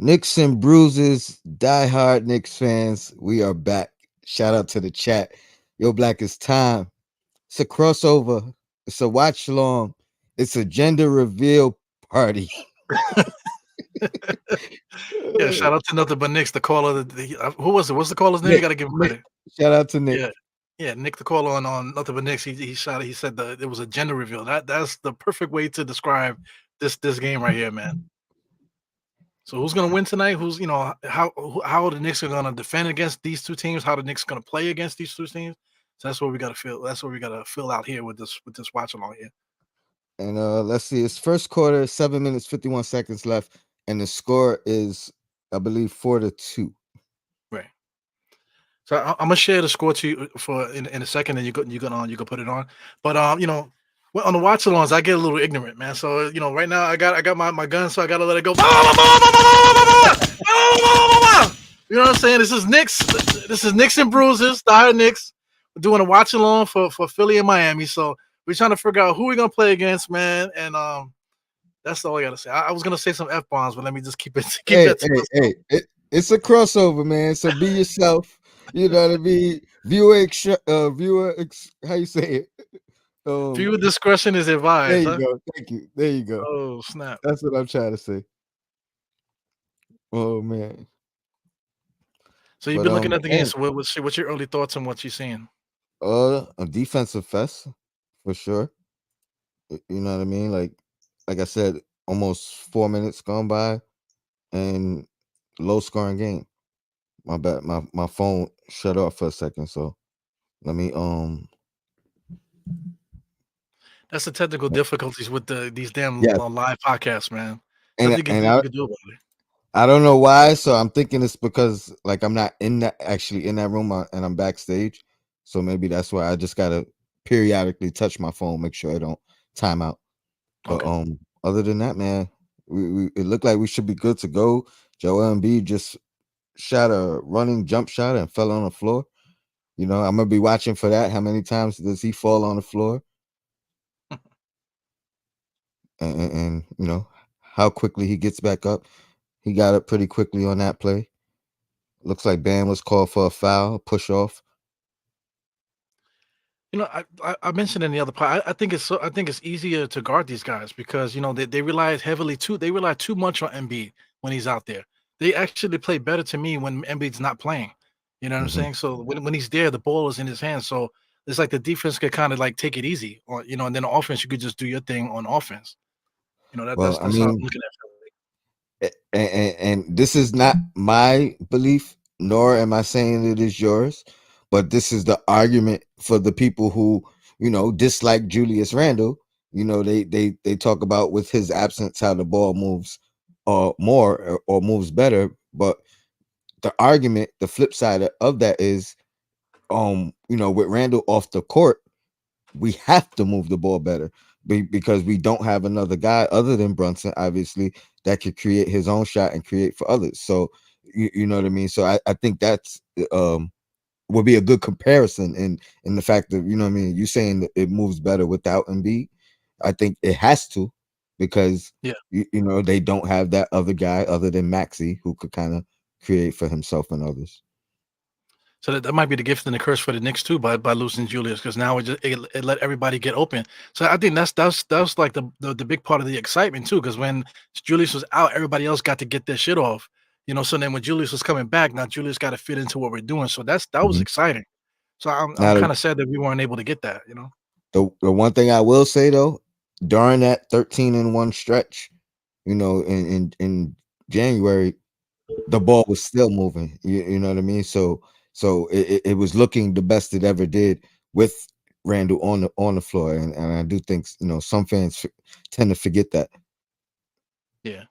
Knicks and bruises, diehard Knicks fans. We are back. Shout out to the chat. Yo, Black, it's time. It's a crossover. It's a watch long. It's a gender reveal party. Yeah, shout out to nothing but Knicks, the caller. Who was it? What's the caller's name? You Nick, got to give him Nick. credit. Shout out to Nick. Yeah, yeah, Nick, the caller on nothing but Knicks. He shot. He said it was a gender reveal. That's the perfect way to describe this game right here, man. So who's gonna win tonight? Who's how the Knicks are gonna defend against these two teams? How the Knicks gonna play against these two teams? So that's what we gotta feel. That's what we gotta fill out here with this watch along here. And let's see. It's first quarter, 7 minutes, 51 seconds left. And the score is, I believe, 4-2. Right. So I'm gonna share the score to you for in a second, and you can put it on. But well, on the watch alongs, I get a little ignorant, man. So right now I got my gun, so I gotta let it go. You know what I'm saying? This is Knicks. This is Knicks and Bruises, the High Knicks. We're doing a watch along for Philly and Miami. So we're trying to figure out who we're gonna play against, man. And that's all I gotta say. I was gonna say some F bombs, but let me just keep that to myself. It's a crossover, man. So be yourself. You know what I mean? How you say it? Viewer discretion is There advised, you huh? go. Thank you. There you go. Oh snap! That's what I'm trying to say. Oh man. So you've But been looking at the game. man, So what's your early thoughts on what you're seeing? a defensive fest for sure. You know what I mean? Like I said, almost 4 minutes gone by and low scoring game. My bad. My phone shut off for a second, so let me That's the technical difficulties with these damn yeah. live podcasts, man. And Nothing you can and do, I you can do about it. I don't know why, so I'm thinking it's because like I'm not in that room and I'm backstage. So maybe that's why I just gotta periodically touch my phone, make sure I don't time out. But Okay. other than that, man, we it looked like we should be good to go. Joel Embiid just shot a running jump shot and fell on the floor. I'm gonna be watching for that. How many times does he fall on the floor? And how quickly he gets back up. He got up pretty quickly on that play. Looks like Bam was called for a foul, push off. I mentioned in the other part. I think it's easier to guard these guys because they rely too much on Embiid when he's out there. They actually play better to me when Embiid's not playing. You know what I'm Hmm. saying? So when he's there, the ball is in his hands. So it's like the defense could kind of like take it easy, or and then the offense you could just do your thing on offense. Well, I That's how I'm mean, looking at and this is not my belief, nor am I saying it is yours, but this is the argument for the people who dislike Julius Randle. They talk about with his absence how the ball moves more or moves better, but the argument, the flip side of that is, with Randall off the court, we have to move the ball better because we don't have another guy other than Brunson, obviously, that could create his own shot and create for others. So you know what I mean. So I think that's would be a good comparison in the fact that what I mean. You saying that it moves better without Embiid. I think it has to because yeah. they don't have that other guy other than Maxi who could kind of create for himself and others. So that might be the gift and the curse for the Knicks too by losing Julius because now it let everybody get open. So I think that's like the big part of the excitement too because when Julius was out, everybody else got to get their shit off. So then when Julius was coming back, now Julius got to fit into what we're doing. So that was Mhm. exciting. So I'm Now kind of sad that we weren't able to get that. the one thing I will say though, during that 13-1 stretch, in January, the ball was still moving. You know what I mean? So it was looking the best it ever did with Randall on the floor, and I do think some fans tend to forget that. Yeah.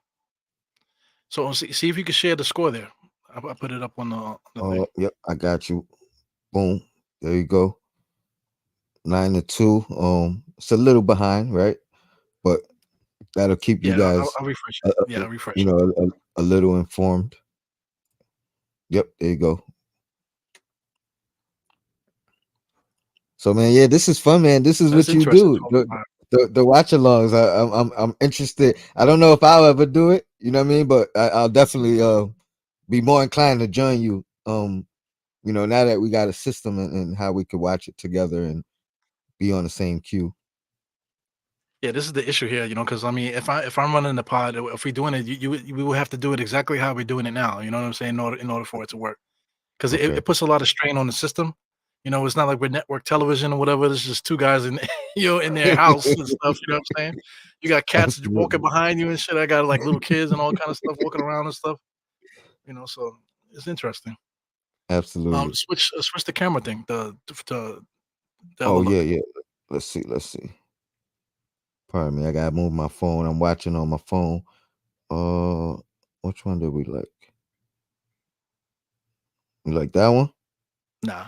So see if you can share the score there. I put it up on the thing. Oh, yep, I got you. Boom, there you go. 9-2. It's a little behind, right? But that'll keep you Yeah, guys, I'll refresh it. uh, Yeah, uh, I'll refresh it. a little informed. Yep, there you go. So man, yeah, this is fun, man. This is That's what you interesting. do. 12-5. the watch alongs. I'm interested. I don't know if I'll ever do it. You know what I mean? But I'll definitely be more inclined to join you. Now that we got a system and how we could watch it together and be on the same queue. Yeah, this is the issue here, because I mean, if I'm running the pod, if we're doing it, we will have to do it exactly how we're doing it now. You know what I'm saying? In order for it to work, because it, Okay. it puts a lot of strain on the system. It's not like we're network television or whatever. There's just two guys in in their house and stuff. You know what I'm saying? You got cats walking Absolutely. behind you and shit. I got like little kids and all kind of stuff walking around and stuff. So it's interesting. Absolutely. Switch the camera thing. The other Oh look. yeah, yeah. Let's see. Let's see. Pardon me. I gotta move my phone. I'm watching on my phone. Uh, which one did we like? You like that one? Nah,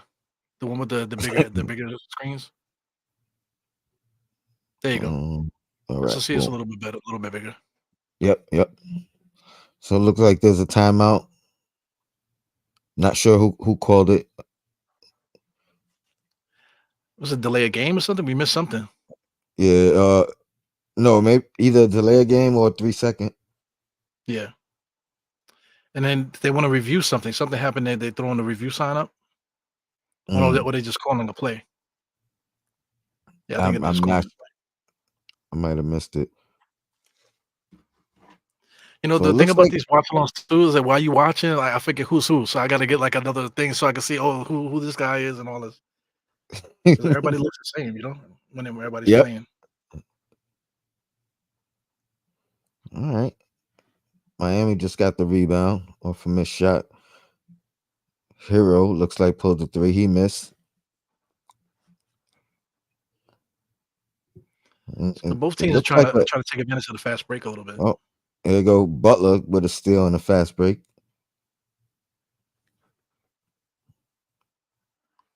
the one with the bigger screens. There you go. All So right. see, it's a Boom. little bit better, a little bit bigger. Yep. Yep. So it looks like there's a timeout. Not sure who called it. Was it delay a game or something? We missed something. Yeah. No, maybe either delay a game or 3 second. Yeah. And then they want to review something. Something happened there. They throwing the review sign up. Or no, Mm, or they just calling a play. Yeah, I think I'm they're just I'm calling not. a play. I might have missed it. So it The thing looks about like these watch alongs too is that while you watching, like, I forget who's who. So I got to get like another thing so I can see, oh, who this guy is and all this. Because everybody looks the same, whenever everybody's yep. playing. All right. Miami just got the rebound off a missed shot. Hero looks like pulled the three. He missed. So And both it teams are looks trying like to a trying to take advantage of the fast break a little bit. oh, there you go. Butler with a steal and a fast break.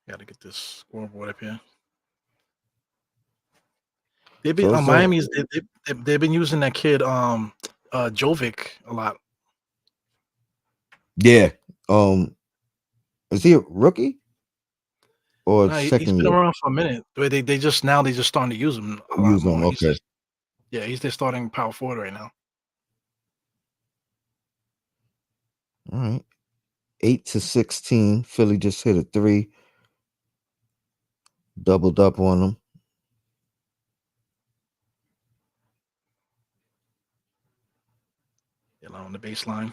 Got to get this scoreboard up here. They've been So it's on. Miami's they've been using that kid Jovic a lot. Yeah. Um, is he a rookie or No, he's second been year? around for a minute. They just starting to use him a lot Use him. more. Okay. He's their starting power forward right now. All right. 8-16. Philly just hit a three. Doubled up on them. On the baseline.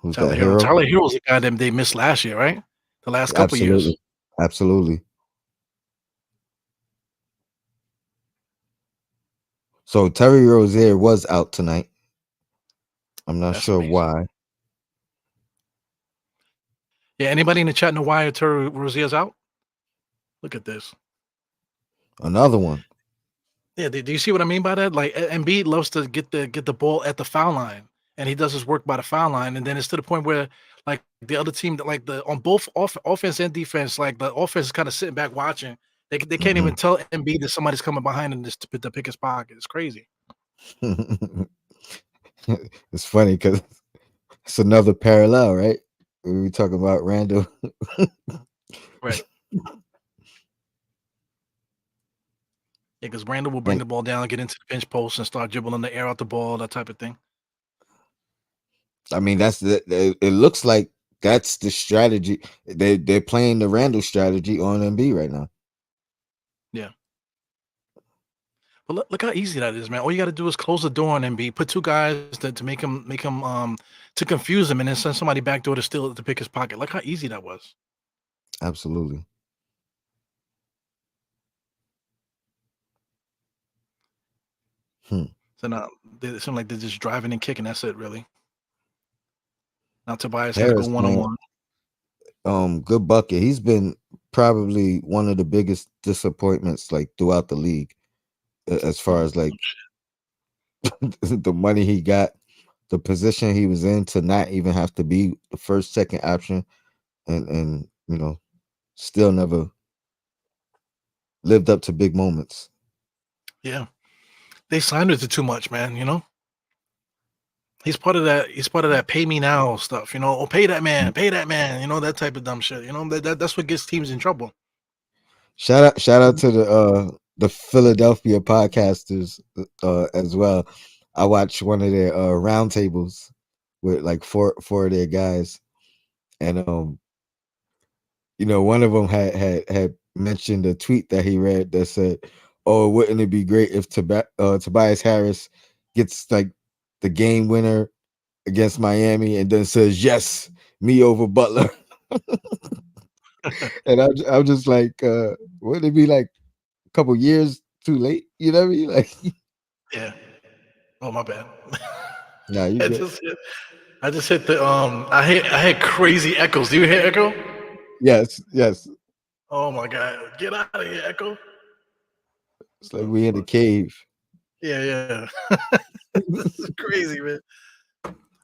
Who's Tyler that Hero. hero? Tyler Hero's the guy that they missed last year, right? The last couple years. Absolutely. Absolutely. So Terry Rozier was out tonight. I'm not That's sure amazing. why. Yeah, anybody in the chat know why Terry Rozier's out? Look at this. Another one. Yeah, do you see what I mean by that? Like Embiid loves to get the ball at the foul line, and he does his work by the foul line, and then it's to the point where like the other team, like the on both offense and defense, like the offense is kind of sitting back watching. They can't Hmm. even tell Embiid that somebody's coming behind him just to pick his pocket. It's crazy. It's funny because it's another parallel, right? We were talking about Randall. Right. Yeah, because Randall will bring And the ball down, get into the pinch post, and start dribbling the air out the ball, that type of thing. I mean, it looks like that's the strategy. They're playing the Randall strategy on MB right now. Yeah. But look how easy that is, man. All you got to do is close the door on MB, put two guys to make him to confuse him, and then send somebody back door to steal to pick his pocket. Look how easy that was. Absolutely. Hmm. So now they seem like they're just driving and kicking. That's it, really. Now Tobias got to go Harris one on playing one. good bucket. He's been probably one of the biggest disappointments like throughout the league as far as like the money he got, the position he was in to not even have to be the first, second option, and still never lived up to big moments. Yeah, they signed her to too much, man. He's part of that. He's part of that pay me now stuff. Oh, pay that man, pay that man. That type of dumb shit. That's what gets teams in trouble. Shout out to the the Philadelphia podcasters as well. I watched one of their roundtables with like four of their guys, and one of them had mentioned a tweet that he read that said, "Oh, wouldn't it be great if Tobias Harris gets like the game winner against Miami, and then says yes, me over Butler." And I'm just like, wouldn't it be like a couple years too late? You know what I mean? Like, Yeah. Oh my bad. nah, you I good. just hit, I just hit the I had crazy echoes. Do you hear echo? Yes, yes. Oh my god. Get out of here, echo. It's The like we in the fuck? cave. Yeah, yeah. This is crazy, man.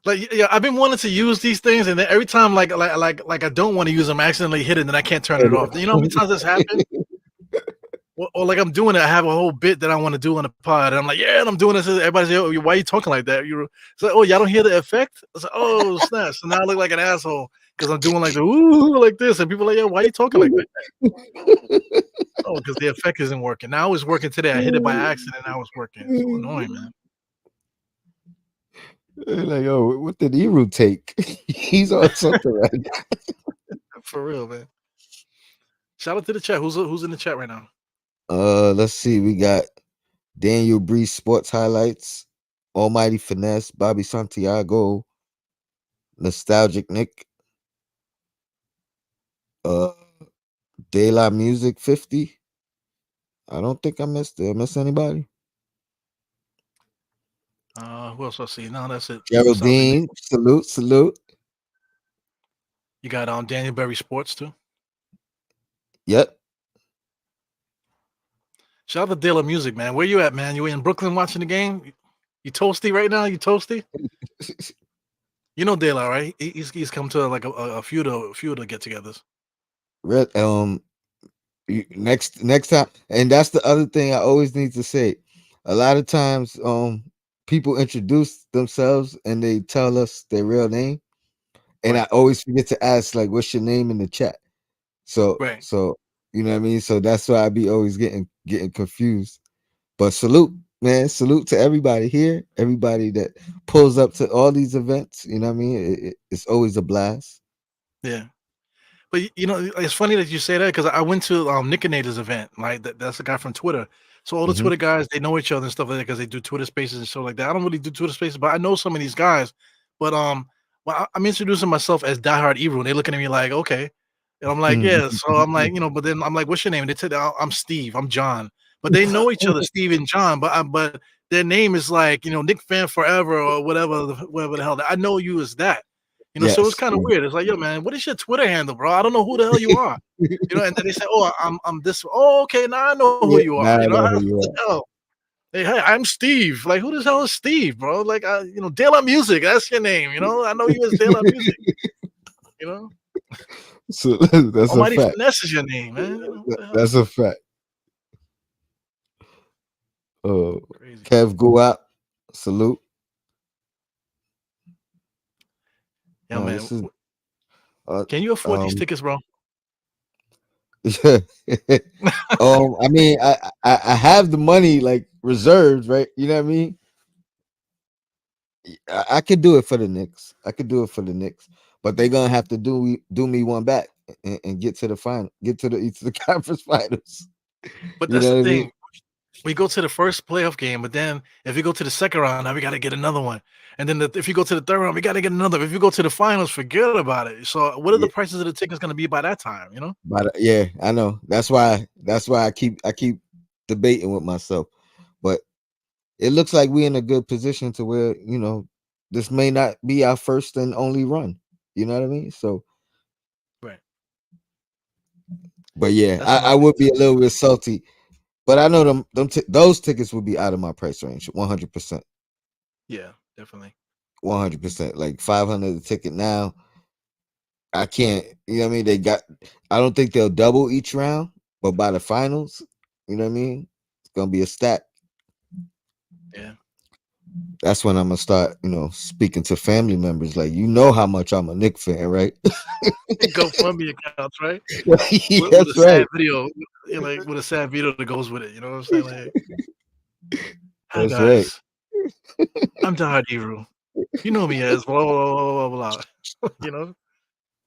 Like yeah, I've been wanting to use these things, and then every time like I don't want to use them, I accidentally hit it, and then I can't turn it off. You know how many times this happened? Or like I'm doing it, I have a whole bit that I want to do on the pod, and I'm like, yeah, and I'm doing this. Everybody's like, oh, why are you talking like that? You're it's like, oh, y'all don't hear the effect? I was like, oh snap! So now I look like an asshole because I'm doing like the ooh like this, and people are like, yeah, why are you talking like that? Oh, because the effect isn't working. Now it's working today. I hit it by accident. Now it's working. So annoying, man. Like, oh, what did Eru take? He's on something right now. For real, man. Shout out to the chat. Who's in the chat right now? Let's see. We got Daniel Breeze Sports Highlights, Almighty Finesse, Bobby Santiago, Nostalgic Nick, uh, De La Music 50. I don't think I missed. Did I miss anybody? Who else I see? No, that's it. Nostalgic Nick. Geraldine, salute, salute. You got Daniel Berry Sports too. Yep. Shout out to De La Music, man. Where you at, man? You in Brooklyn watching the game? You toasty right now? You toasty? You know De La, right? He's come to like a few of the get-togethers. Red, next time, and that's the other thing I always need to say. A lot of times, people introduce themselves and they tell us their real name, and I Right, always forget to ask like, "What's your name?" in the chat. So, right. so you know what I mean. So that's why I be always getting confused. But salute, man, salute to everybody here, everybody that pulls up to all these events. You know what I mean? It's always a blast. Yeah. But it's funny that you say that because I went to Nick and Nader's event, right? That's the guy from Twitter. So all the Hmm. Twitter guys, they know each other and stuff like that because they do Twitter Spaces and stuff like that. I don't really do Twitter Spaces, but I know some of these guys. But well, I'm introducing myself as Diehard Ebro, and they looking at me like, okay, and I'm like, yeah. So I'm like, but then I'm like, what's your name? And they said, I'm Steve. I'm John. But they know each other, Steve and John. But their name is like, Nick Fan Forever or whatever, whatever the hell. I know you as that. So it's Yes. kind of weird. It's like, yo, man, what is your Twitter handle, bro? I don't know who the hell you are. And then they say, oh, I'm this. Oh, okay, now I know who Yeah, you are. now I know I, who what you the are. hell? Hey, I'm Steve. Like, who the hell is Steve, bro? Like, De La Music. That's your name. I know you as De La Music. You know, So that's a Almighty fact. Finesse is your name, man. What the hell? That's a fact. Uh, Crazy. Kev go out. Salute. Yeah, man. This is uh, Can you afford these um tickets, bro? I mean, I have the money like reserved, right? You know what I mean? I could do it for the Knicks. I could do it for the Knicks, but they're gonna have to do me one back and get to the final, get to the conference finals. But You that's know the what I mean? thing. We go to the first playoff game, but then if we go to the second round, now we got to get another one. And then if you go to the third round, we got to get another. If you go to the finals, forget about it. So, what are the Yeah, prices of the tickets going to be by that time? but yeah, I know. That's why I keep debating with myself, but it looks like we're in a good position to where this may not be our first and only run. You know what I mean? So, Right. but yeah, That's I another thing would be too. a little bit salty, but I know those tickets would be out of my price range, 100%, Yeah, definitely. 100%. Like 500 a ticket now. I can't. You know what I mean? I don't think they'll double each round, but by the finals, you know what I mean? It's gonna be a stack. Yeah. That's when I'm gonna start, speaking to family members. Like, how much I'm a Nick fan, right? GoFundMe accounts, right? With a That's sad right. video, like with a sad video that goes with it. You know what I'm saying? Like, hi That's right. guys, I'm Dahadiru. You know me as blah blah blah blah blah. Blah.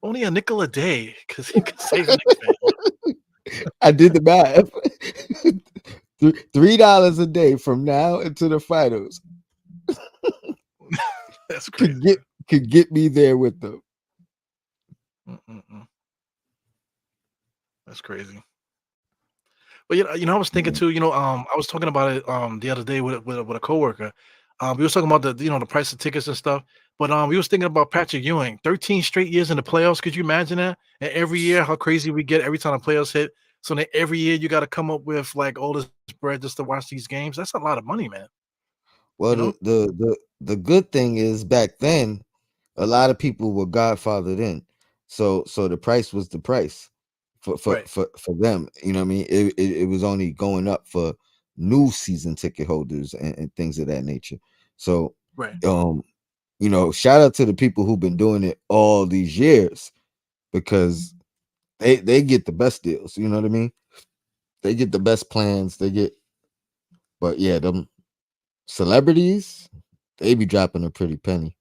Only a nickel a day because he could save a Knicks fan. I did the math. $3 a day from now into the finals That's crazy, could get man. could get me there with them. Mm-mm-mm. That's crazy. But I was thinking Mhm. too. I was talking about it the other day with a coworker. We was talking about the price of tickets and stuff. But we was thinking about Patrick Ewing, 13 straight years in the playoffs. Could you imagine that? And every year, how crazy we get every time the playoffs hit. So then every year you got to come up with like all this bread just to watch these games. That's a lot of money, man. Well, You the, know? the the the good thing is back then, a lot of people were godfathered in, so the price was the price Right, for them. You know what I mean? It was only going up for new season ticket holders and things of that nature. So, right. um, shout out to the people who've been doing it all these years because they get the best deals. You know what I mean? They get the best plans. But yeah, them celebrities, they be dropping a pretty penny.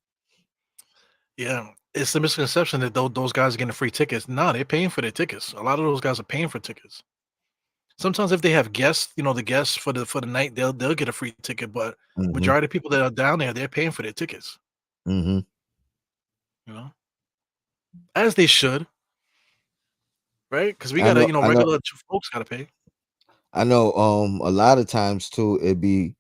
Yeah. It's the misconception that those guys are getting free tickets. No, they're paying for their tickets. A lot of those guys are paying for tickets. Sometimes if they have guests, the guests for the night, they'll get a free ticket, but Hmm. majority of people that are down there, they're paying for their tickets, Hmm. you know? As they should, right? Because we I gotta, know, I know, regular folks gotta pay. I know. A lot of times too, it be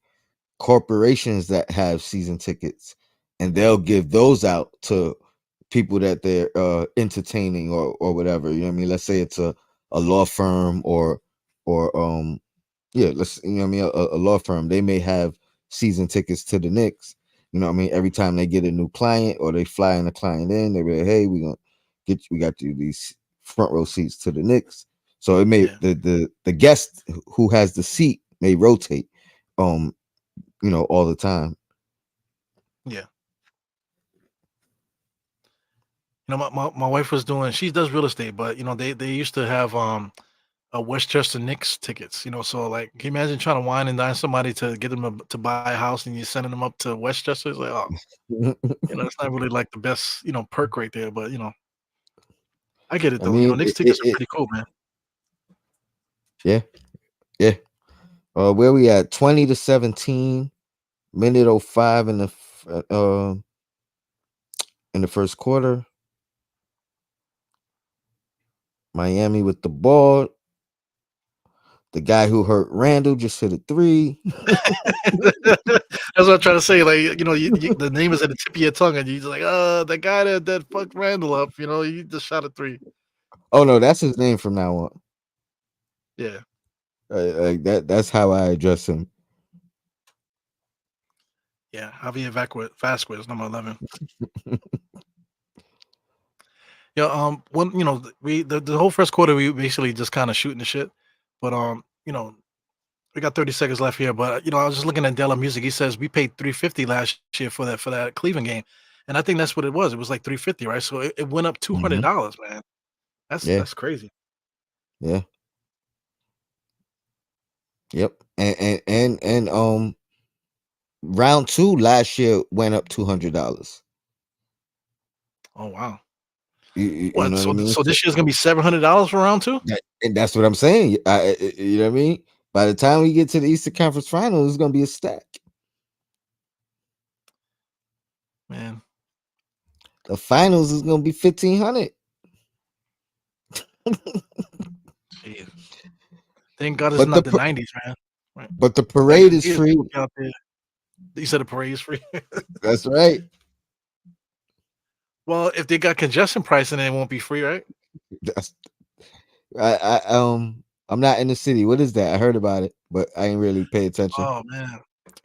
corporations that have season tickets, and they'll give those out to people that they're entertaining or whatever. You know what I mean? Let's say it's a law firm or yeah, let's what I mean, a law firm. They may have season tickets to the Knicks. You know what I mean? Every time they get a new client or they fly in a client in, they be like, hey, we got you these front row seats to the Knicks. So it may Yeah, the guest who has the seat may rotate um, all the time. yeah. My wife was doing she does real estate, but, they used to have, a Westchester Knicks tickets, so, like, can you imagine trying to wine and dine somebody to get them to buy a house and you're sending them up to Westchester? It's like, oh, it's not really, like, the best, perk right there, but, I get it I though, mean, Knicks tickets are pretty cool, man. yeah, yeah. Where we at? 20-17, minute 05 in the first quarter. Miami with the ball. The guy who hurt Randall just hit a three. That's what I'm trying to say. Like, the name is at the tip of your tongue, and you're just like, the guy that fucked Randall up, he just shot a three. Oh no, that's his name from now on. Yeah, Like that's how I address him. yeah. Javier Vasquez, number 11. Yeah, when we the whole first quarter we basically just kind of shooting the shit, but we got 30 seconds left here. But I was just looking at Della Music. He says we paid 350 last year for that Cleveland game, and I think that's what it was. It was like 350, right? So it went up Hmm. $200, man. That's Yeah, that's crazy. yeah, yep. And round two last year went up $200. Oh wow. You What? know what I So mean? so this year's gonna be $700 for round two? And that's what I'm saying. You know what I mean? By the time we get to the Eastern Conference Finals, it's gonna be a stack. Man, The finals is gonna be 1,500. jeez. Thank God it's But the not the pa- 90s, man. Right. but the That parade is is free. people out there. You said the parade is free. That's right. Well, if they got congestion pricing, then it won't be free, right? That's I'm not in the city. What is that? I heard about it, but I ain't really pay attention. Oh man.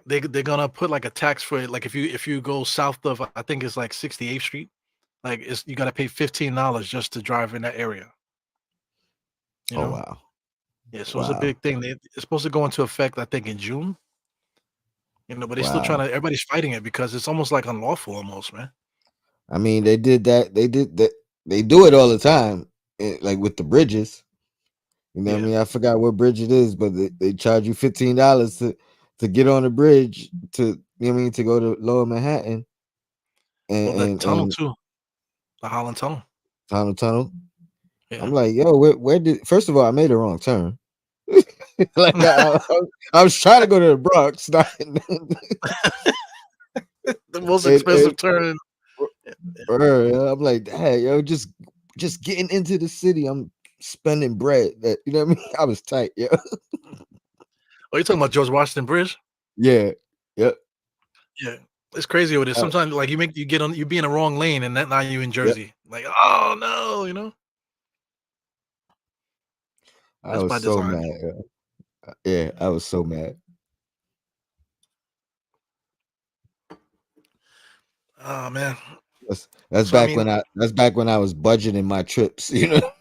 They're gonna put like a tax for it. Like if you go south of I think it's like 68th Street, like it's you gotta pay $15 just to drive in that area, you Oh know? wow. Yeah, so it's a Wow. big thing. It's supposed to go into effect, I think, in June. But they still trying Wow. to. Everybody's fighting it because it's almost like unlawful, almost, man. I mean, they did that. They did that. They do it all the time, like with the bridges. You know what I Yeah. mean? I forgot what bridge it is, but they charge you $15 to get on the bridge to, you know what I mean, to go to Lower Manhattan Well, that tunnel and too, the Holland Tunnel. Tunnel Tunnel. I'm Yeah. like, yo, where did? First of all, I made a wrong turn. Like I was trying to go to the Bronx, not, The most and expensive turn. Yeah, yeah. I'm like, hey, yo, just getting into the city. I'm spending bread. That you know what I mean? I was tight, yo. Oh, you talking about George Washington Bridge? Yeah, yep, Yeah. It's crazy with it. uh, Sometimes, like, you get on you be in the wrong lane, and then now you in yep. Jersey. Like, "Oh, no," I That's was by so design. mad. Yeah, I was so mad. Oh, man. That's So, I back mean, when I was budgeting my trips. You know,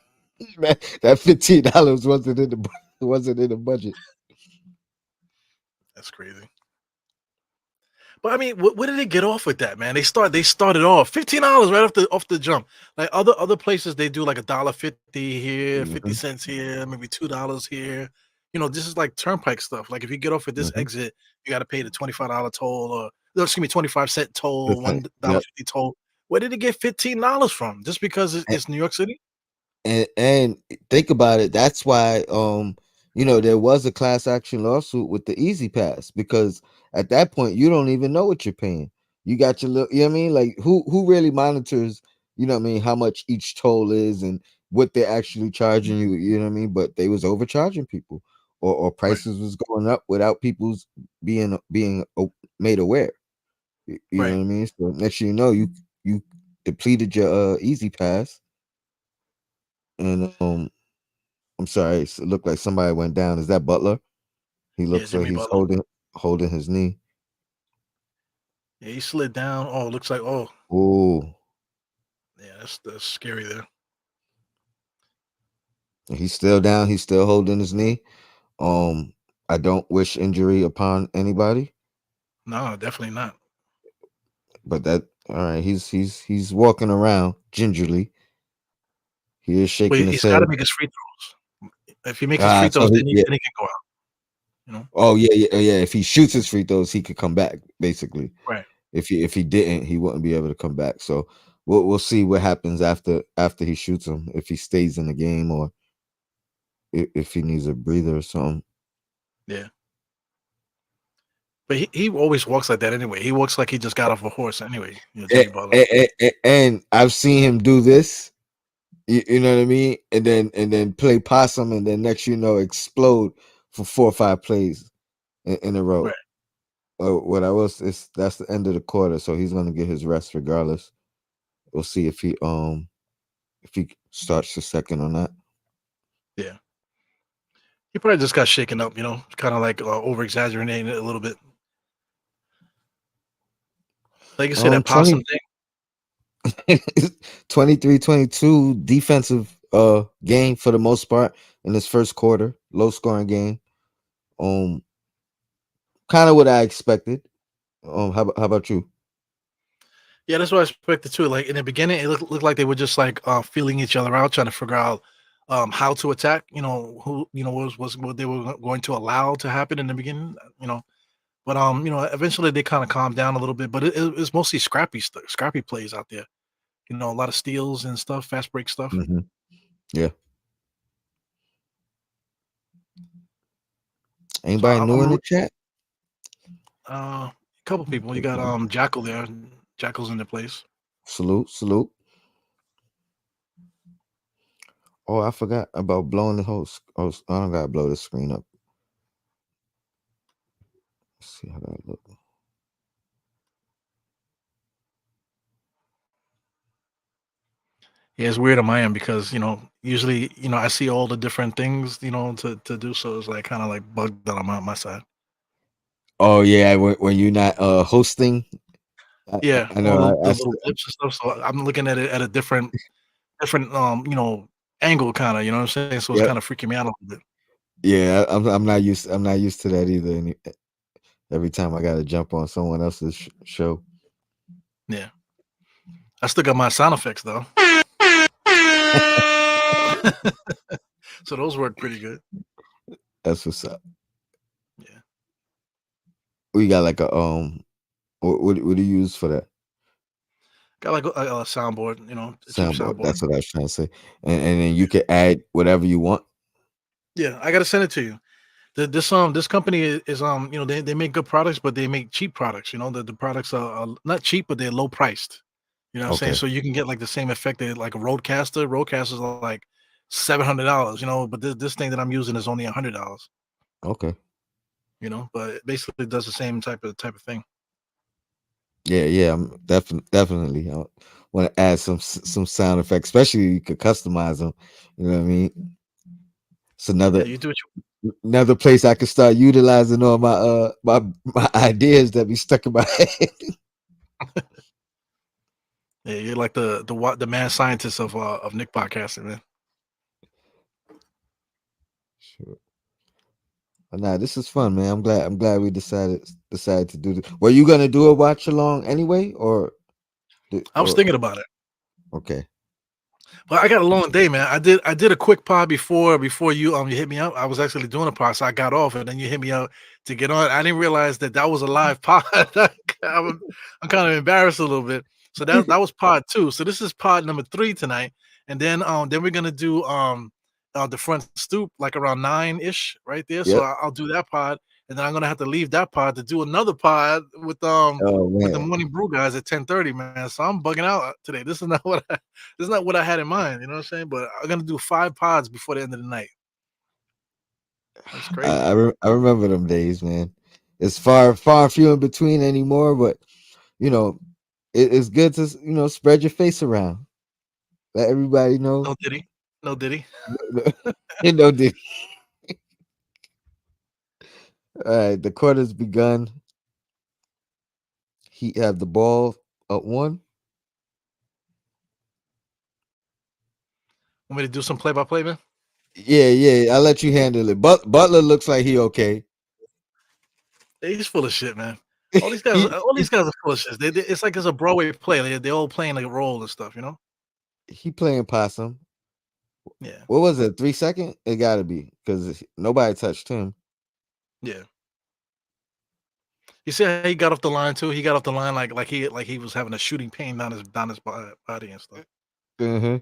that $15 wasn't in the budget. that's crazy. But I mean, where did they get off with that, man? They started off $15 right off the jump. Like other places, they do like $1.50 here, 50 Hmm. cents here, maybe $2 here. This is like turnpike stuff. Like if you get off at this Hmm. exit, you got to pay the $25 toll, or no, excuse me, 25-cent toll, Good one thing. dollar Yep. fifty toll. Where did it get $15 from? Just because And, it's New York City? and think about it. That's why there was a class action lawsuit with the Easy Pass because at that point you don't even know what you're paying. You got your little, you know what I mean? Like who really monitors, you know what I mean, how much each toll is and what they're actually charging you, you know what I mean? But they was overcharging people or Right, prices was going up without people's being made aware. You know right. what I mean? So next thing you know, you depleted your Easy Pass and I'm sorry, it looked like somebody went down. Is that Butler? He Yeah, looks like Jimmy he's Butler. holding his knee. Yeah, he slid down. Oh, looks like Oh, yeah, that's scary there. he's still down. He's still holding his knee. Um, I don't wish injury upon anybody, No, definitely not. but that all right. He's walking around gingerly. He is But shaking his he's got to head. make his free throws. If he makes his free So throws, he, yeah. then he can go out. You know? Oh yeah, yeah, yeah. If he shoots his free throws, he could come back. Basically, Right. if he didn't, he wouldn't be able to come back. So we'll see what happens after he shoots him. If he stays in the game or if he needs a breather or something. Yeah. But he always walks like that anyway. He walks like he just got off a horse anyway, And, Jimmy Butler. and I've seen him do this. You know what I mean? And then play possum, and then next explode for 4 or 5 plays in a row. Right. What I was is that's the end of the quarter, so he's gonna get his rest regardless. We'll see if he starts the second or not. Yeah. He probably just got shaken up, kind of like over exaggerating it a little bit. Like you said, that possum 20 thing. 23-22 defensive game for the most part in this first quarter, low scoring game. Um, kind of what I expected. How about you? Yeah, that's what I expected too. Like in the beginning, it looked like they were just like feeling each other out, trying to figure out how to attack. Who was what they were going to allow to happen in the beginning. But eventually they kind of calmed down a little bit. But it was mostly scrappy plays out there. A lot of steals and stuff, fast break stuff. Hmm. Yeah. So Anybody new in the chat? a couple people. You got Okay. Jackal there. Jackal's in the place. Salute, salute. Oh, I forgot about blowing the Oh, I don't gotta blow the screen up. Let's see how that look. Yeah, it's weird on my end because usually I see all the different things to do. So it's like kind of like bugged out on my side. Oh yeah, when you're not hosting, I, Yeah, I know. all the little blips and stuff. So I'm looking at it at a different angle, kind of. You know what I'm saying? So it's Yep. kind of freaking me out a little bit. Yeah, I'm not used to that either. every time I got to jump on someone else's show. Yeah, I still got my sound effects though, so those work pretty good. That's what's up. Yeah, We got like a what do you use for that got like a soundboard, a cheap soundboard? soundboard. That's what I was trying to say. And then you can add whatever you want. Yeah, I gotta send it to you. This company is they make good products, but they make cheap products. The products are not cheap, but they're low priced. You know what I'm saying? Okay. So you can get like the same effect that like a Roadcaster. Roadcaster's like $700. But this thing that I'm using is only $100. Okay. But it basically does the same type of thing. Yeah, yeah. I'm definitely. I want to add some sound effects, especially you could customize them. You know what I mean? It's Yeah, you do it. another place I could start utilizing all my ideas that be stuck in my head. Yeah, you're like the mad scientist of Nick podcasting, man. Sure. But nah, this is fun, man. I'm glad we decided to do this. Were you gonna do a watch along anyway, I was or thinking about it. okay, But I got a long day, man. I did a quick pod before you hit me up. I was actually doing a pod, so I got off, and then you hit me up to get on. I didn't realize that was a live pod. I'm, I'm kind of embarrassed a little bit. So that was pod two. So this is pod number three tonight, and then we're gonna do the front stoop like around 9 ish right there. So yep. I'll do that pod, and then I'm gonna have to leave that pod to do another pod Oh with the man, morning brew guys at 10:30, man. So I'm bugging out today. This is not what I had in mind, you know what I'm saying? But I'm gonna do 5 pods before the end of the night. That's crazy. I remember them days, man. It's far few in between anymore, but you know, it's good to spread your face around, let everybody know. No Diddy. No Diddy. You know, all right, the quarter's begun. He have the ball up one. Want me to do some play by play, man? Yeah, yeah. I'll let you handle it. Butler looks like he okay. Yeah, he's full of shit, man. All these guys, he, all these guys are full of shit. It's like it's a Broadway play. They're all playing like a role and stuff, you know? he playing possum. Yeah, What was it? 3 second? It got to be because nobody touched him. yeah. You see how he got off the line too? He got off the line like he was having a shooting pain down his body and stuff. Hmm.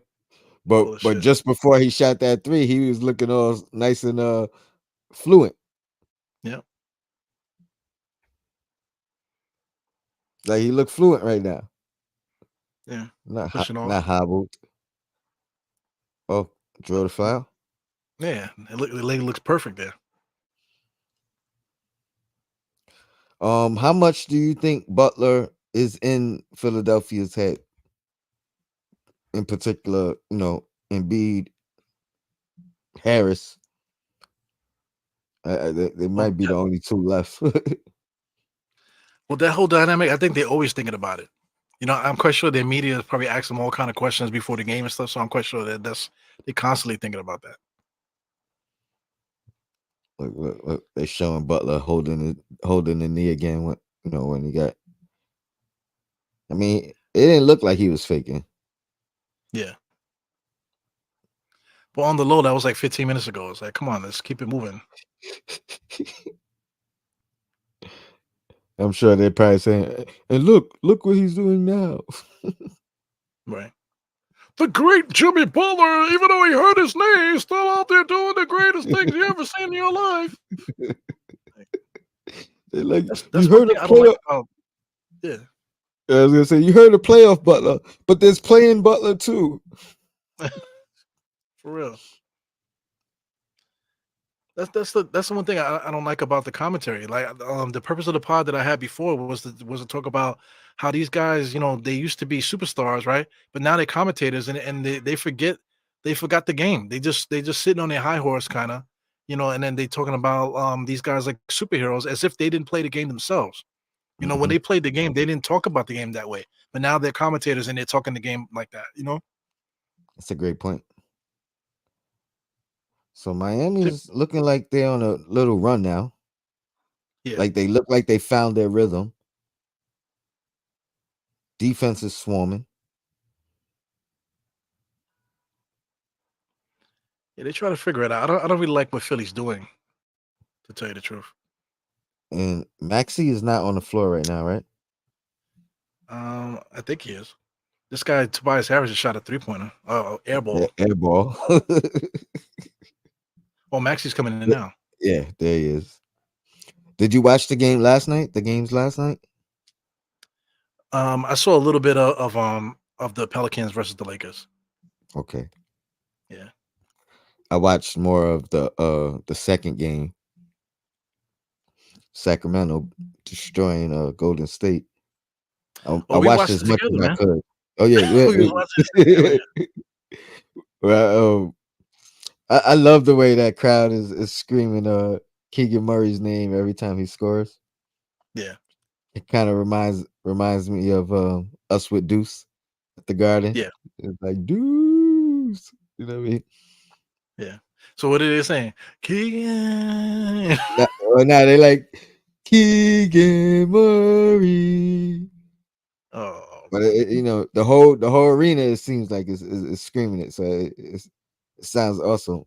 But Full of but shit. just before he shot that three, he was looking all nice and fluent. Yeah, Like he looked fluent right now. yeah. Not Pushing not off. hobbled. Oh, draw the foul. Yeah, the leg looks perfect there. How much do you think Butler is in Philadelphia's head? In particular, Embiid, Harris. They Well, might be the only two left. Well, that whole dynamic, I think they're always thinking about it. I'm quite sure their media is probably asking them all kind of questions before the game and stuff. So I'm quite sure they're constantly thinking about that. Look, they showing Butler holding the knee again when he got. I mean, it didn't look like he was faking. Yeah. But on the low, that was like 15 minutes ago. It's like, come on, let's keep it moving. I'm sure they're probably saying, "And look what he's doing now." Right. The great Jimmy Butler, even though he hurt his knee, he's still out there doing the greatest things you ever seen in your life. Like, They're like, that's "You one heard thing a I don't like playoff." about yeah. I was gonna say, "You heard a playoff Butler, but there's playing Butler too." For real. That's the one thing I don't like about the commentary. Like the purpose of the pod that I had before was to talk about how these guys, they used to be superstars, right? But now they're commentators and they forgot the game. They just sitting on their high horse kind of, and then they talking about these guys like superheroes as if they didn't play the game themselves. When Hmm. they played the game, they didn't talk about the game that way. But now they're commentators and they're talking the game like that. That's a great point. So Miami's looking like they're on a little run now. Yeah, Like they look like they found their rhythm. Defense is swarming, yeah, they try to figure it out. I don't really like what Philly's doing, to tell you the truth. and Maxi is not on the floor right now, right? I think he is. This guy Tobias Harris just shot a 3-pointer. Oh, air ball. Air ball. Oh, Maxi's coming in now. Yeah, there he is. Did you watch the game last night? The games last night? I saw a little bit of the Pelicans versus the Lakers. Okay. Yeah. I watched more of the second game, Sacramento destroying Golden State. I Oh, we watched watched as it much together, as I man. could. Oh yeah, We was watching it together. yeah. Well, I love the way that crowd is screaming Keegan Murray's name every time he scores. Yeah, It kind of reminds me of us with Deuce at the Garden. yeah, It's like Deuce, you know what I mean? yeah. So what are they saying? Keegan. Now they like Keegan Murray. Oh, But the whole arena, it seems like is screaming it. So it sounds awesome.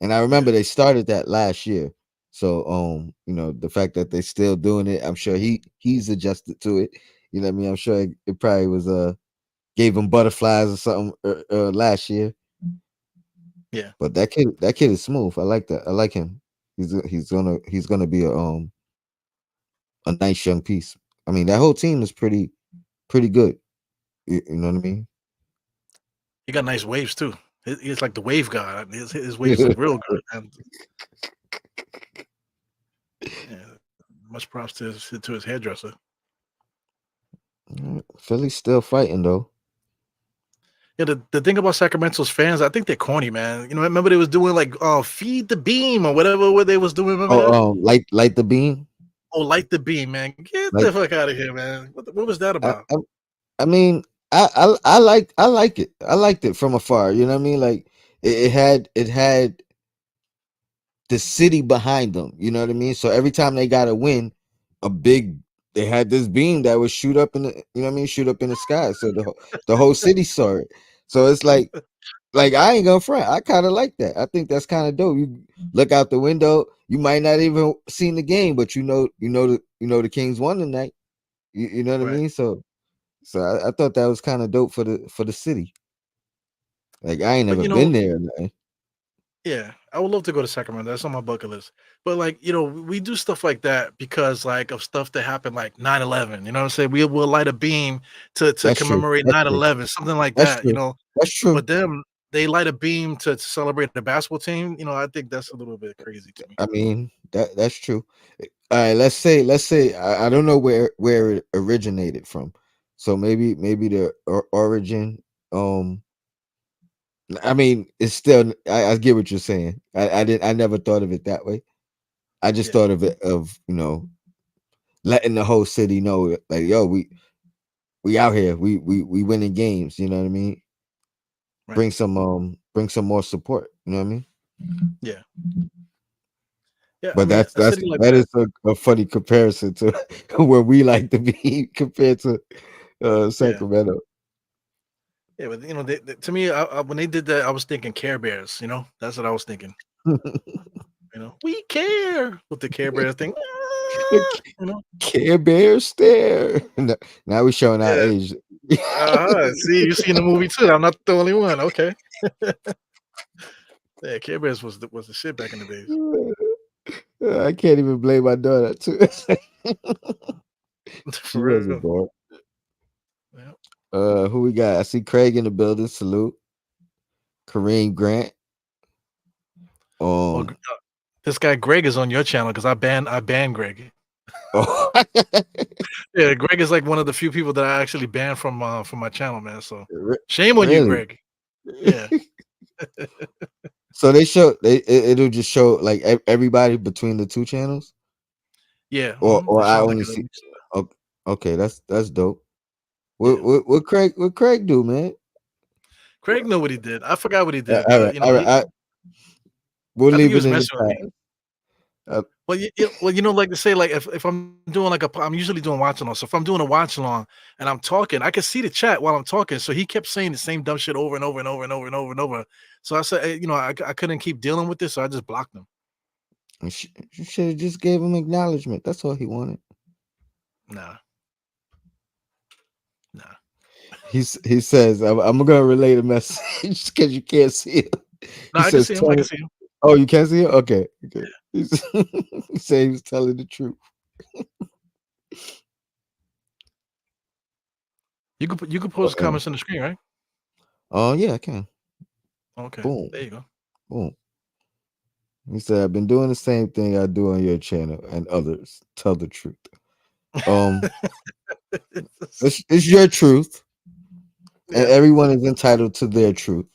And I remember yeah, they started that last year. So the fact that they still doing it, I'm sure he's adjusted to it. You know what I mean? I'm sure it probably was gave him butterflies or something last year. yeah. But that kid is smooth. I like that. I like him. He's gonna be a nice young piece. I mean, that whole team is pretty good. You know what I mean? He got nice waves too. He's like the wave god. His waves look real good. And yeah, much props to his hairdresser. Philly's still fighting though. Yeah, the thing about Sacramento's fans, I think they're corny, man. You know, remember they was doing like feed the beam or whatever what they was doing. Remember that? Oh, light the beam. Oh, light the beam, man. Get Like the fuck out of here, man. What was that I, about? I, I mean, I like it. I liked it from afar. You know what I mean? Like it had the city behind them. You know what I mean? So every time they got a win, a big they had this beam that would shoot up in the shoot up in the sky. So the whole city saw it. So it's like I ain't gonna front. I kind of like that. I think that's kind of dope. You look out the window, you might not even seen the game, but the Kings won tonight. You know what I Right. mean? So I thought that was kind of dope for the city. Like I ain't But never been there. Or nothing. yeah, I would love to go to Sacramento. That's on my bucket list. But like, we do stuff like that because like of stuff that happened like 9/11. You know what I'm saying? We will light a beam to That's true. commemorate That's true. 9/11, something like That's that, true. That's true. But them they light a beam to celebrate the basketball team. I think that's a little bit crazy to me. I mean that's true. All right, let's say I don't know where it originated from. So maybe the origin. I mean, it's still. I get what you're saying. I never thought of it that way. I just Yeah, thought of it of letting the whole city know like yo we out here we winning games. You know what I mean? right. Bring some more support. You know what I mean? Yeah. Yeah, I But mean, that's a that's city like that that. is a funny comparison to where we like to be compared to Yeah. Sacramento. Yeah, but to me, when they did that, I was thinking Care Bears. That's what I was thinking. We care with the Care Bears thing. Care Bear stare. Now we showing our Yeah. age. See, you seen the movie too. I'm not the only one. Okay. Yeah, Care Bears was the shit back in the days. I can't even blame my daughter too. She For wasn't real. born. Yeah. Who we got? I see Craig in the building. Salute. Kareem Grant. Well, Um this guy Greg is on your channel because I banned Greg. oh, Yeah, Greg is like one of the few people that I actually banned from my channel, man. So shame on you, really? Greg. Yeah, So it'll just show like everybody between the two channels, yeah. or It I shows like only a see. mix. Okay, that's dope. What Yeah, what what Craig do, man? Craig knew what he did. I forgot what he did, All but right, all right. We'll I think he leave it was in the messing with me. past. Uh, Well, like to say, like if I'm doing like I'm usually doing watch along. So if I'm doing a watch along and I'm talking, I can see the chat while I'm talking. So he kept saying the same dumb shit over and over and over and over and over and over. So I said, I couldn't keep dealing with this, so I just blocked him. you should have just gave him acknowledgement. That's all he wanted. Nah, nah. He says, I'm gonna relay the message because you can't see it. No, He I can says, see him. I tell can it. see him. Oh, you can't see it? Okay, okay. He said he was telling the truth. You could But, post comments on the screen, right? oh yeah, I can. Okay, there Boom, you go. boom. He said, I've been doing the same thing I do on your channel and others. Tell the truth. Um, it's your truth, and Yeah, everyone is entitled to their truth.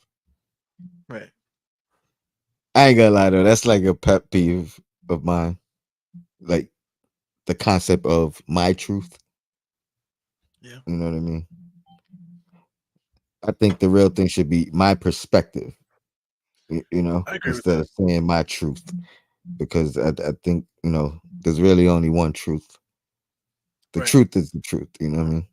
right. I ain't gonna lie though, that's like a pet peeve of mine. Like the concept of my truth. Yeah, You know what I mean? I think the real thing should be my perspective. I agree with Instead that. of saying my truth, because I think there's really only one truth. The Right. truth is the truth. You know what I mean?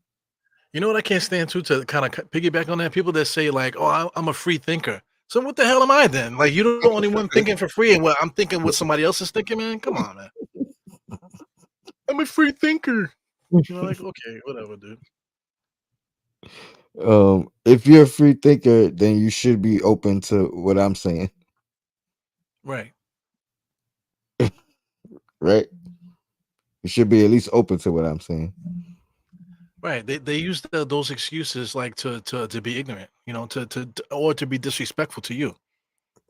You know what I can't stand too, to kind of piggyback on that? People that say like, "Oh, I'm a free thinker." So what the hell am I then? Like, you're the only one thinking for free, and what I'm thinking, what somebody else is thinking, man. Come on, man. I'm a free thinker. Like, okay, whatever, dude. If you're a free thinker, then you should be open to what I'm saying, Right, right? You should be at least open to what I'm saying. right. They use those excuses like to be ignorant, or to be disrespectful to you.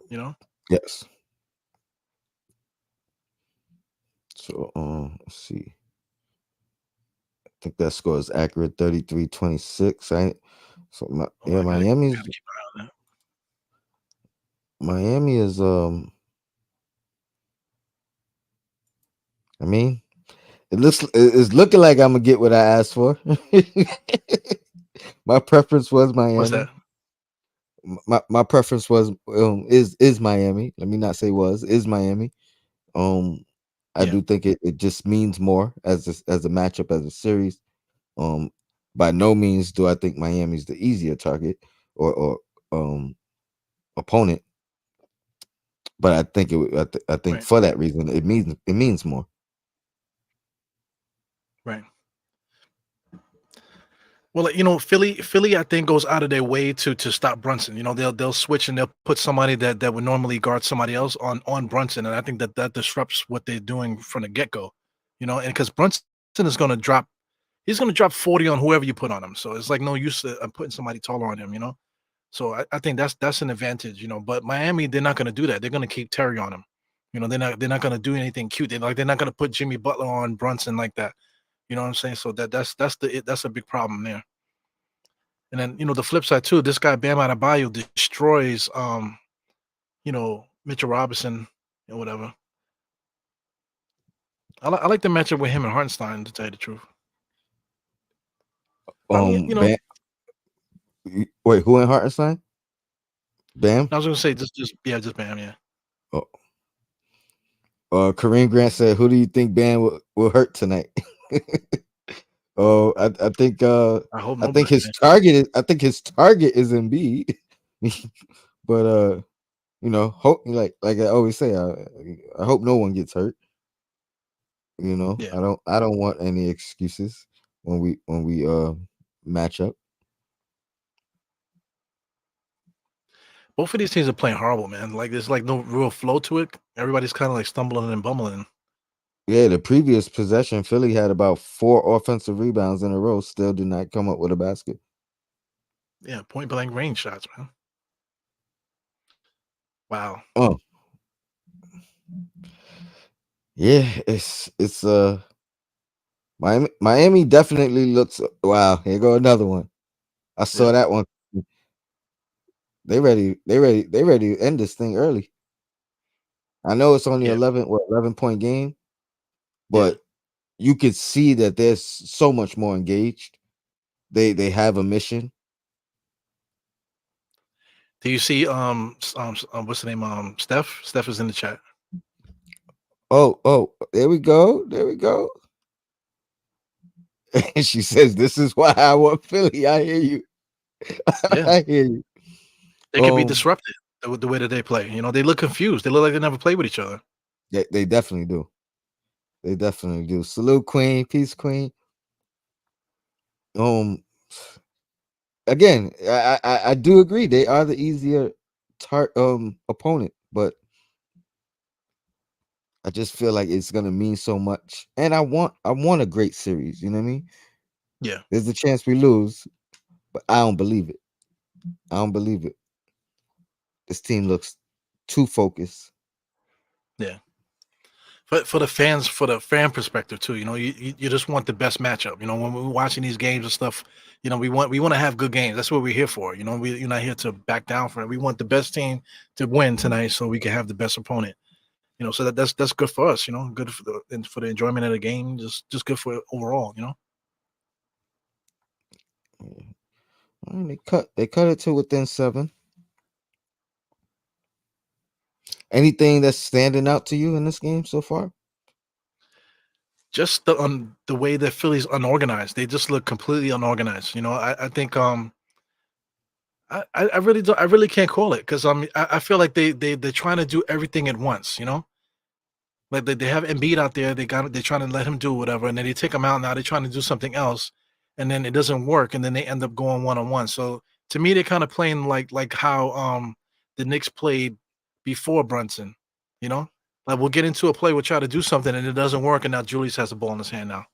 You know. Yes. So let's see. I think that score is accurate, 33-26. Right? So Oh, yeah, I gotta keep an eye on that. Miami is I mean, it's looking like I'm gonna get what I asked for. My preference was What's that? Miami. My preference was is Miami. Let me not say was is Miami. Um, I Yeah, do think it just means more as a matchup as a series. Um, by no means do I think Miami's the easier target or um opponent, but I think I think right, for that reason it means more. right. Well, like, Philly, I think goes out of their way to stop Brunson. They'll switch and they'll put somebody that would normally guard somebody else on Brunson, and I think that disrupts what they're doing from the get go. And because Brunson is going to drop, he's going to drop 40 on whoever you put on him. So it's like no use putting somebody taller on him. So I think that's an advantage. But Miami, they're not going to do that. They're going to keep Terry on him. They're not going to do anything cute. They're not going to put Jimmy Butler on Brunson like that. You know what I'm saying? So that's a big problem there. And then, the flip side too, this guy Bam Adebayo destroys Mitchell Robinson or whatever. I like the matchup with him and Hartenstein, to tell you the truth. But I mean, Bam, wait, who in Hartenstein? Bam. I was gonna say just yeah, just Bam, yeah. Oh, Kareem Grant said, "Who do you think Bam will hurt tonight?" Oh, I hope I think nobody, his man. target is Embiid, but hope like I always say, I hope no one gets hurt. Yeah. I don't want any excuses when we match up. Both of these teams are playing horrible, man. Like there's like no real flow to it. Everybody's kind of like stumbling and bumbling. Yeah, the previous possession, Philly had about 4 offensive rebounds in a row, still did not come up with a basket. Yeah, point blank range shots, man. Wow. Oh, yeah, it's Miami definitely looks. Wow, here go another one. I saw Yeah. that one. They ready to end this thing early. I know it's only Yeah. 11 point game, Yeah. but you could see that they're so much more engaged. They have a mission. Do you see what's the name? Steph? Steph is in the chat. Oh, there we go. There we go. And she says, "This is why I want Philly." I hear you. Yeah, I hear you. they could be Um, disrupted the way that they play. They look confused. They look like they never played with each other. they definitely do. They definitely do. Salute, Queen. Peace, Queen. Um, again, I do agree. They are the easier opponent, but I just feel like it's gonna mean so much. And I want a great series. You know what I mean? Yeah, There's a chance we lose, but I don't believe it. I don't believe it. This team looks too focused. yeah. For the fans, for the fan perspective too, you just want the best matchup. When we're watching these games and stuff, we want to have good games. That's what we're here for. You're not here to back down from it. We want the best team to win tonight, so we can have the best opponent. So that's good for us. Good for the enjoyment of the game. Just good for overall. Yeah. They cut it to within 7. Anything that's standing out to you in this game so far? Just the way that Philly's unorganized. They just look completely unorganized. I think I really don't, I really can't call it because I feel like they're trying to do everything at once. Like they have Embiid out there, they're trying to let him do whatever, and then they take him out. Now they're trying to do something else, and then it doesn't work, and then they end up going one on one. So to me, they're kind of playing like how the Knicks played before Brunson. You know, like we'll get into a play, we'll try to do something, and it doesn't work, and now Julius has the ball in his hand now,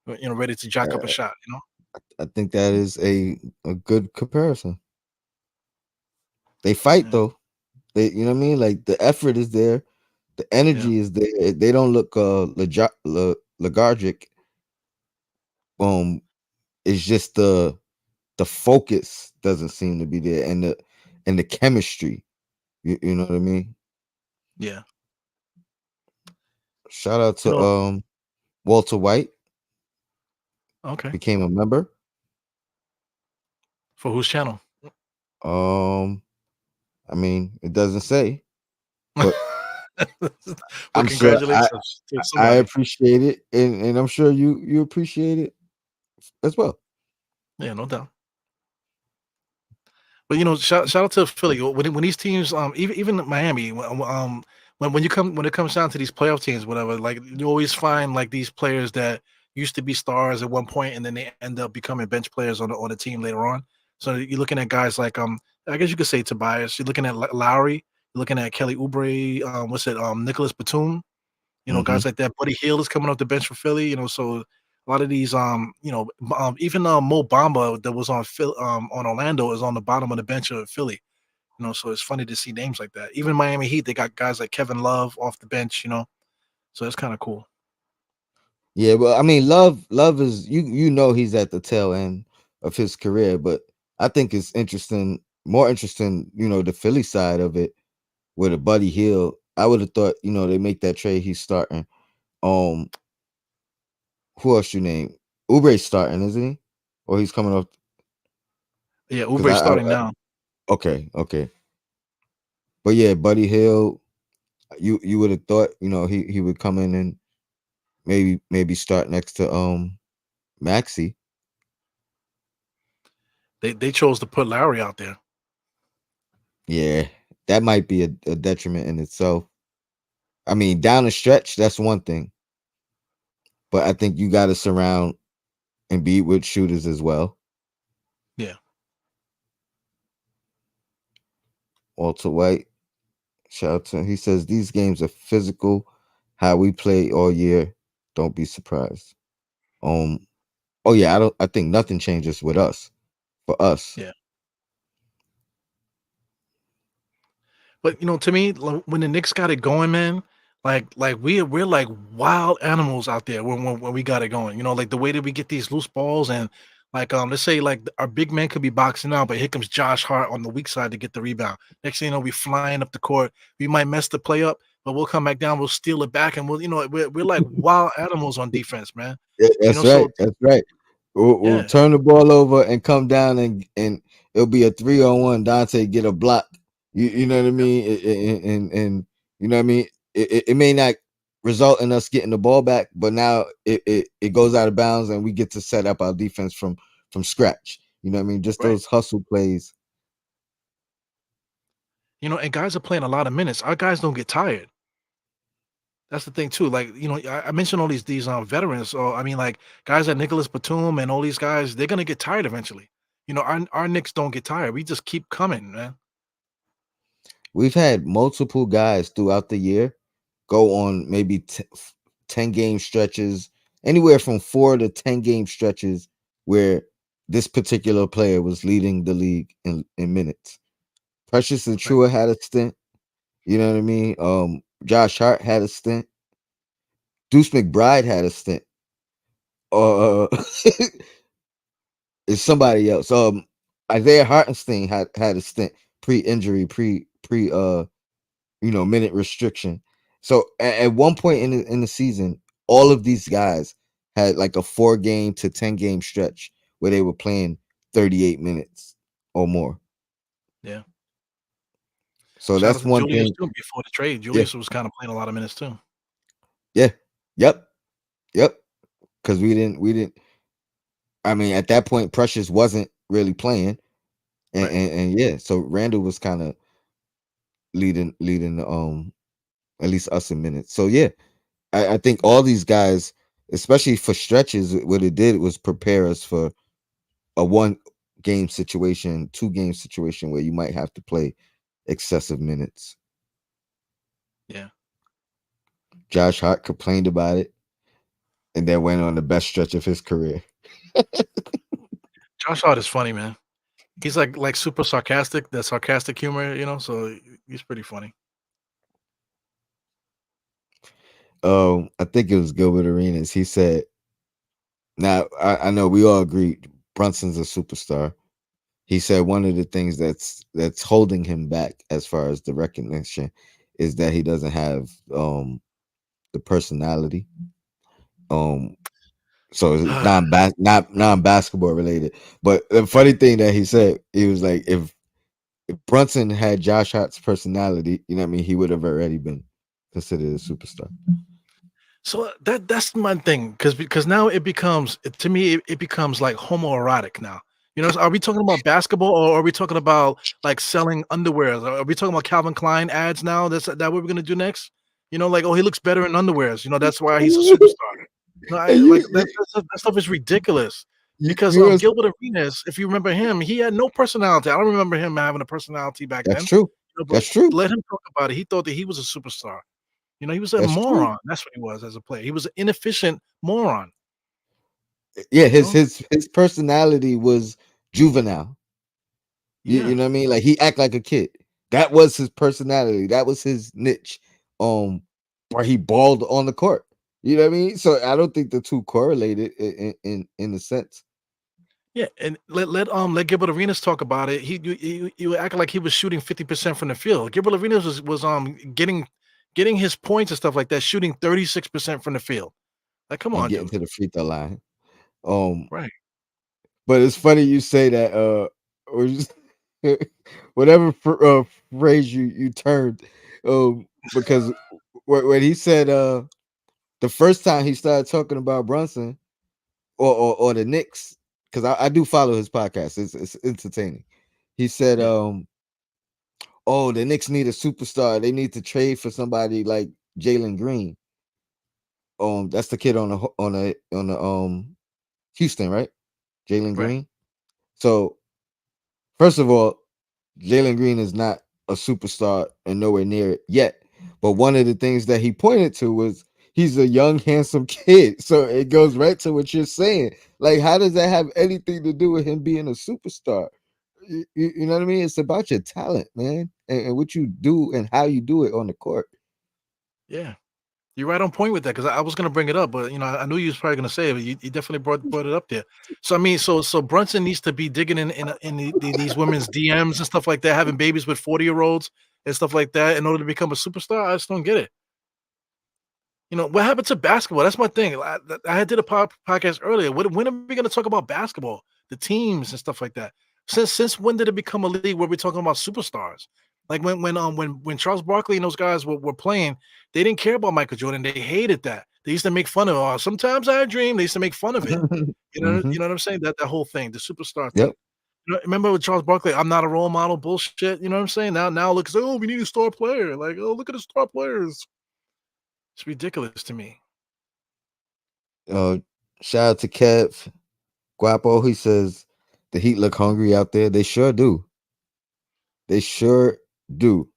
ready to jack up a Uh, shot. I think that is a good comparison. They fight Yeah, though. You know what I mean? Like the effort is there, the yeah, energy is there. They don't look lethargic. It's just the focus doesn't seem to be there, and the chemistry. You know what I mean? yeah. Shout out You to know, Walter White, okay. became a member. For whose channel? Um, I mean, it doesn't say, but Well, I'm sure congratulations to I somebody. appreciate it, and I'm sure you appreciate it as well. Yeah, no doubt. But shout out to Philly when these teams, even Miami, when it comes down to these playoff teams, whatever, like you always find like these players that used to be stars at one point, and then they end up becoming bench players on the team later on. So you're looking at guys like I guess you could say Tobias. You're looking at Lowry. You're looking at Kelly Oubre. What's it? Nicholas Batum. Hmm. Guys like that. Buddy Hield is coming off the bench for Philly. So a lot of these, even Mo Bamba that was on on Orlando is on the bottom of the bench of Philly. So it's funny to see names like that. Even Miami Heat, they got guys like Kevin Love off the bench. So it's kind of cool. Yeah, well, I mean, love is he's at the tail end of his career, but I think it's interesting, more interesting, the Philly side of it with a Buddy Hill. I would have thought, they make that trade, he's starting. Um, who else you name? Ubre's starting, isn't he? Or he's coming up Yeah, because Oubre starting now. okay. But yeah, Buddy Hill, you would have thought, he would come in and maybe start next to Maxi. They chose to put Lowry out there. Yeah, that might be a detriment in itself. I mean, down the stretch, that's one thing, but I think you got to surround and be with shooters as well. Yeah, Walter White, shout out to him. He says these games are physical. How we play all year. Don't be surprised. Um. Oh yeah, I think nothing changes with us. For us. yeah. But to me, when the Knicks got it going, man, like we're like wild animals out there when we got it going. Like the way that we get these loose balls and like let's say like our big man could be boxing out, but here comes Josh Hart on the weak side to get the rebound. Next thing you know, we flying up the court. We might mess the play up, but we'll come back down. We'll steal it back, and we're like wild animals on defense, man. Yeah, that's So right. That's right. We'll yeah, turn the ball over and come down and it'll be a 3-on-1. Dante get a block. You know what I mean? And you know what I mean? It may not. result in us getting the ball back, but now it goes out of bounds and we get to set up our defense from scratch. You know what I mean? Just Right. those hustle plays. And guys are playing a lot of minutes. Our guys don't get tired. That's the thing too. Like, I mentioned all these veterans, or I mean, like guys like Nicholas Batum and all these guys, they're gonna get tired eventually. Our Knicks don't get tired. We just keep coming, man. We've had multiple guys throughout the year go on maybe 10 game stretches, anywhere from 4 to 10 game stretches where this particular player was leading the league in minutes. Precious Right. Achua had a stint. You know what I mean? Josh Hart had a stint. Deuce McBride had a stint. It's somebody else. Isaiah Hartenstein had a stint pre-injury, minute restriction. So at one point in the season, all of these guys had like a 4 game to 10 game stretch where they were playing 38 minutes or more. Yeah. So Shout out that's to one Julius thing. too. Before the trade, Yeah, Julius was kind of playing a lot of minutes too. yeah, yep, yep. Because we didn't. I mean, at that point, Precious wasn't really playing, and Right. and yeah, so Randall was kind of leading the at least us in minutes. So yeah, I think all these guys, especially for stretches, what it did was prepare us for a 1 game situation, 2 game situation where you might have to play excessive minutes. Yeah. Josh Hart complained about it and then went on the best stretch of his career. Josh Hart is funny, man. He's like super sarcastic, that sarcastic humor, so he's pretty funny. I think it was Gilbert Arenas. He said, now I know we all agree Brunson's a superstar. He said one of the things that's holding him back as far as the recognition is that he doesn't have the personality. Um so it's not non-basketball related. But the Right. funny thing that he said, he was like, if Brunson had Josh Hart's personality, you know what I mean, he would have already been considered a superstar. So that's my thing, because now to me it becomes like homoerotic now. So are we talking about basketball, or are we talking about like selling underwears? Are we talking about Calvin Klein ads now? That's that what we're gonna do next? Like, oh, he looks better in underwears. That's why he's a superstar. No, I And like that stuff is ridiculous. Because you was, Gilbert Arenas, if you remember him, he had no personality. I don't remember him having a personality back that's then. true. But That's true. let him talk about it. He thought that he was a superstar. He was a That's true. moron. That's what he was as a player. He was an inefficient moron, Yeah, you know? his personality was juvenile. You Yeah. know what I mean? Like he act like a kid. That was his personality. That was his niche. Um, where he balled on the court. You know what I mean? So I don't think the two correlated in a sense. Yeah, and let Gilbert Arenas talk about it. You acting like he was shooting 50% from the field. Gilbert Arenas was getting his points and stuff like that, shooting 36% from the field. Like, come And on, getting dude. to the free throw line. Um, Right. but it's funny you say that. Or just whatever phrase you turned, because when he said the first time he started talking about Brunson or the Knicks, because I do follow his podcast. It's entertaining. He said, Yeah. "Oh, the Knicks need a superstar. They need to trade for somebody like Jalen Green. That's the kid on the Houston, right? Jalen Right. Green. So first of all, Jalen Green is not a superstar and nowhere near it yet. But one of the things that he pointed to was he's a young, handsome kid. So it goes right to what you're saying. Like, how does that have anything to do with him being a superstar? You know what I mean? It's about your talent, man, and what you do and how you do it on the court. Yeah. You're right on point with that, because I was gonna bring it up, but I knew you was probably gonna say it, but you definitely brought it up there. So I mean, so Brunson needs to be digging in these women's DMs and stuff like that, having babies with 40-year-olds and stuff like that in order to become a superstar. I just don't get it. What happened to basketball? That's my thing. I did a podcast earlier. When are we going to talk about basketball, the teams and stuff like that? Since when did it become a league where we're talking about superstars? Like when Charles Barkley and those guys were playing, they didn't care about Michael Jordan. They hated that. They used to make fun of. Oh, sometimes I dream. They used to make fun of it. Hmm. You know what I'm saying? That whole thing, the superstar Yep. thing. Remember with Charles Barkley? I'm not a role model. Bullshit. You know what I'm saying? Now look, it's like, oh, we need a star player. Like, oh, look at the star players. It's ridiculous to me. Uh, Shout out to Kev Guapo. He says the Heat look hungry out there. They sure do. They sure do.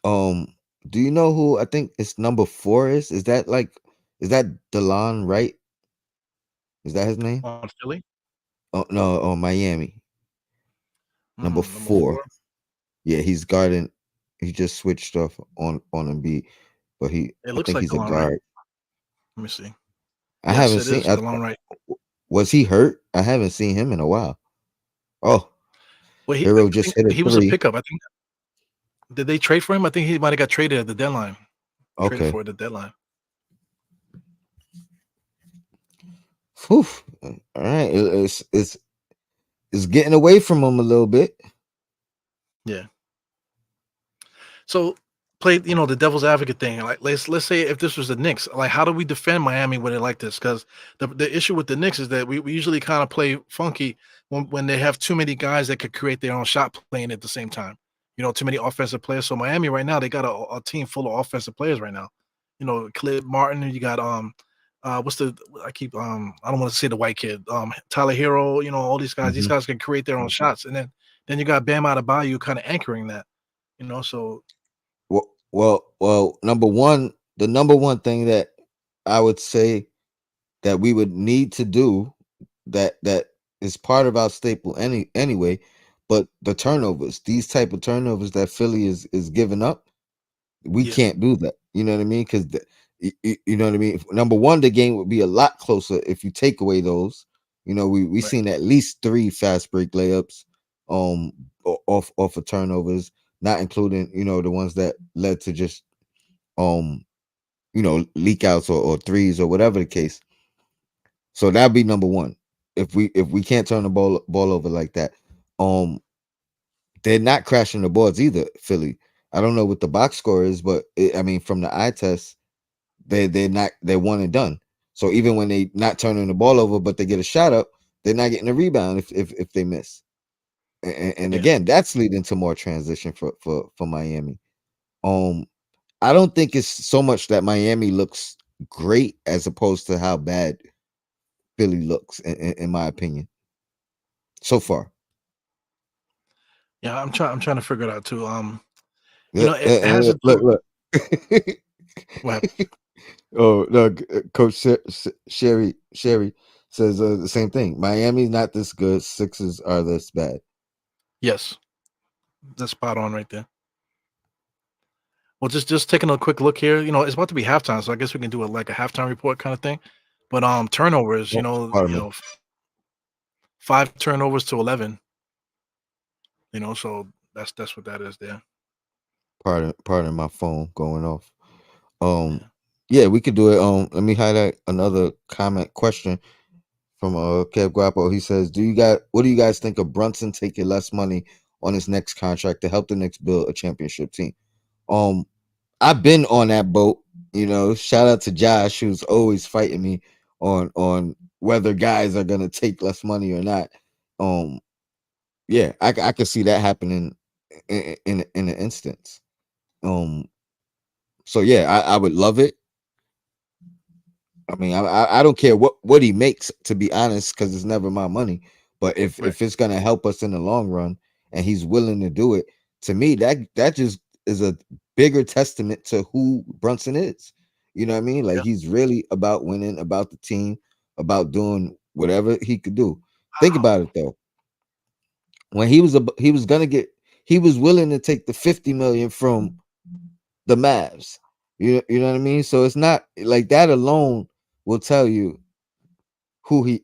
Um, do you know who I think it's number 4 is? Is that Delon Wright? Is that his name? On Philly, Oh no, Miami. Number number 4. 4. Yeah, he's guarding. He just switched off on Embiid, but It I looks think like he's a DeLon Wright. guard. Let me see. I Yes, haven't it seen. is DeLon Wright. Was he hurt? I haven't seen him in a while. Oh, Well, I Hero just think hit a he was a three. pickup. I think did they trade for him? I think he might have got traded at the deadline. Traded Okay. for at the deadline. Whew. All right. It's getting away from him a little bit. Yeah. So play, the devil's advocate thing. Like let's say if this was the Knicks, like how do we defend Miami when they like this? Because the issue with the Knicks is that we usually kind of play funky when they have too many guys that could create their own shot playing at the same time. Too many offensive players. So Miami right now they got a team full of offensive players right now. Clip Martin. You got what's the I keep I don't want to say the white kid Tyler Hero. All these guys. These Mhm. guys can create their own shots, and then you got Bam Adebayo kind of anchoring that. So Well. The number one thing that I would say that we would need to do that is part of our staple anyway, but the turnovers, these type of turnovers that Philly is giving up, we yeah, can't do that. You know what I mean? Because you know what I mean. Number one, the game would be a lot closer if you take away those. We right. seen at least 3 fast break layups, um, off of turnovers, not including the ones that led to just um, leak outs or threes or whatever the case. So that'd be number one. If we can't turn the ball over like that, um, they're not crashing the boards either. Philly. I don't know what the box score is, but I mean, from the eye test, they're one and done. So even when they not turning the ball over, but they get a shot up, they're not getting a rebound if they miss. And Yeah. again, that's leading to more transition for Miami. Um, I don't think it's so much that Miami looks great as opposed to how bad Philly looks, in my opinion, so far. Yeah, I'm trying to figure it out too. It has to Look, do. look. What happened? Oh no, Coach Sherry says the same thing. Miami's not this good. Sixers are this bad. Yes, that's spot on right there. Well, just taking a quick look here. It's about to be halftime, so I guess we can do like a halftime report kind of thing. But turnovers. Oh, pardon me. 5 turnovers to 11. So that's what that is there. Pardon my phone going off. Yeah. Yeah, we could do it. Let me highlight another comment question from Kev Guapo. He says, what do you guys think of Brunson taking less money on his next contract to help the Knicks build a championship team? Um, I've been on that boat. Shout out to Josh, who's always fighting me on whether guys are gonna take less money or not. Um, yeah, I could see that happening in an instance. Um, so yeah, I would love it. I mean, I don't care what he makes, to be honest, because it's never my money. But Right. if it's gonna help us in the long run, and he's willing to do it, to me that just is a bigger testament to who Brunson is. You know what I mean? Like Yeah. he's really about winning, about the team, about doing whatever he could do. Think about it though. When he was willing to take the 50 million from the Mavs. You know what I mean? So it's not like that alone will tell you who he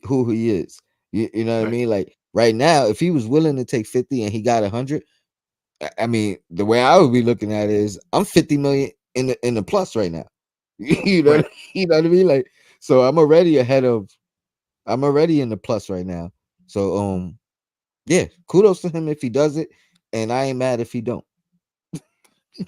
is. You know what I Right. mean? Like right now, if he was willing to take 50 and he got 100, I mean, the way I would be looking at it is I'm 50 million in the plus right now. Right. You know what I mean? Like, so I'm already in the plus right now. So Yeah, kudos to him if he does it, and I ain't mad if he don't.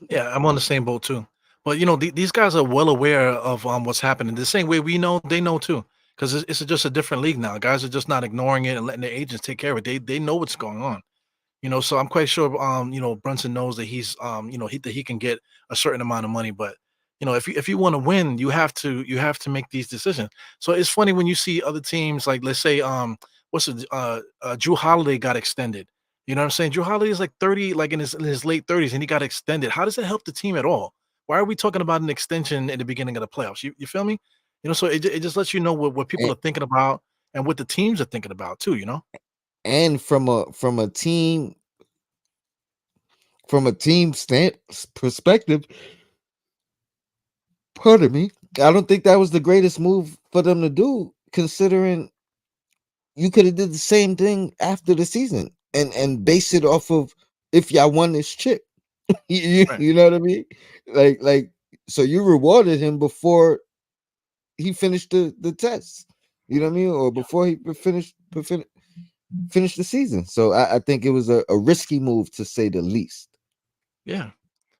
Yeah, I'm on the same boat too. But these guys are well aware of what's happening. The same way we know, they know too. Because it's just a different league now. Guys are just not ignoring it and letting their agents take care of it. They know what's going on. So I'm quite sure, Brunson knows that that he can get a certain amount of money, but if you want to win, you have to make these decisions. So it's funny when you see other teams like, let's say, Drew Holiday got extended. You know what I'm saying? Drew Holiday is like 30, like in his late 30s, and he got extended. How does that help the team at all? Why are we talking about an extension in the beginning of the playoffs? You feel me? So it just lets you know what people And, are thinking about and what the teams are thinking about too. and from a team perspective, pardon me, I don't think that was the greatest move for them to do, considering you could have did the same thing after the season and base it off of if y'all won this chip. Right. You know what I mean? Like so you rewarded him before he finished the test. You know what I mean? Or before he finished the season. So I think it was a risky move to say the least. Yeah.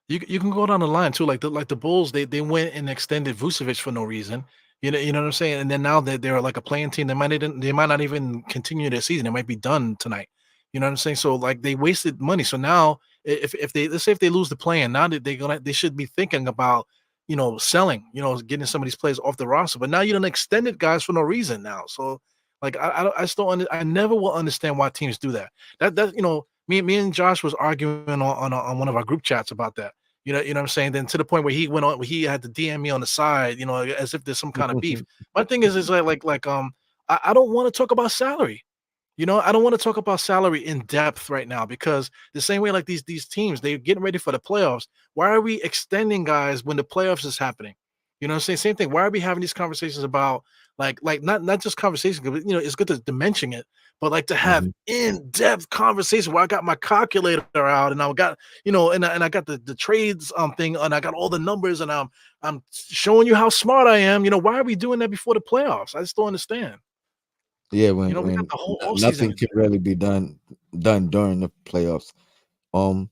You can go down the line too, like the Bulls, they went and extended Vucevic for no reason. You know what I'm saying? And then now that they're like a playing team, they might not even continue their season. They might be done tonight. You know what I'm saying? So like they wasted money. So now if they, let's say if they lose the plan, now that they should be thinking about selling, getting some of these players off the roster. But now you don't extended guys for no reason now. So like I still I never will understand why teams do that. Me and Josh was arguing on one of our group chats about that. You know what I'm saying? Then to the point where he had to DM me on the side, as if there's some kind of beef. My thing is I don't want to talk about salary. I don't want to talk about salary in depth right now because the same way like these teams, they're getting ready for the playoffs. Why are we extending guys when the playoffs is happening? You know what I'm saying? Same thing. Why are we having these conversations about like not just conversations, but it's good to mention it, but like to have Mhm. in-depth conversation where I got my calculator out and I got, and I got the trades thing and I got all the numbers and I'm showing you how smart I am. Why are we doing that before the playoffs? I just don't understand. Yeah, when We got when the whole off season nothing to can do that. really be done during the playoffs. Um,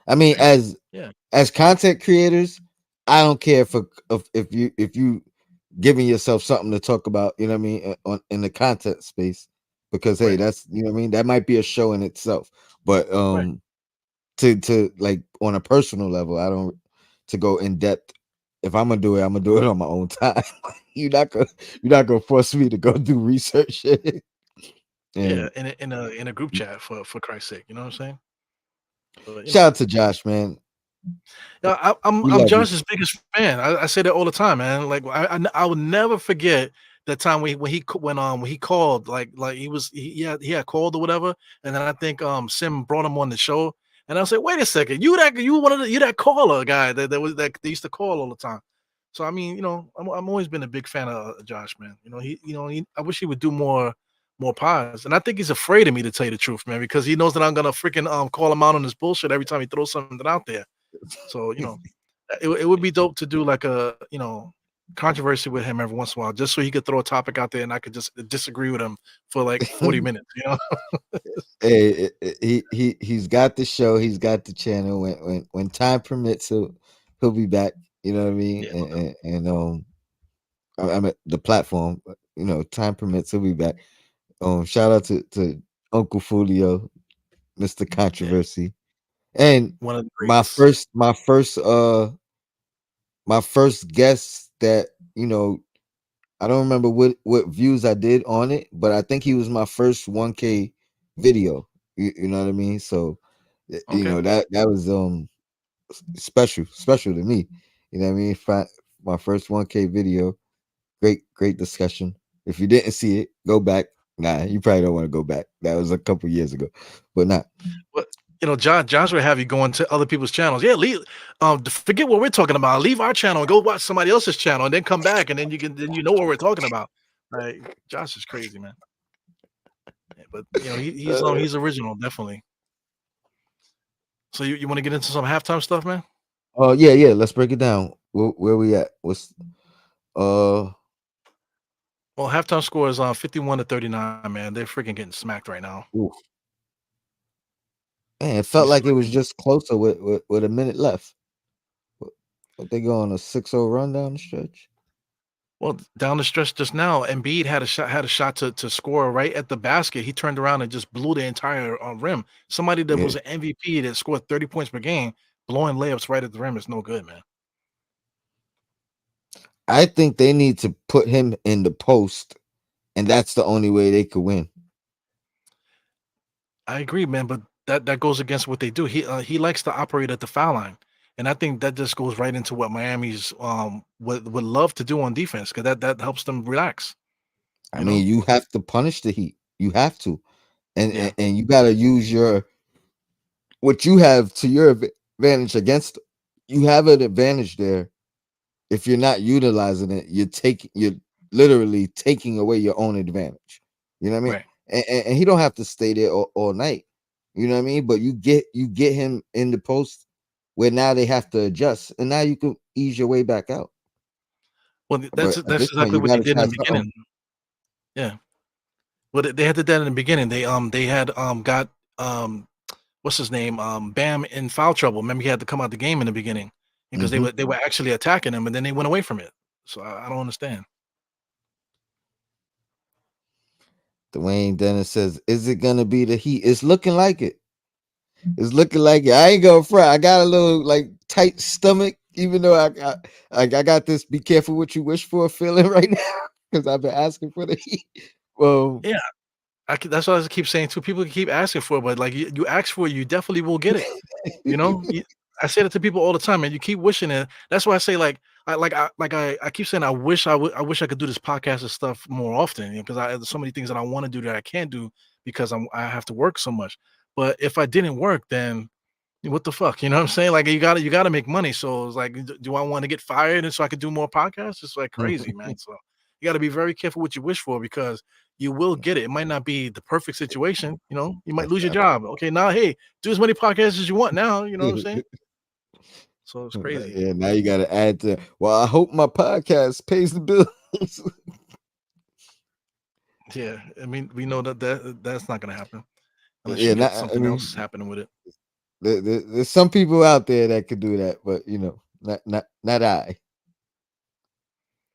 I mean, Right. Yeah. as content creators, I don't care if you giving yourself something to talk about. You know what I mean, on in the content space, because hey, Right. that's you know what I mean. That might be a show in itself, but Right. to like on a personal level, I don't to go in depth. If I'm gonna do it, I'm gonna do it on my own time. you're not gonna you're not gonna force me to go do research. Yeah. And In a group chat for Christ's sake. You know what I'm saying? But shout out to Josh, man. yeah, I'm We I'm love you. Josh's biggest fan. I say that all the time, man. Like I will never forget the time when he called like he had called or whatever, and then I think Sim brought him on the show, and I was like, wait a second, you that caller guy that they used to call all the time. So I mean, I'm always been a big fan of Josh, man. I wish he would do more pods, and I think he's afraid of me to tell you the truth, man, because he knows that I'm gonna freaking call him out on his bullshit every time he throws something out there. So, it would be dope to do like a, controversy with him every once in a while, just so he could throw a topic out there and I could just disagree with him for like 40 minutes, you know? Hey, he's got the show, he's got the channel. When time permits, he'll be back. You know what I mean? Yeah, no doubt. And I mean the platform. Time permits, he'll be back. Shout out to Uncle Fulio, Mr. Yeah, Controversy, and one of the my greats. first my first my first guest that you know I don't remember what views I did on it, but I think he was my first 1K video. You know what I mean? So Okay. that was special to me. You know what I mean? My first 1K video. Great discussion. If you didn't see it, go back. Nah, you probably don't want to go back. That was a couple years ago, but not. But Josh would have you going to other people's channels. Yeah, forget what we're talking about. Leave our channel and go watch somebody else's channel and then come back and then you know what we're talking about. Right. Josh is crazy, man. Yeah, but he's original, definitely. So you want to get into some halftime stuff, man? Oh yeah. Let's break it down. Where we at? What's uh Well, halftime score is 51-39, man. They're freaking getting smacked right now. oof. Man, it You felt see like it what was they just closer with a minute left. What, what they go on a 6-0 run down the stretch? well, down the stretch just now, Embiid had a shot to score right at the basket. He turned around and just blew the entire, rim. Somebody that Yeah. was an MVP that scored 30 points per game, blowing layups right at the rim is no good, man. I think they need to put him in the post, and that's the only way they could win. I agree, man, but that goes against what they do. He likes to operate at the foul line, and I think that just goes right into what Miami's, would love to do on defense because that helps them relax, I you know? mean, you have to punish the Heat. You have to, and Yeah, and you got to use your what you have to your advantage against. You have an advantage there. If you're not utilizing it, you're literally taking away your own advantage. You know what I mean? right. And he don't have to stay there all night. You know what I mean? But you get him in the post where now they have to adjust, and now you can ease your way back out. Well, But at that's this point, exactly you what got they to did in try the something. beginning. Yeah. Well, they had did that in the beginning. They had, got, what's his name, Bam in foul trouble. Remember he had to come out the game in the beginning because Hmm. they were actually attacking him, and then they went away from it. So I don't understand. Dwayne Dennis says, "Is it gonna be the Heat?" It's looking like it. It's looking like it. I ain't gonna front. I got a little like tight stomach, even though I got this "be careful what you wish for" feeling right now because I've been asking for the Heat. Well, Yeah. That's what I keep saying too. People keep asking for it, but like you ask for it, you definitely will get it. You know, I say that to people all the time, and you keep wishing it. That's why I say I keep saying I wish I could do this podcast and stuff more often because I there's so many things that I want to do that I can't do because I have to work so much. But if I didn't work, then what the fuck? You know what I'm saying? Like you gotta make money. So it's like, do I want to get fired and so I could do more podcasts? It's like crazy, man. So you got to be very careful what you wish for because you will get it. It might not be the perfect situation. You know, you might lose your job. Okay, now hey, do as many podcasts as you want now. You know what I'm saying? So it's crazy. yeah, now you got to add to. Well, I hope my podcast pays the bills. Yeah, I mean, we know that's not gonna happen unless Yeah, you get not, I something mean, else happening with it. there's some people out there that could do that, but not I.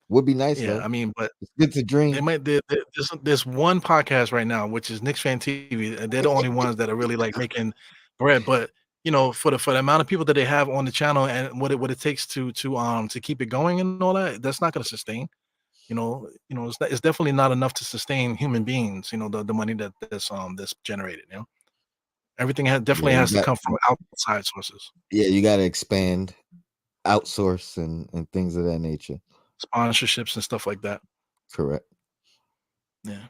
Would be nice Yeah, though. I mean, but It's good to they dream. might there's one podcast right now, which is Knicks Fan TV, and they're the only ones that are really, like, making bread, but, for the amount of people that they have on the channel and what it takes to keep it going and all that, that's not gonna sustain, it's definitely not enough to sustain human beings, the money that's generated, Everything Yeah, definitely you has to got come from outside sources, yeah, you got to expand, outsource, and things of that nature. sponsorships and stuff like that. Correct. Yeah.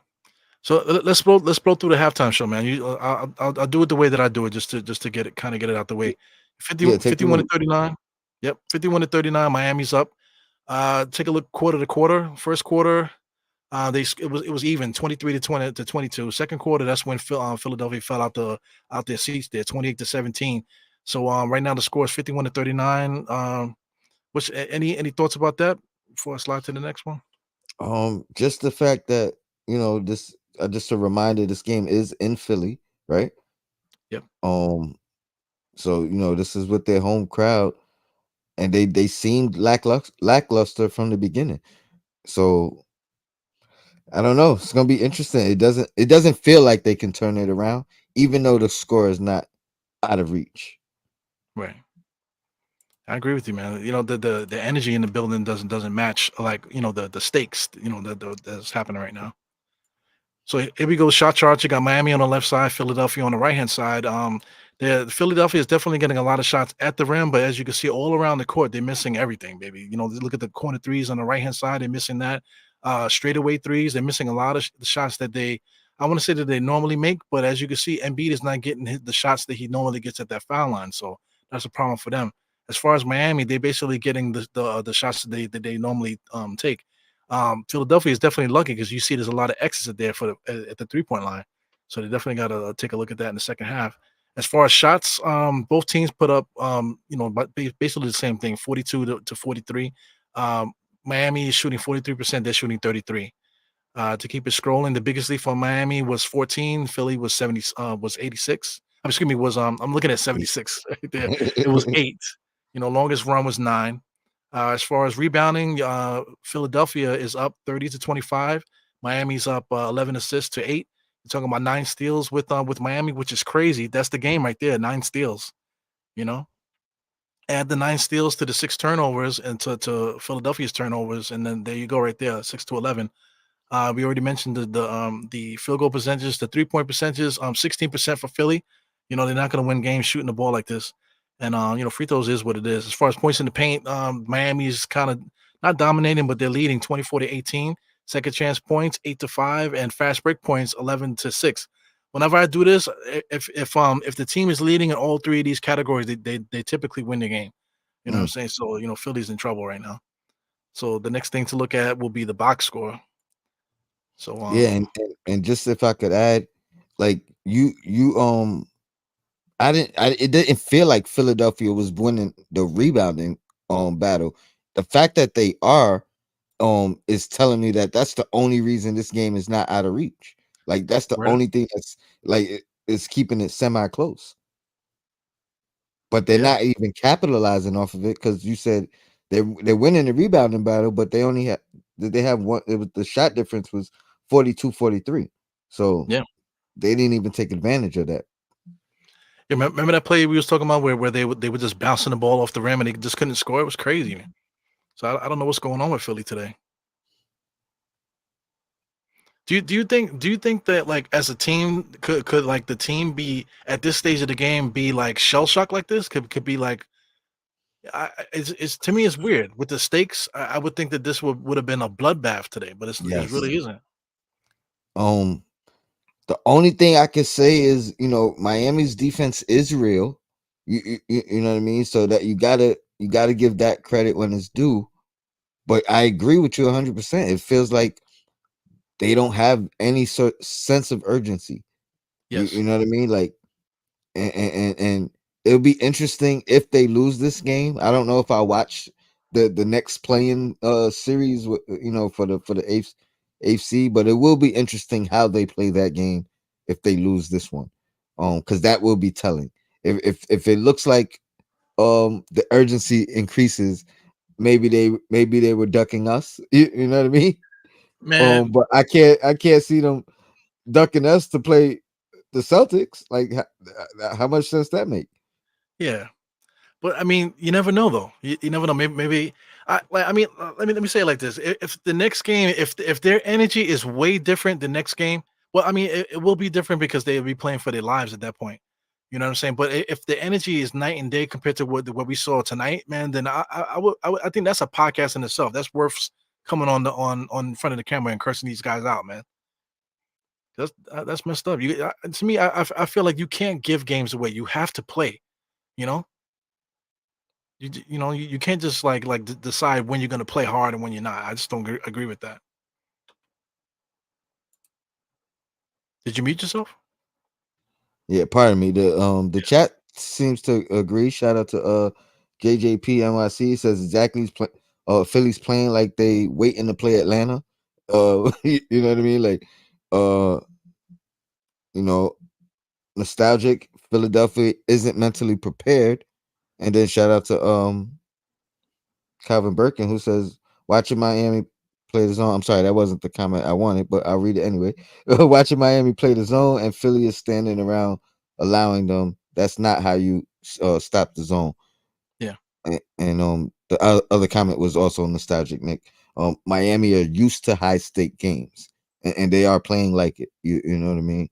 So let's blow through the halftime show, man. I'll do it the way that I do it just to get it out the way. Y- 50, Yeah, take the 51 to lead. 39. Yep, 51 to 39. Miami's up. Take a look quarter to quarter. First quarter, it was even 23 to 20 to 22. Second quarter, that's when Philadelphia fell out their seats there, 28 to 17. So right now the score is 51 to 39. Any thoughts about that before I slide to the next one? Just the fact that this just a reminder, this game is in Philly, right? Yep. Um, so this is with their home crowd, and they seemed lackluster from the beginning. So I don't know. It's gonna be interesting. It doesn't feel like they can turn it around, even though the score is not out of reach. Right. I agree with you, man. The energy in the building doesn't match like the stakes that's happening right now. So here we go. Shot charts. You got Miami on the left side, Philadelphia on the right hand side. The Philadelphia is definitely getting a lot of shots at the rim, but as you can see, all around the court, they're missing everything, baby. Look at the corner threes on the right hand side. They're missing that. Straightaway threes. They're missing a lot of the shots that I want to say that they normally make, but as you can see, Embiid is not getting the shots that he normally gets at that foul line. So that's a problem for them. As far as Miami, they're basically getting the shots that they normally take. Philadelphia is definitely lucky because you see there's a lot of X's there at the 3-point line. So they definitely got to take a look at that in the second half. As far as shots, both teams put up, but basically the same thing, 42 to 43. Um, Miami is shooting 43%. They're shooting 33. To keep it scrolling, the biggest lead for Miami was 14. Philly was 86. excuse me, was I'm looking at 76 right there. It was 8. Longest run was 9. As far as rebounding, Philadelphia is up 30 to 25. Miami's up 11 assists to 8. You're talking about 9 steals with Miami, which is crazy. That's the game right there, 9 steals, you know. Add the 9 steals to the 6 turnovers and to Philadelphia's turnovers, and then there you go right there, 6 to 11. We already mentioned the field goal percentages, the 3-point percentages, 16% for Philly. They're not going to win games shooting the ball like this. And free throws is what it is. As far as points in the paint, Miami's kind of not dominating, but they're leading 24 to 18. Second chance points 8 to 5, and fast break points 11 to 6. Whenever I do this, if the team is leading in all three of these categories, they typically win the game. You know what I'm Mm. saying? So Philly's in trouble right now. So the next thing to look at will be the box score. So Yeah, and just if I could add, like it didn't feel like Philadelphia was winning the rebounding battle. The fact that they are is telling me that that's the only reason this game is not out of reach. Like that's the right. only thing that's like is keeping it semi close. But they're Yeah. not even capitalizing off of it because you said they're winning the rebounding battle, but they only have they have one. It was the shot difference was 42-43, so Yeah. they didn't even take advantage of that. Yeah, remember that play we was talking about where they were just bouncing the ball off the rim and they just couldn't score? It was crazy, man. So I don't know what's going on with Philly today. Do you think that like as a team could like the team be at this stage of the game be like shell shock like this? Could be like it's to me it's weird with the stakes. I would think that this would have been a bloodbath today, but it Yes. really isn't. Um, the only thing I can say is Miami's defense is real. You know what I mean. So that you gotta give that credit when it's due. But I agree with you 100%. It feels like they don't have any sense of urgency. You Yes. know what I mean? Like, and it'll be interesting if they lose this game. I don't know if I'll watch the next playing series for the AFC, but it will be interesting how they play that game if they lose this one. Because that will be telling. If it looks like the urgency increases, maybe they were ducking us. You know what I mean? Man, But I can't see them ducking us to play the Celtics. Like, how much sense that make? yeah. But I mean, you never know though. You never know. Maybe I mean, let me say it like this: if the next game, if their energy is way different the next game, well, I mean, it will be different because they'll be playing for their lives at that point. You know what I'm saying? But if the energy is night and day compared to what we saw tonight, man, then I think that's a podcast in itself. That's worth coming on the on in front of the camera and cursing these guys out, man. That's messed up. To me, I feel like you can't give games away. You have to play. You know. You can't just decide when you're gonna play hard and when you're not. I just don't agree with that. Did you mute yourself? Yeah, pardon me. The chat seems to agree. Shout out to JJP NYC. Says exactly Philly's playing like they waiting to play Atlanta. You know what I mean? Like uh you know, nostalgic. Philadelphia isn't mentally prepared. And then shout out to Calvin Birkin, who says watching Miami play the zone. I'm sorry, that wasn't the comment I wanted, but I'll read it anyway. Watching Miami play the zone and Philly is standing around allowing them. That's not how you stop the zone. Yeah. And the other comment was also nostalgic, Nick. Miami are used to high stake games, and they are playing like it. You know what I mean?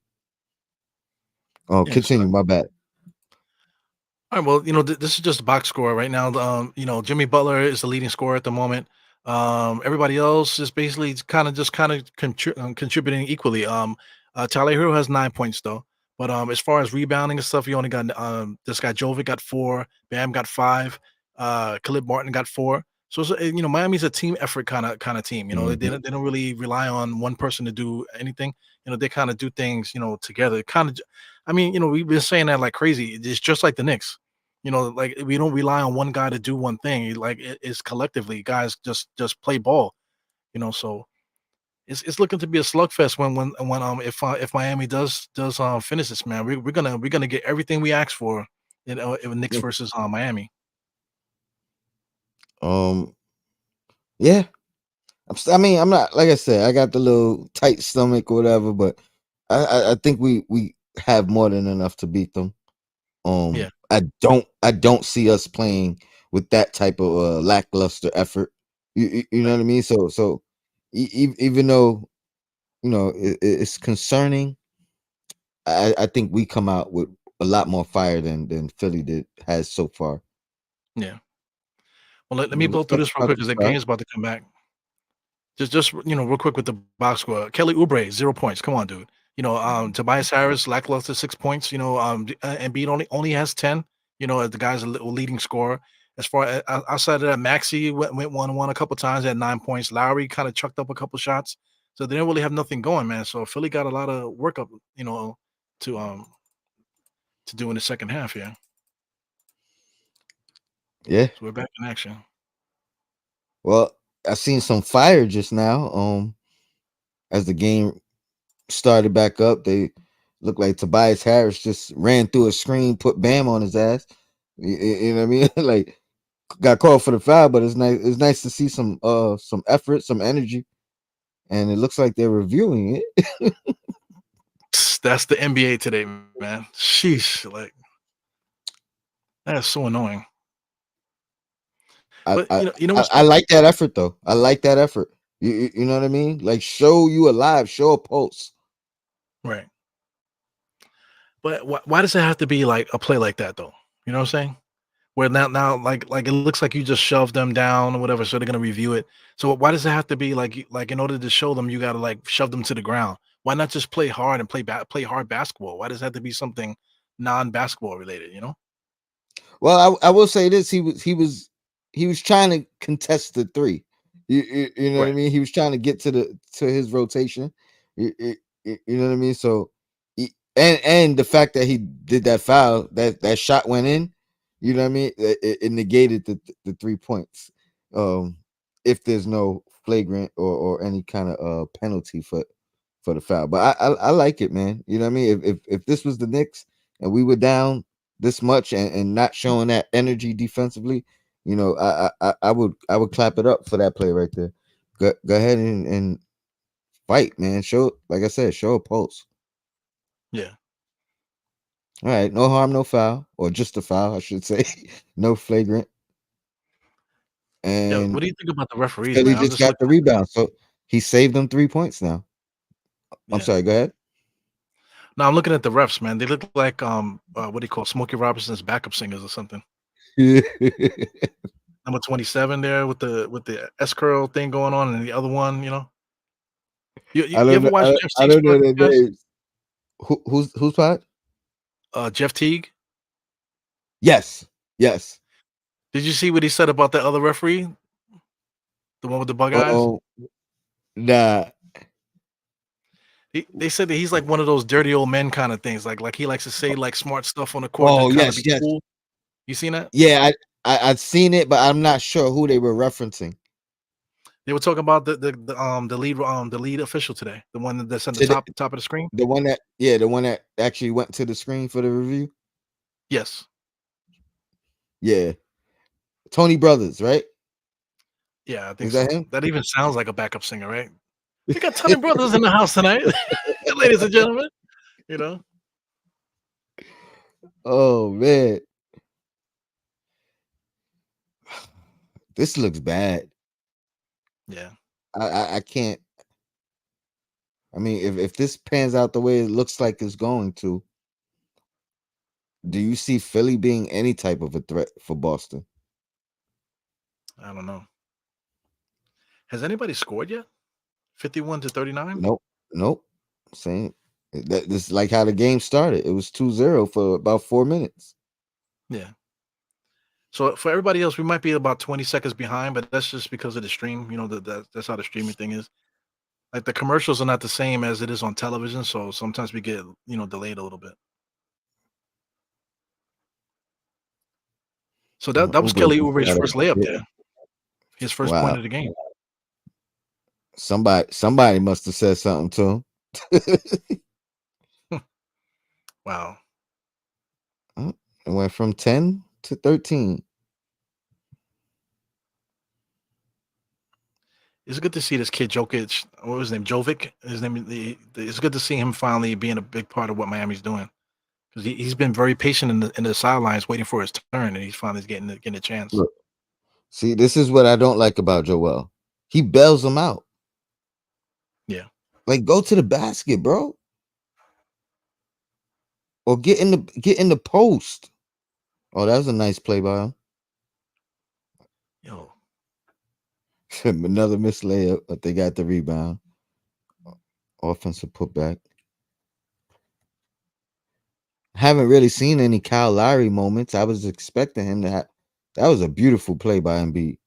Oh, Yeah. So continue. My bad. all right, well, this is just a box score right now. Jimmy Butler is the leading scorer at the moment. Everybody else is basically kind of contributing equally. Tyler Hero has 9 points though, but as far as rebounding and stuff, you only got this guy Jovic got 4, Bam got 5, Caleb Martin got 4. So Miami's a team effort kind of team. Mhm. They don't really rely on one person to do anything. They kind of do things together. Kind of, I mean, we've been saying that like crazy. It's just like the Knicks. Like we don't rely on one guy to do one thing. Like it's collectively, guys just play ball. So it's looking to be a slugfest when if Miami does finish this, man. We're gonna get everything we asked for, in Knicks versus Miami. Um, yeah. I mean, I'm not like I said. I got the little tight stomach or whatever, but I think we have more than enough to beat them. Yeah, I don't see us playing with that type of lackluster effort. You know right. what I mean? So even though it's concerning, I think we come out with a lot more fire than Philly has so far. Yeah. Well, let me blow through Talk this real about quick the because the crowd. game's about to come back. Just real quick with the box score. Kelly Oubre, 0 points. Come on, dude. Tobias Harris, lackluster 6 points. Embiid only has 10. The guy's a leading scorer. As far as outside of that, Maxi went 1-1 a couple times at 9 points. Lowry kind of chucked up a couple shots. So they didn't really have nothing going, man. So Philly got a lot of work up, to do in the second half here. Yeah. So we're back in action. Well, I seen some fire just now. As the game started back up, they looked like Tobias Harris just ran through a screen, put Bam on his ass. You know what I mean? Like got called for the foul, but it's nice. It's nice to see some effort, some energy, and it looks like they're reviewing it. That's the NBA today, man. Sheesh, like that's so annoying. I, But I what's I like that effort though. I like that effort. You know what I mean? Like show you alive, show a pulse. right. But why does it have to be like a play like that though? You know what I'm saying? Where now like it looks like you just shoved them down or whatever, so they're gonna review it. So why does it have to be like like in order to show them you gotta like shove them to the ground? Why not just play hard and play hard basketball? Why does it have to be something non-basketball related, you know? Well, I will say this: he was trying to contest the three. You know what I Right. mean? He was trying to get to his rotation. You know what I mean? So, and the fact that he did that foul, that shot went in. You know what I mean? It negated the 3 points. Um, if there's no flagrant or any kind of penalty for the foul, but I like it, man. You know what I mean? If this was the Knicks and we were down this much and not showing that energy defensively, I would clap it up for that play right there. Go ahead and fight, man. Show like I said, show a pulse. Yeah. All right, no harm, no foul, or just a foul, I should say. No flagrant. Yeah. And What do you think about the referees, Philly man? I'm just just got the looking at rebound, so he saved them 3 points now. I'm yeah. sorry. Go ahead. Now I'm looking at the refs, man. They look like what do you call Smokey Robinson's backup singers or something. Number 27 there with the S curl thing going on, and the other one, you know. You ever watch Jeff I Teague's don't know podcast, their guys? names. Who's part? Jeff Teague. Yes, yes. Did you see what he said about that other referee, the one with the bug eyes? Oh, nah. They said that he's like one of those dirty old men kind of things. Like he likes to say like smart stuff on the court to Oh, kind of yes, be yes. cool. You seen that? Yeah, I've seen it, but I'm not sure who they were referencing. They were talking about the lead official today, the one that's on the To top of the screen. the one that actually went to the screen for the review. Yes. Yeah, Tony Brothers, right? Yeah, I think Is that so. him? That even sounds like a backup singer, right? We got Tony Brothers in the house tonight, ladies and gentlemen. You know? Oh man, this looks bad. Yeah. I can't. I mean, if this pans out the way it looks like it's going to, do you see Philly being any type of a threat for Boston? I don't know. Has anybody scored yet? 51-39? Nope, nope. Same. This is like how the game started. It was 2-0 for about 4 minutes. Yeah. So for everybody else, we might be about 20 seconds behind, but that's just because of the stream. That's how the streaming thing is. Like the commercials are not the same as it is on television, so sometimes we get delayed a little bit. So that was Uber Kelly just Oubre's got first a layup hit. there, his first point Wow. of the game. Somebody must have said something to him. Wow. Oh, it went from 10 to 13. It's good to see this kid Jokic. What was his name? Jovic. His name. It's good to see him finally being a big part of what Miami's doing because he's been very patient in the sidelines waiting for his turn, and he's finally getting a chance. Look, see, this is what I don't like about Joel. He bails them out. Yeah. Like, go to the basket, bro, or get in the post. Oh, that was a nice play by him. Yo. Another missed layup, but they got the rebound. Offensive putback. Haven't really seen any Kyle Lowry moments. I was expecting him to have. That was a beautiful play by Embiid.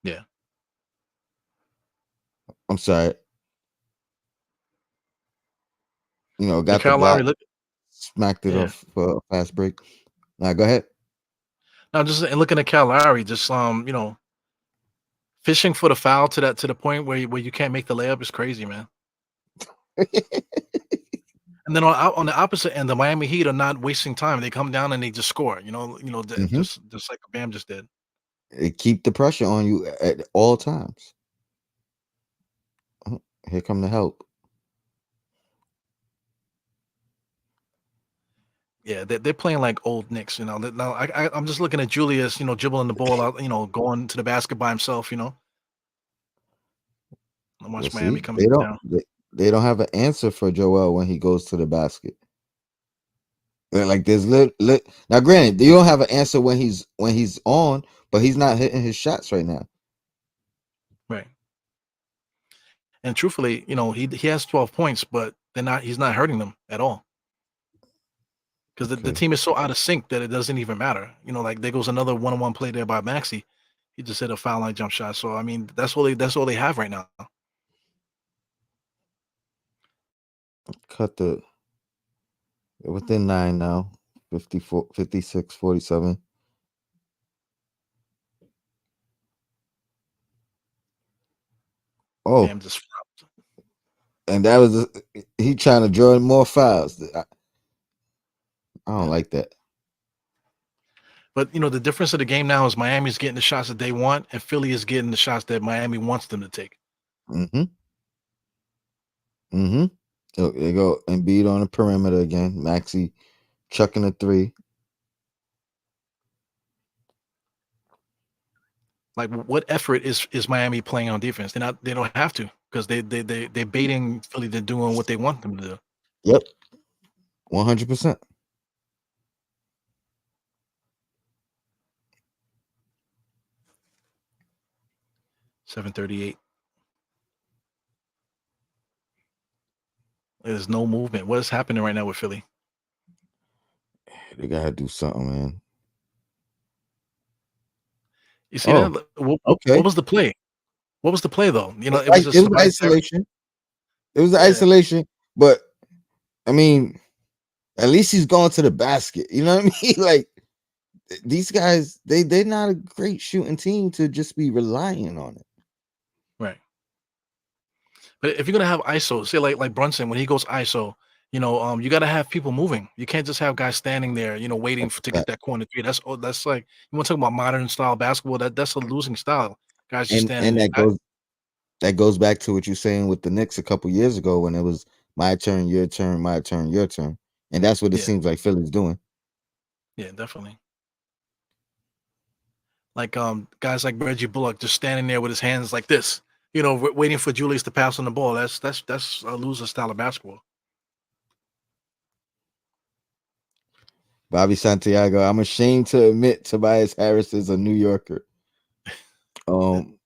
Yeah. I'm sorry. Yeah. Got the Kyle Lowry. block, Look. smacked it Yeah. off for a fast break. Now go ahead. Now just and looking at Kyle Lowry, just fishing for the foul to the point where you can't make the layup is crazy, man. And then on the opposite end, the Miami Heat are not wasting time. They come down and they just score. Hmm. Just like Bam just did. Keep the pressure on you at all times. Here come the help. Yeah, they're playing like old Knicks. Now I'm just looking at Julius, dribbling the ball out, going to the basket by himself. I Well, watch Miami see, coming they to don't town. they don't have an answer for Joel when he goes to the basket. Like there's lit. Now, granted, you don't have an answer when he's on, but he's not hitting his shots right now. Right. And truthfully, he has 12 points, but he's not hurting them at all. Because the Okay, team is so out of sync that it doesn't even matter. Like there goes another one-on-one play there by Maxi. He just hit a foul line jump shot. So I mean, that's all they have right now. cut the within 9 now. 54, 56, 47. Oh, Bam just flopped. and that was he trying to draw more fouls. I don't Yeah. like that. But the difference of the game now is Miami's getting the shots that they want, and Philly is getting the shots that Miami wants them to take. Mm-hmm. Mm-hmm. Oh, there you go. Embiid on the perimeter again. Maxi chucking a three. Like, what effort is Miami playing on defense? They don't have to because they're baiting Philly to doing what they want them to do. Yep, 100%. 7:38. There's no movement. What is happening right now with Philly? They gotta do something, man. You see that? Oh, What okay. was the play? What was the play though? It was Like it just was Tobias Harris. isolation. It was the Yeah, isolation, but I mean, at least he's going to the basket. You know what I mean? Like these guys, they're not a great shooting team to just be relying on it. right. But if you're gonna have ISO, say like Brunson when he goes ISO, you got to have people moving. You can't just have guys standing there, waiting That's to a get fact. that corner three. That's like you want to talk about modern style basketball. That's a losing style. Guys just standing And there. that goes back to what you're saying with the Knicks a couple years ago when it was my turn, your turn, my turn, your turn. And that's what it Yeah, seems like Philly's doing. yeah, definitely. Like guys like Reggie Bullock just standing there with his hands like this, waiting for Julius to pass on the ball. That's a loser style of basketball. Bobby Santiago, I'm ashamed to admit Tobias Harris is a New Yorker. Um,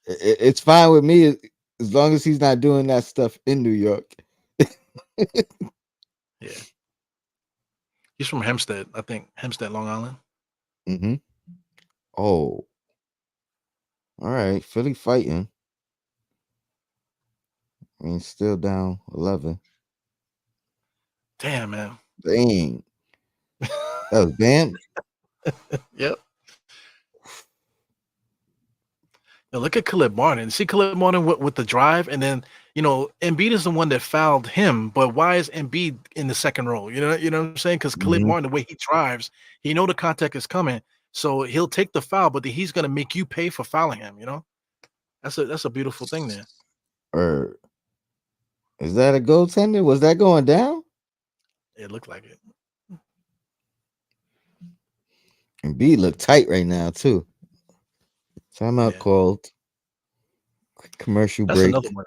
it's fine with me as long as he's not doing that stuff in New York. Yeah, he's from Hempstead, I think Hempstead, Long Island. Hmm. Oh, all right. Philly fighting. I mean, still down 11. Damn man. Dang, that was Bam. Yep. Now look at Caleb Martin. See Caleb Martin with the drive, and then Embiid is the one that fouled him. But why is Embiid in the second row? You know what I'm saying? Because Caleb Mhm. Martin, the way he drives, he know the contact is coming, so he'll take the foul, but then he's gonna make you pay for fouling him. That's a beautiful thing there. Or is that a goaltender? Was that going down? It looked like it. And B look tight right now too. Timeout Yeah, called. Quick commercial that's another break. one.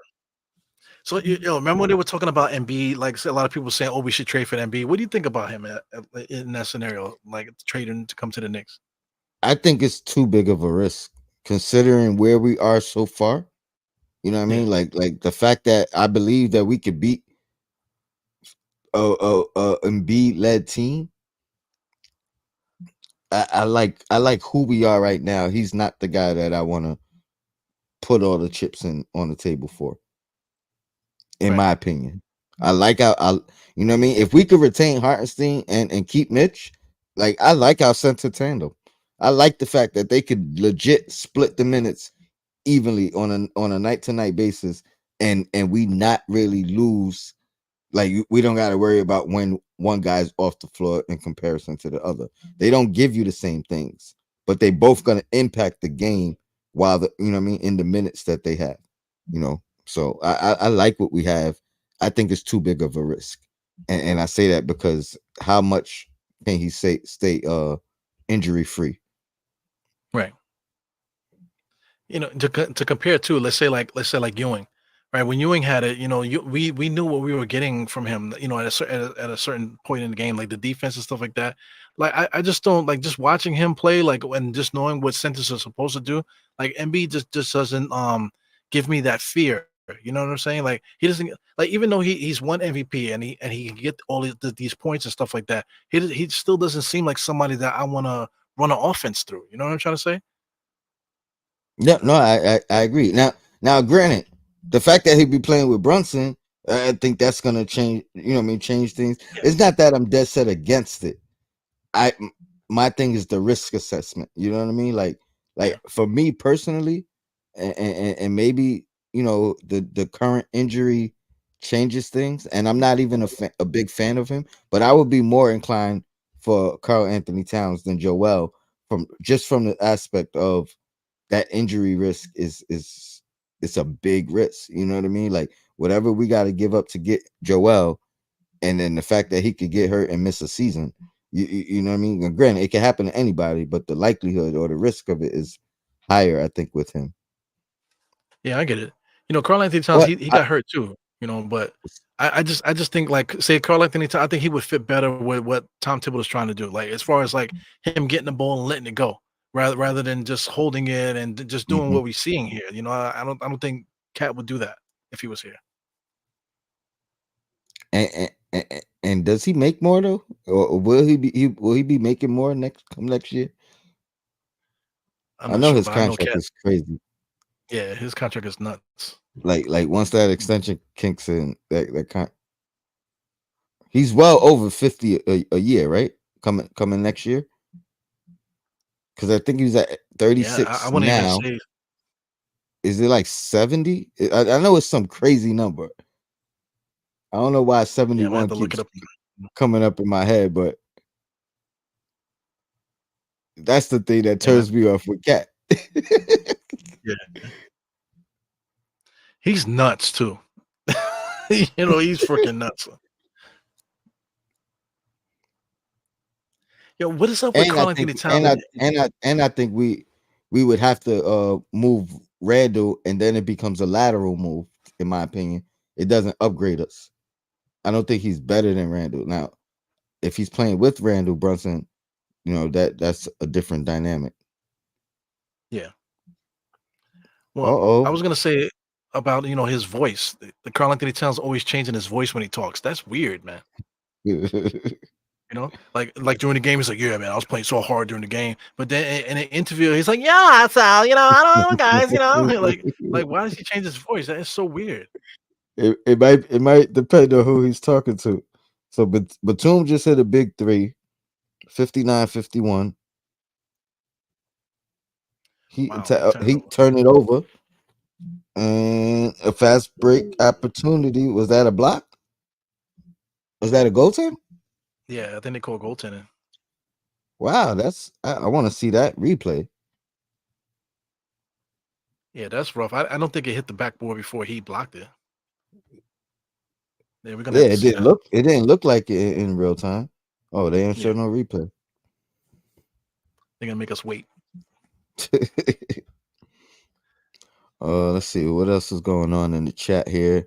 So remember when they were talking about Embiid? Like a lot of people saying, "Oh, we should trade for Embiid." What do you think about him in that scenario? Like trading to come to the Knicks? I think it's too big of a risk considering where we are so far. You know what I Yeah, mean? Like the fact that I believe that we could beat a Embiid led team. I like who we are right now. He's not the guy that I want to put all the chips in on the table for, in right. my opinion. I like how I you know what I mean. If we could retain Hartenstein and keep Mitch, like I like our center tandem. I like the fact that they could legit split the minutes evenly on a night to night basis, and we not really lose. Like we don't got to worry about when one guy's off the floor in comparison to the other. They don't give you the same things, but they both gonna impact the game while the you know what I mean in the minutes that they have. So I like what we have. I think it's too big of a risk, and I say that because how much can he say stay injury free? Right. To compare to, let's say like Ewing, right? When Ewing had it, we knew what we were getting from him, at a certain point in the game, like the defense and stuff like that. Like I just don't like just watching him play, like and just knowing what centers are supposed to do. Like MB just doesn't give me that fear. You know what I'm saying? Like he doesn't like even though he's won MVP and he can get all these points and stuff like that. He still doesn't seem like somebody that I want to run an offense through. You know what I'm trying to say? Yeah, no, I agree. Now, granted, the fact that he be playing with Brunson, I think that's gonna change. You know what I mean? Change things. Yeah, It's not that I'm dead set against it. My thing is the risk assessment. You know what I mean? Like yeah, for me personally, and maybe the current injury changes things. And I'm not even a big fan of him, but I would be more inclined for Carl Anthony Towns than Joel from the aspect of that injury risk is it's a big risk. You know what I mean? Like whatever we got to give up to get Joel, and then the fact that he could get hurt and miss a season. You know what I mean? And granted, it can happen to anybody, but the likelihood or the risk of it is higher, I think, with him. yeah, I get it. Karl Anthony Towns, But he got hurt too, but I just think like say Karl Anthony Towns, I think he would fit better with what Tom Thibodeau is trying to do. Like as far as like him getting the ball and letting it go, rather than just holding it and just doing mhm. what we're seeing here. I don't think Cat would do that if he was here. And does he make more though, or will he be making more next year? I'm I not know sure, his but I know contract Cat. is crazy. Yeah, his contract is nuts. Like once that extension kicks in, he's well over 50 a year, right? Coming next year, because I think he's at Yeah, I 36 wouldn't even now. say. Is it like 70? I know it's some crazy number. I don't know why Yeah, I'm gonna have 71 to look it keeps up. coming up in my head, but that's the thing that Yeah, man. turns me off with Cat. Yeah, he's nuts too. He's freaking nuts. Yo, what is up with and I Karl think Anthony Towns? and I and I and I think we would have to move Randall, and then it becomes a lateral move, in my opinion. It doesn't upgrade us. I don't think he's better than Randall. Now, if he's playing with Randall Brunson, that's a different dynamic. Yeah. Uh Well, I oh. was gonna say about his voice. The Karl Anthony Towns always changing his voice when he talks. That's weird, man. Like during the game, he's like, "Yeah, man, I was playing so hard during the game." But then in an interview, he's like, "Yeah, Sal, I don't know, guys, like why does he change his voice? That is so weird." It might depend on who he's talking to. So Batum just hit a big three, 59-51. Wow, he turned it He over. turned it over, and a fast break opportunity. Was that a block? Was that a goaltend? Yeah, I think they call goaltending. Wow, I want to see that replay. Yeah, that's rough. I don't think it hit the backboard before he blocked it. Yeah, we're gonna Yeah, have to see that. it didn't look like it in real time. Oh, they didn't Yeah, show no replay. they're gonna make us wait. Let's see what else is going on in the chat here.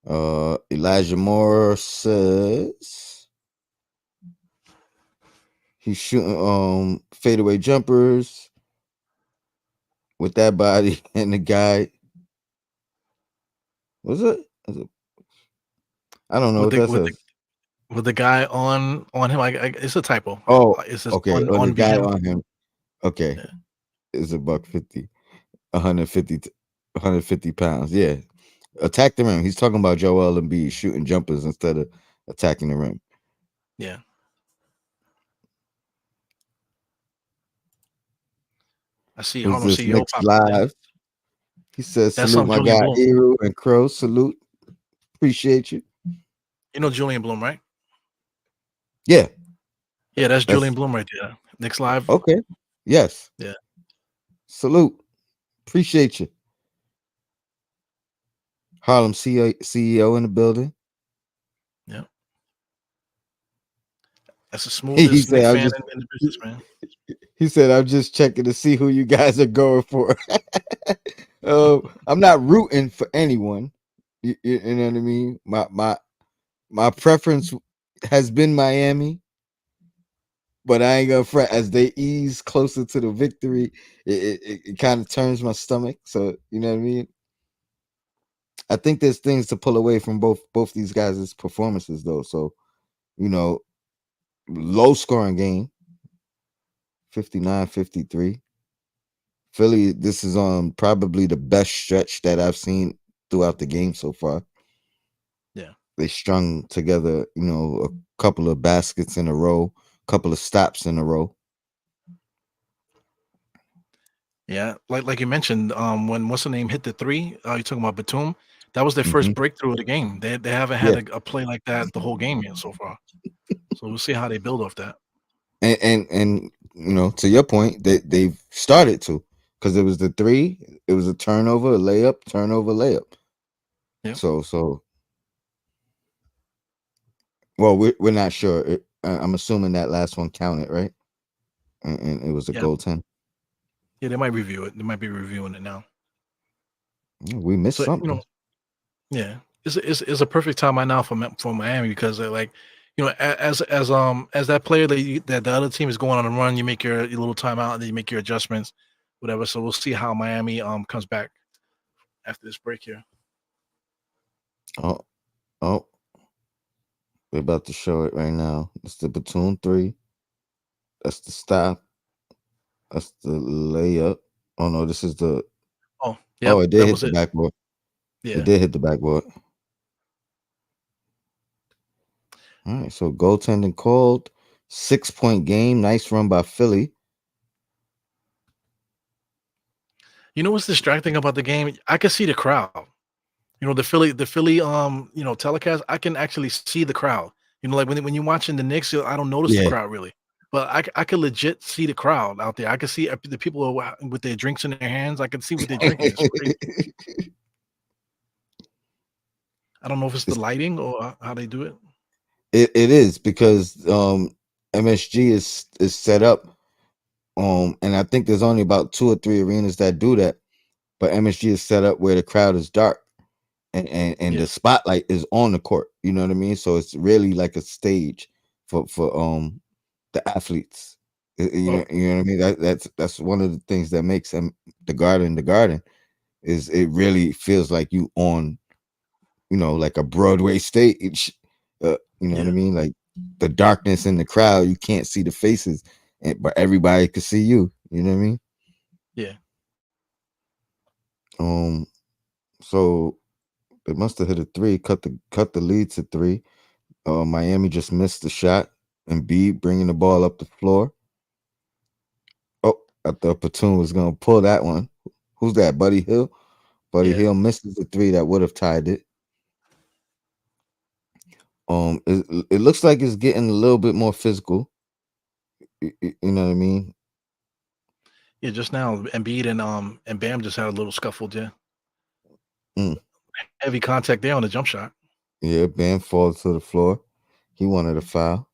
Elijah Moore says he's shooting fadeaway jumpers with that body, and the guy was it? I don't know With what the that with the says. with the guy on him, it's a typo. Oh, It says okay. On the on guy him. on him. Okay, Yeah, it's a buck 50, 150, 150 pounds. Yeah, attack the rim. He's talking about Joel Embiid shooting jumpers instead of attacking the rim. yeah. I see Who's Harlem this CEO Knicks popping in. live? He says, That's "Salute my Julian guy Bloom. Eru and Crow. Salute, appreciate you." You know Julian Bloom, right? Yeah, Yeah, that's Julian that's Bloom right there. Next live. okay. Yes, Yeah, salute, appreciate you. Harlem CEO in the building. yeah. That's the He smoothest said, Knicks "I'm fan just." in the business, man. He said, "I'm just checking to see who you guys are going for." I'm not rooting for anyone. You know what I mean? My preference has been Miami, but I ain't gonna fret. As they ease closer to the victory, it kind of turns my stomach. So you know what I mean. I think there's things to pull away from both these guys' performances, though. So you know, low scoring game, 59-53. Philly, this is probably the best stretch that I've seen throughout the game so far. Yeah. They strung together, a couple of baskets in a row, couple of stops in a row. Yeah, like you mentioned, when what's the name hit the three, you're talking about Batum. That was their first Hmm. breakthrough of the game. They haven't had Yeah, a play like that the whole game yet so far. So we'll see how they build off that. and to your point, they've started to, because it was the three, it was a turnover, a layup, turnover, layup. Yeah, So well, we're not sure. I'm assuming that last one counted, right? And it was a yeah, goaltend. yeah. They might review it. They might be reviewing it now. Yeah, we missed So something. yeah, it's a perfect time right now for Miami because they're like, as that player that the other team is going on a run, you make your little timeout and then you make your adjustments, whatever. So we'll see how Miami comes back after this break here. Oh, oh, we're about to show it right now. It's the Batum three. That's the stop. That's the layup. Oh no, this is the. Oh, Oh, yep, it did that hit was the it. backboard. It Yeah. did hit the backboard. All right, so goaltending called. 6-point game. Nice run by Philly. You know what's distracting about the game? I can see the crowd. The Philly telecast, I can actually see the crowd. Like when you're watching the Knicks, I don't notice the Yeah. crowd really. But I can legit see the crowd out there. I can see the people with their drinks in their hands. I can see what they're drinking. It's crazy. I don't know if it's the It's- lighting or how they do it. it is because MSG is set up, and I think there's only about 2 or 3 arenas that do that, but MSG is set up where the crowd is dark, and Yeah. the spotlight is on the court. You know what I mean? So it's really like a stage for the athletes. Oh, You know what I mean? That's one of the things that makes them the garden is it really feels like you on, like a Broadway stage. You know what I yeah, mean? Like the darkness in the crowd, you can't see the faces, but everybody can see you. You know what I mean? yeah. Um, so they must have hit a three, cut the lead to three. Miami just missed the shot, and B bringing the ball up the floor. Oh, I thought Platoon was gonna pull that one. Who's that? Buddy Hill. Buddy Yeah, Hill misses the three that would have tied it. It looks like it's getting a little bit more physical. You know what I mean? yeah. Just now, Embiid and Bam just had a little scuffle. Yeah, Mm. heavy contact there on the jump shot. Yeah, Bam falls to the floor. He wanted a foul.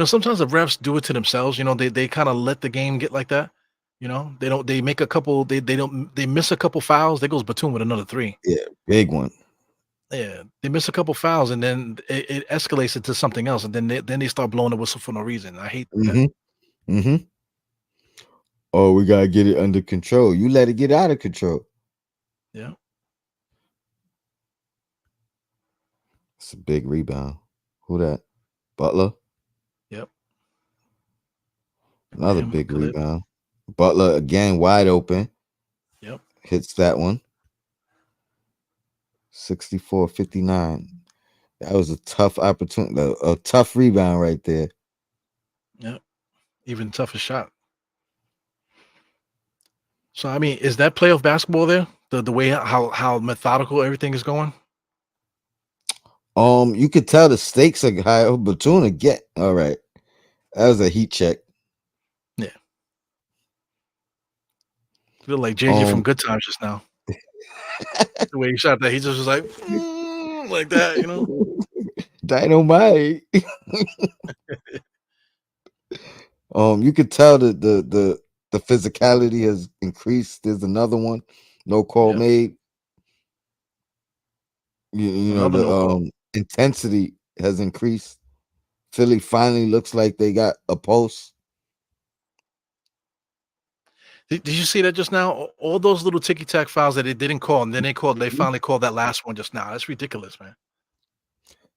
Sometimes the refs do it to themselves. They kind of let the game get like that. They don't. They make a couple. They don't. They miss a couple fouls. There goes Batum with another three. Yeah, big one. Yeah, they miss a couple fouls, and then it escalates into something else, and then they start blowing the whistle for no reason. I hate that. Mm-hmm. Mm-hmm. Oh, we gotta get it under control. You let it get out of control. Yeah, It's a big rebound. Who that? Butler. yep. Another Bam, big clip. rebound. Butler again wide open. Yep, Hits that one. 64-59. That was a tough opportunity. A tough rebound right there. yep. Even tougher shot. So I mean, is that playoff basketball there? The way how methodical everything is going. You could tell the stakes are high. Oh, Batum again. All right. That was a heat check. Yeah, feel like JJ from Um Good Times just now. The way he shot that, he just was like, like that. Dynamite. You could tell that the physicality has increased. There's another one. No call Yep, made. another The no call. intensity has increased. Philly finally looks like they got a pulse. Did you see that just now? All those little ticky tack fouls that they didn't call, and then they Mhm. finally called that last one just now. That's ridiculous, man.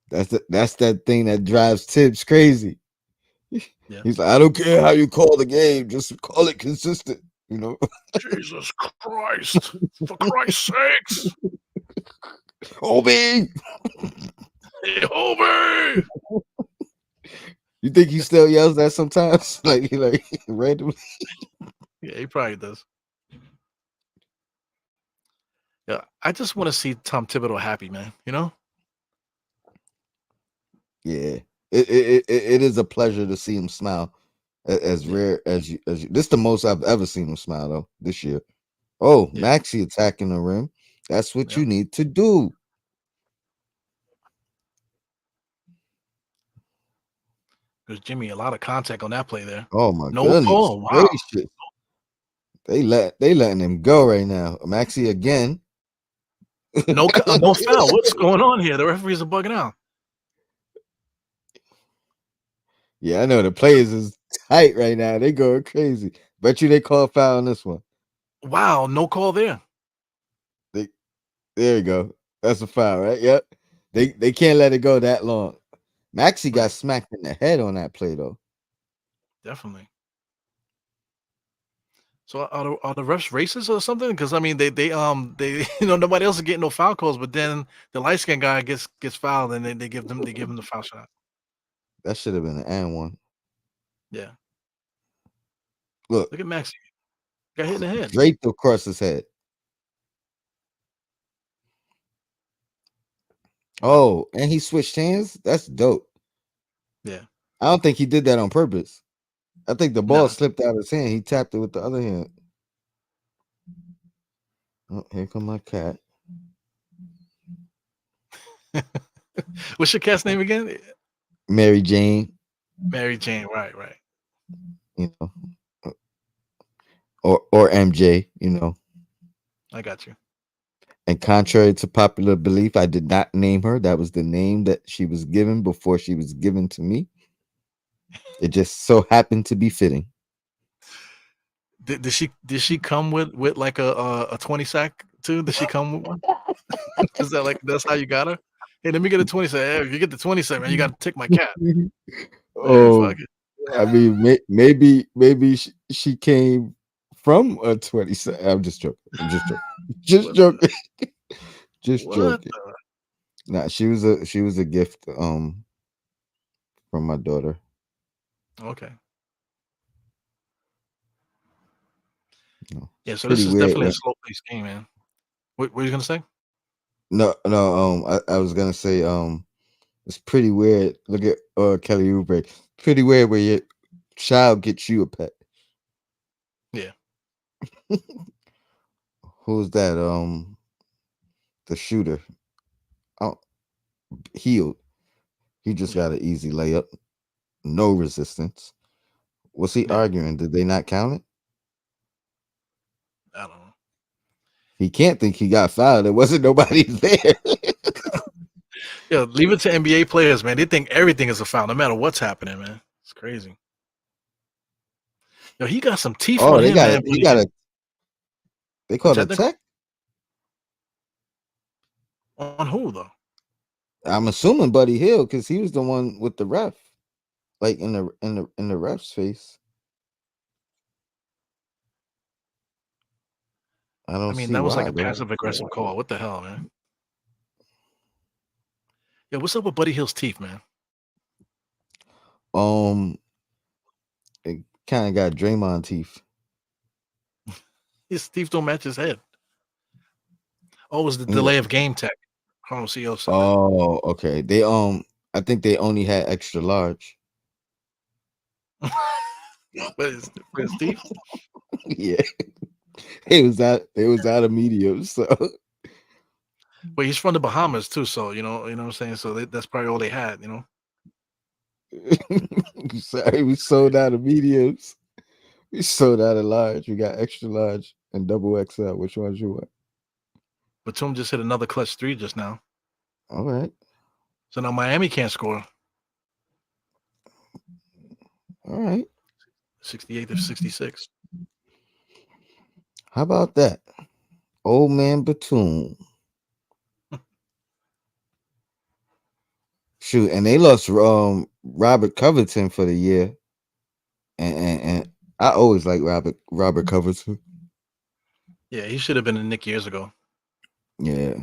That's that thing that drives Tibbs crazy. Yeah. He's like, I don't care how you call the game, just call it consistent. You know, Jesus Christ! For Christ's sakes! Obi. Hey, Hobie! You think he still yells that sometimes? Like he like randomly. Yeah, he probably does. Yeah, I just want to see Tom Thibodeau happy, man. Yeah, it is a pleasure to see him smile. As Yeah, rare as you. This is the most I've ever seen him smile though this year. Oh, yeah, Maxi attacking the rim. That's what yeah. you need to do. There's Jimmy, a lot of contact on that play there. Oh my No goodness call. Wow. gracious! They letting him go right now. Maxi again. No foul. What's going on here? The referees are bugging out. Yeah, I know the players is tight right now. They going crazy. Bet you they call foul on this one. Wow, no call there. They, there you go. That's a foul, right? Yep. They can't let it go that long. Maxi got Right. smacked in the head on that play though. Definitely. So are the refs racist or something? Because I mean they nobody else is getting no foul calls, but then the light skinned guy gets fouled and then they give him the foul shot. That should have been an and one. Yeah. Look, Look at Maxi. Got hit in the head. draped across his head. Wow. Oh, and he switched hands. That's dope. Yeah. I don't think he did that on purpose. I think the ball Nah. slipped out of his hand. He tapped it with the other hand. Oh, here come my cat. What's your cat's name again? Mary Jane, Mary Jane. Right, right. you know, or MJ, you know. I got you. And contrary to popular belief, I did not name her. That was the name that she was given before she was given to me. It just so happened to be fitting. Did she come with like a 20 sack too? Did she come with one? Is that like that's how you got her? Hey, let me get a 20 sack. Hey, if you get the 20 sack, man, you gotta take my cat. Hey, Oh, fuck it. I mean, maybe she came from a 20. I'm just joking. I'm just joking. Just What the joking. Just what joking. the Nah, she was a gift from my daughter. okay. Yeah, It's so this pretty is weird. definitely a slow paced game, man. What were you gonna say? No, no. I was gonna say, it's pretty weird. Look at Kelly Oubre. Pretty weird where your child gets you a pet. Yeah, Who's that? The shooter. Oh, healed. He just yeah. got an easy layup. No resistance. What's he Yeah, arguing? Did they not count it? I don't know. He can't think he got fouled. There wasn't nobody there. Yeah, leave it to NBA players, man. They think everything is a foul, no matter what's happening, man. It's crazy. Yo, he got some teeth Oh, on they him, got it. man. He got a. They A called a technical tech. on who though? I'm assuming Buddy Hill because he was the one with the ref, like in the ref's face. I I don't mean, see that was like why a though. passive aggressive call. What the hell, man? Yo, what's up with Buddy Hill's teeth, man? Um, it kind of got Draymond teeth. His teeth don't match his head. Oh, it was the Yeah. delay of game tech. Harlem CEO said that. Oh, okay. I think they only had extra large. For his teeth? Yeah, it was out of medium. So Well, he's from the Bahamas too, so you know what I'm saying. So that's probably all they had, you know. sorry, we sold out of mediums. We sold out of large. We got extra large and double XL. Which ones you want? Batum just hit another clutch three just now. All right, So now Miami can't score. all right. 68 to 66. How about that, old man Batum? Shoot, and they lost Robert Covington for the year, and I always like Robert Covington. Yeah, he should have been a Nick years ago. Yeah,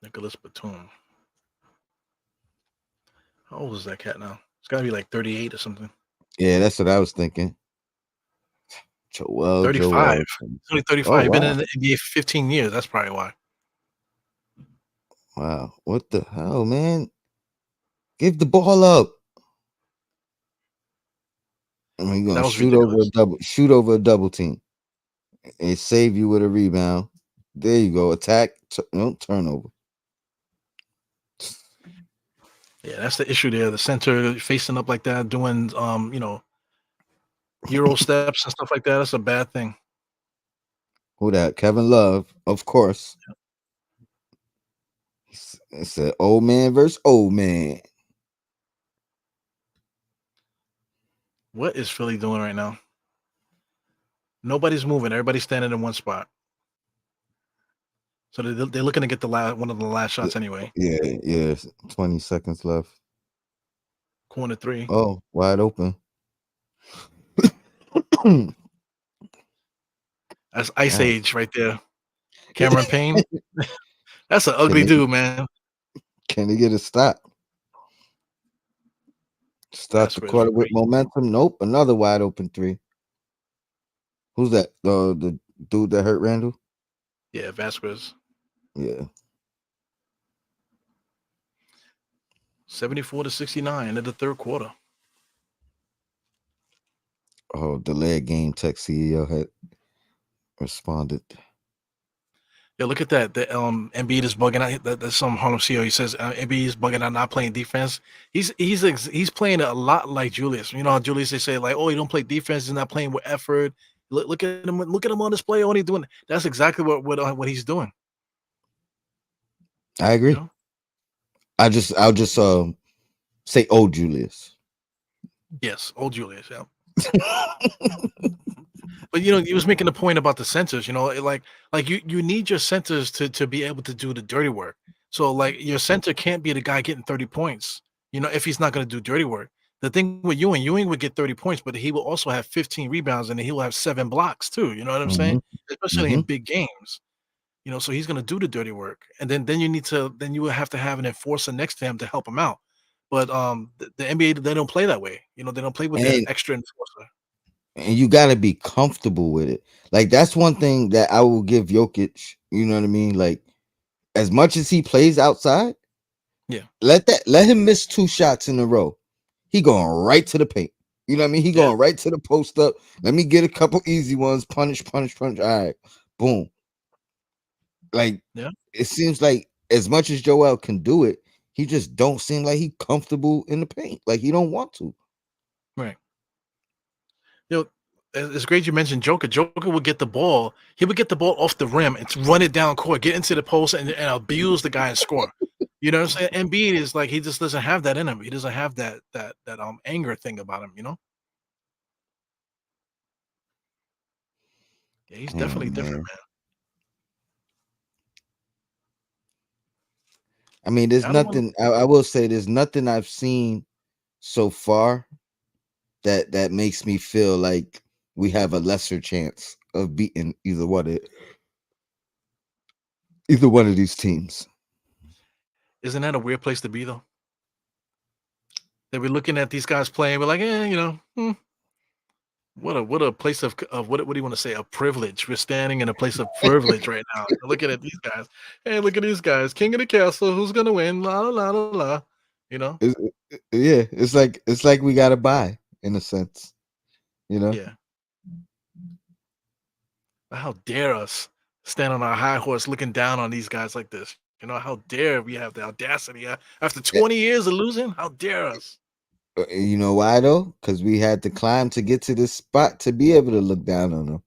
Nicholas Batum. How old is that cat now? It's got to be like 38 or something. yeah, that's what I was thinking. Joel. 35. He's only Oh 35. He's been wow, in the NBA for 15 years. That's probably why. wow. What the hell, man? Give the ball up. I mean, you're That gonna was shoot ridiculous. over a double team, and save you with a rebound. There you go. Attack, no turnover. Yeah, that's the issue there. The center facing up like that, doing Euro steps and stuff like that. That's a bad thing. Who that? Kevin Love, of course. It said old man versus old man. What is Philly doing right now? Nobody's moving. Everybody's standing in one spot. So they're looking to get the one of the last shots anyway. Yeah, yeah. 20 seconds left. Corner three. Oh, wide open. All That's Ice right. Age right there. Cameron Payne. That's an ugly Can dude, man. can they get a stop? Start the Vasquez quarter for with three. momentum. Nope, another wide open three. Who's that? The dude that hurt Randall? Yeah, Vasquez. Yeah. 74 to 69 in the third quarter. Oh, delayed game tech CEO had responded. Yeah, look at that. The Embiid is bugging out. That's some Harlem CEO. He says Embiid is bugging out, not playing defense. He's playing a lot like Julius. You know how Julius they say like, oh, he don't play defense. He's not playing with effort. Look at him. Look at him on display. Only doing that's exactly what he's doing. I You agree. know. I'll just say old Julius. Yes, old Julius. Yeah. But he was making the point about the centers. Like you need your centers to be able to do the dirty work. So like your center can't be the guy getting 30 points. If he's not going to do dirty work. The thing with Ewing would get 30 points, but he will also have 15 rebounds and he will have 7 blocks too. You know what I'm saying? Hmm. Especially in Hmm. big games. So he's going to do the dirty work, and then you will have to have an enforcer next to him to help him out. but the NBA, they don't play that way. You know, they don't play with that and extra enforcer. you got to be comfortable with it. Like that's one thing that I will give Jokic. You know what I mean? Like as much as he plays outside, Yeah, let him miss 2 shots in a row. He going right to the paint. You know what I mean? He yeah, going right to the post up. Let me get a couple easy ones. Punish, punish, punish. All right, boom. Like yeah, it seems like as much as Joel can do it, he just don't seem like he comfortable in the paint. Like he don't want to. right. You know, it's great you mentioned Joker. Joker would get the ball. He would get the ball off the rim and run it down court, get into the post, and abuse the guy and score. You know what I'm saying? Embiid is like he just doesn't have that in him. He doesn't have that anger thing about him. You know? Yeah, he's Oh definitely different, man. man. I mean, there's I don't want. nothing. I will say there's nothing I've seen so far that makes me feel like we have a lesser chance of beating either one of these teams. Isn't that a weird place to be though? That we're looking at these guys playing. We're like, what a place of what do you want to say? A privilege. We're standing in a place of privilege right now. Looking at these guys. Hey, look at these guys. King of the castle. Who's gonna win? La la la la la. You know? Yeah, it's like we got to buy in a sense, you know. Yeah. How dare us stand on our high horse looking down on these guys like this? You know, how dare we have the audacity after Eh, 20 years of losing? How dare us? You know why though? Because we had to climb to get to this spot to be able to look down on them.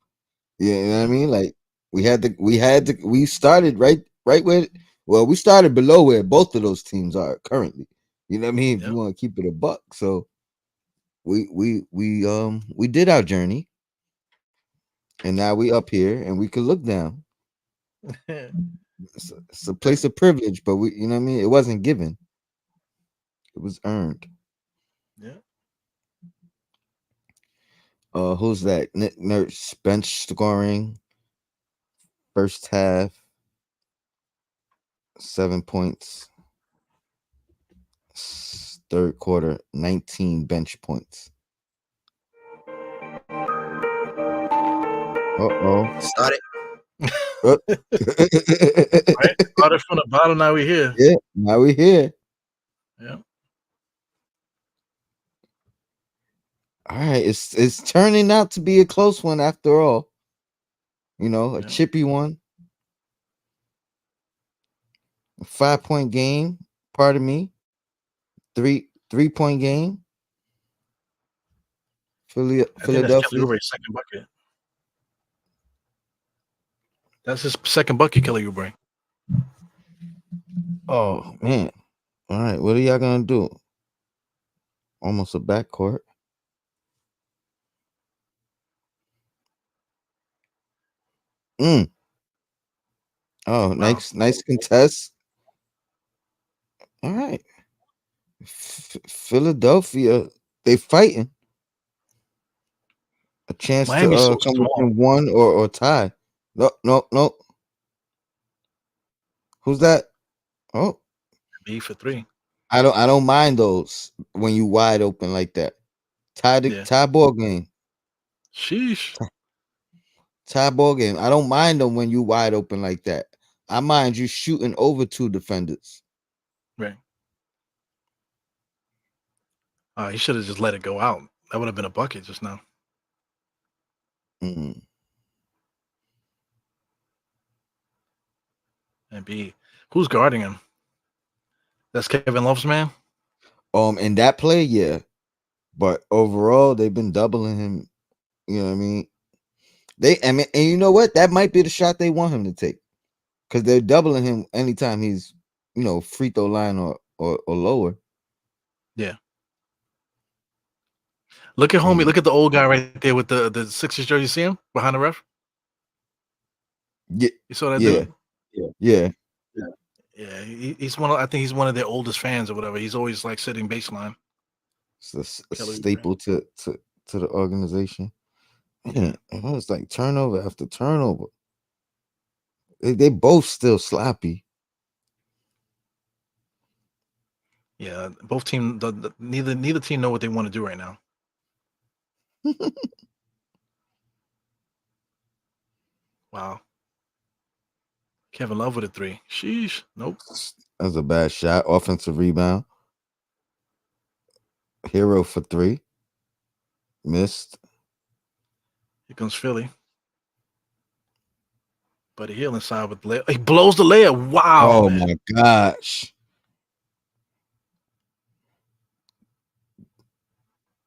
Yeah, you know what I Yeah. mean? Like we started right where well, we started below where both of those teams are currently. You know what I mean? If Yeah. you want to keep it a buck. So we did our journey and now we up here and we can look down. It's a Yeah. place of privilege, but we you know what I mean? It wasn't given. It was earned. Yeah. Who's that? Nick Nurse bench scoring first half, 7 points. Third quarter, 19 bench points. Uh-oh. Started. Uh, Right? Started from the bottom, now we're here. yeah, now we here. Yeah. All right, it's turning out to be a close one after all. You know, a Yeah. chippy one, a 5 point game. Pardon me, 3 point game. I think that's Kelly Philadelphia. Oubre's second bucket. That's his second bucket, Kelly Oubre. Oh man! All right, what are y'all gonna do? Almost a backcourt. Mm. Oh, Wow. nice contest. All right, Philadelphia. They fighting a chance to Miami's so come small. within one or tie. No, no, no. Who's that? Oh, B for three. I don't mind those when you wide open like that. Yeah. Tie ball game. Sheesh. Tie ball game. I don't mind them when you wide open like that. I mind you shooting over 2 defenders. Right. He should have just let it go out. That would have been a bucket just now. Mm. And B, who's guarding him? That's Kevin Love's man. In that play, yeah. But overall, they've been doubling him. You know what I mean? I mean, and you know what? That might be the shot they want him to take because they're doubling him anytime he's, free throw line or lower. Yeah. Look at homie. Mm. Look at the old guy right there with the Sixers jersey. See him behind the ref? Yeah, You saw that yeah, dude? yeah. Yeah. He's one. I think he's one of their oldest fans or whatever. He's always like sitting baseline. It's a Kelly Oubre. staple to the organization. Yeah. Man, it was like turnover after turnover. They both still sloppy. Yeah, both team neither team know what they want to do right now. Wow. Kevin Love with a three. Sheesh. Nope. That's a bad shot. Offensive rebound. Hero for three. Missed. Here comes Philly. But Hill inside with the layup. He blows the layup. Wow, Oh man. my gosh.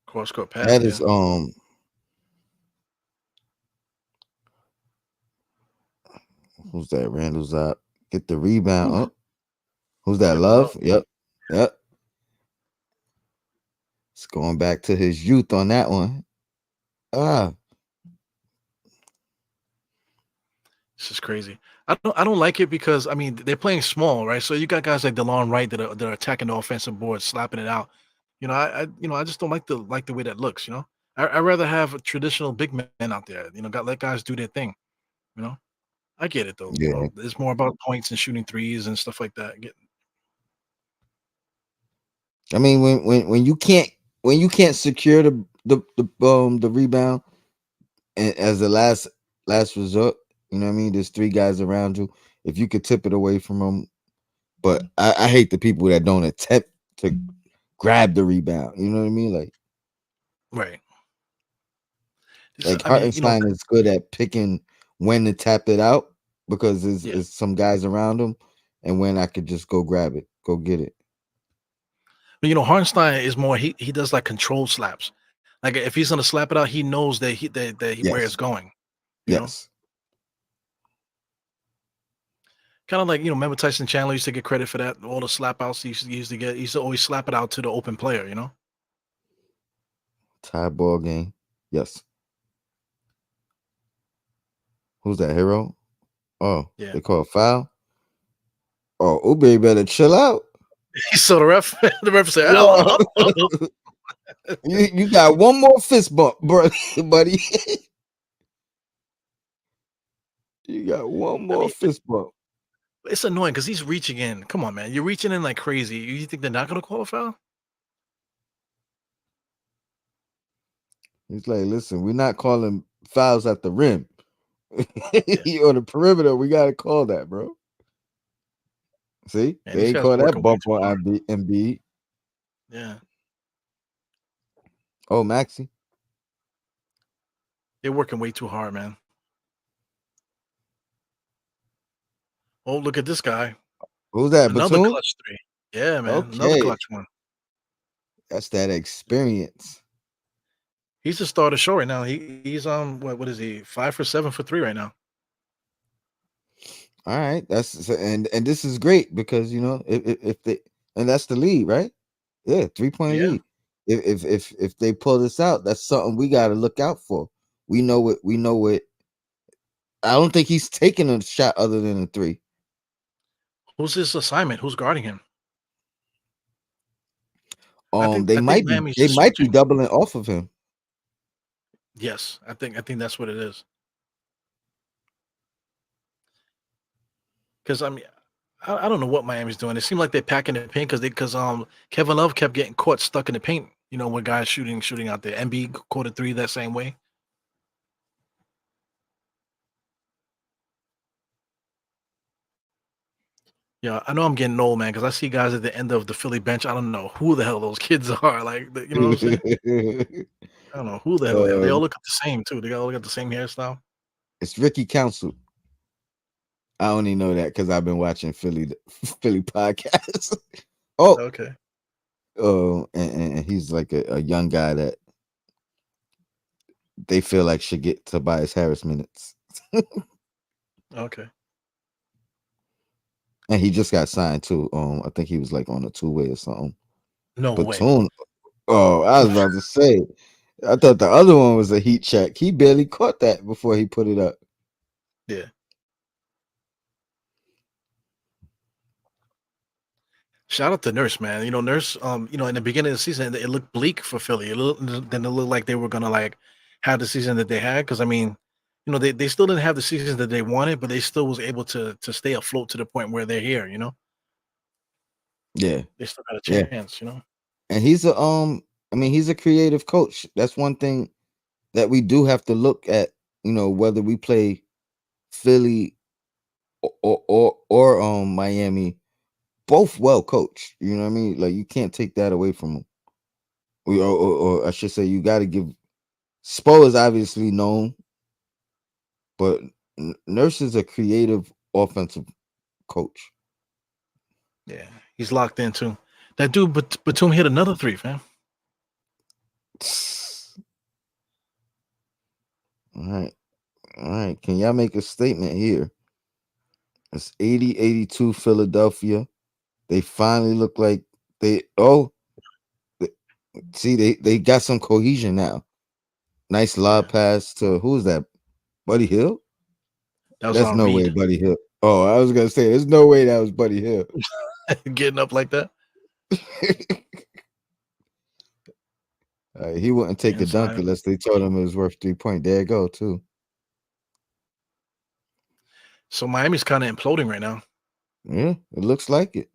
Cross court pass. That is Yeah. who's that? Randall's up. Get the rebound. Oof. Oh, who's that? Kevin Love. Love? Yep. Yep. It's going back to his youth on that one. Ah, This is crazy. I don't like it because I mean they're playing small, right? So you got guys like DeLon Wright that are attacking the offensive board, slapping it out. I just don't like the way that looks. I'd rather have a traditional big men out there. Got let guys do their thing. You know, I get it though. yeah. It's more about points and shooting threes and stuff like that. I mean, when you can't secure the rebound and as the last resort, you know what I mean. There's three guys around you. If you could tip it away from them, but I hate the people that don't attempt to grab the rebound. You know what I mean? Right. Like I mean, Hartenstein is good at picking when to tap it out because yeah. there's some guys around him, and when I could just go grab it, go get it. But Hartenstein is more he does like controlled slaps. Like if he's gonna slap it out, he knows where it's Yes, going. You know, yes. kind of like remember Tyson Chandler used to get credit for that. All the slap outs he used to get. He used to always slap it out to the open player. Tie ball game. Yes. Who's that hero? Oh, Yeah. they call a foul. Oh, Ube better chill out. So the ref said, Yo, "Oh, uh-oh." you got one more fist bump, bro, buddy. You got one I more mean, fist bump. it's annoying because he's reaching in. Come on, man, you're reaching in like crazy. You think they're not gonna call a foul? He's like, listen, we're not calling fouls at the rim. Yeah, On the perimeter, we gotta call that, bro. See, man, they these ain't guys call are that working way bump too on hard. Embiid. Yeah, Oh, Maxi. they're working way too hard, man. Oh, look at this guy, Who's that? another Batum? clutch three. Yeah, man, another Okay. clutch one. That's that experience. He's the star of the show right now. He's what is he 5 for 7 for three right now? All right. And this is great because if they and that's the lead, right? Yeah, 3 point Yeah, lead. If they pull this out, that's something we gotta look out for. We know it. I don't think he's taking a shot other than a three. who's his assignment? Who's guarding him? They I think might be Miami's they just might be switching. doubling off of him. Yes, I think that's what it is. Because I mean, I don't know what Miami's doing. It seemed like they're packing the paint because Kevin Love kept getting caught stuck in the paint. When guys shooting out there. MB caught a three that same way. Yeah, I know I'm getting old, man, because I see guys at the end of the Philly bench. I don't know who the hell those kids are. Like, you know what I'm saying? I don't know who the hell they are. They all um, look the same too. They all look at the same hairstyle. it's Ricky Council. I only know that because I've been watching Philly podcasts. Oh, Okay, and he's like a young guy that they feel like should get Tobias Harris minutes. okay. And he just got signed too. I think he was like on a two-way or something. No way. Batum. Oh, I was about to say. I thought the other one was a heat check. He barely caught that before he put it up. Yeah. Shout out to Nurse, man. Nurse. In the beginning of the season, it looked bleak for Philly. Then it looked like they were gonna like have the season that they had. Because I mean, they still didn't have the season that they wanted, but they still was able to stay afloat to the point where they're here. Yeah, They still got a yeah. chance, you know. And he's a I mean, he's a creative coach. That's one thing that we do have to look at, whether we play Philly or Miami, both well coached. You know what I mean? Like you can't take that away from them. Or I should say, you got to give. Spo is obviously known, but Nurse is a creative offensive coach. Yeah, he's locked in too. That dude Batum hit another three, fam. All right, all right. Can y'all make a statement here? It's 80-82 Philadelphia. They finally look like they. Oh, th- see, they got some cohesion now. Nice Yeah, lob pass to who's that? Buddy Hill? that was That's on no way, Reed Buddy Hill. Oh, I was gonna say, there's no way that was Buddy Hill. getting up like that He wouldn't take a dunk inside. unless they told him it was worth 3 point. There you go, too. So Miami's kind of imploding right now. Yeah, it looks like it.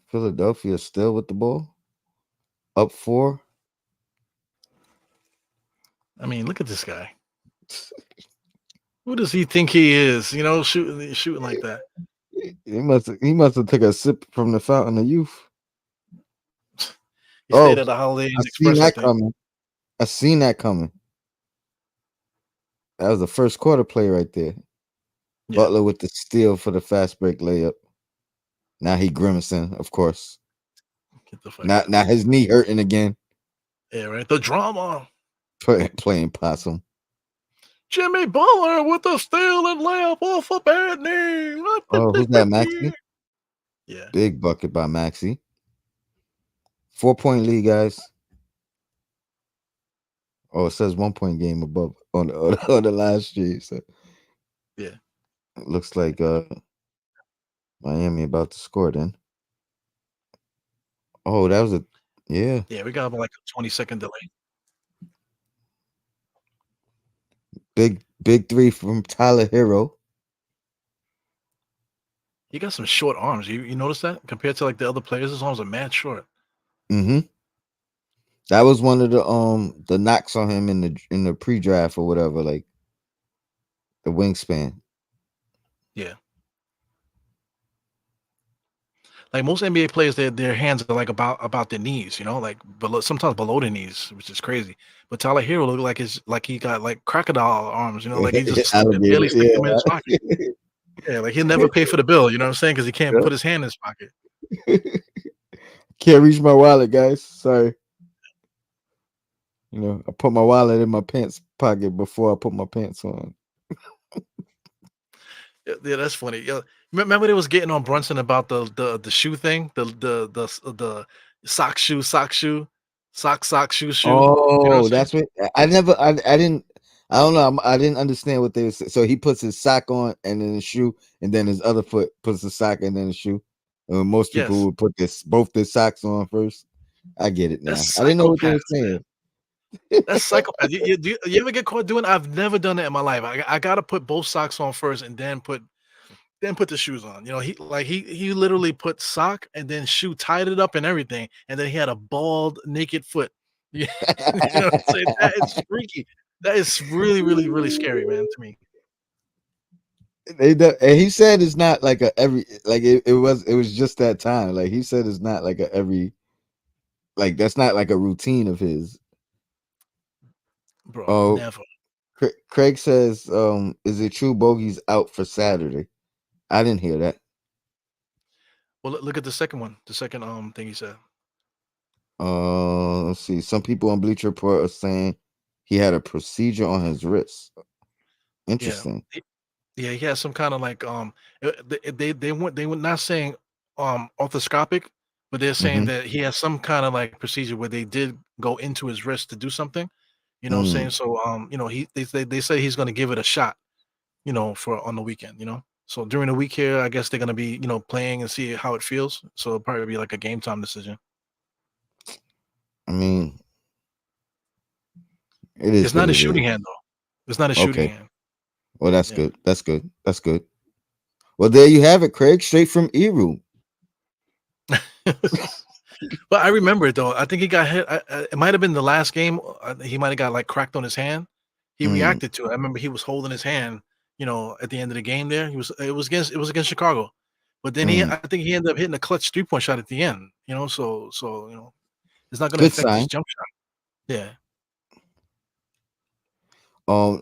Philadelphia still with the ball, up four. I mean, look at this guy. Who does he think he is? You know, shooting like that. He must have took a sip from the fountain of youth. He stayed Oh, at the Holiday I Inn seen Express, I that think. coming. I seen that coming. That was the first quarter play right there. Yeah, Butler with the steal for the fast break layup. Now he grimacing, of course. get the fuck out of Now here. his knee hurting again. Yeah, right. The drama. Playing possum. Jimmy Butler with the steal and layup off a bad knee. Oh, who's that, Maxi? Yeah, Big bucket by Maxi. 4 point lead, guys. Oh, it says 1 point game above on the, on the last street. So yeah, it looks like Miami about to score then. Oh, that was a yeah. yeah. We got like a 20-second delay. Big three from Tyler Hero. He got some short arms. You notice that compared to like the other players, his arms are mad short. Mm-hmm. That was one of the knocks on him in the pre-draft or whatever, like the wingspan. Yeah, like most NBA players, their hands are like about their knees. You know, like below sometimes below the knees, which is crazy. But Tyler Hero looked like he got like crocodile arms. You know, like he just barely Alligator, stick them in his pocket. yeah. Yeah, like he'll never pay for the bill. You know what I'm saying? Because he can't put his hand in his pocket. Can't reach my wallet, guys. Sorry. I put my wallet in my pants pocket before I put my pants on. Yeah, that's funny. Yeah, remember they was getting on Brunson about the shoe thing, the sock shoe, sock shoe. You know what Oh, I'm saying? that's what I didn't. I don't know. I didn't understand what they were saying. So he puts his sock on and then his shoe, and then his other foot puts the sock and then the shoe. Most people Yes, would put both their socks on first. I get it now. that's I didn't know what they were psychopaths, man. saying. That's psychopath. You ever get caught doing? I've never done that in my life. I gotta put both socks on first and then put the shoes on. You know, he literally put sock and then shoe, tied it up and everything, and then he had a bald, naked foot. Yeah, you know what I'm saying? That is freaky. That is really, really, really scary, man, to me. And he said it's not like a every like it was just that time. Like he said it's not like a every like that's not like a routine of his. Bro, Oh, never. Craig says, is it true Bogey's out for Saturday? I didn't hear that. Well, look at the second one. The second thing he said. Let's see. Some people on Bleacher Report are saying he had a procedure on his wrist. Yeah. Interesting. Yeah, he has some kind of like they were not saying orthoscopic, but they're saying Mm-hmm. that he has some kind of like procedure where they did go into his wrist to do something. You know what I'm saying? Mm. So they say he's gonna give it a shot, for on the weekend, So during the week here, I guess they're gonna be, playing and see how it feels. So it'll probably be like a game time decision. I mean, it is It's what not a it is. shooting hand though. It's not a shooting Okay. hand. Well, that's Yeah. good. That's good. That's good. Well, there you have it, Craig, straight from Eru. But I remember it though. I think he got hit. It might have been the last game. He might have got like cracked on his hand. He Mm, reacted to it. I remember he was holding his hand. At the end of the game, there he was. It was against Chicago, but then mm. I think he ended up hitting a clutch 3-point shot at the end. So it's not going to Good affect his sign. jump shot. Yeah.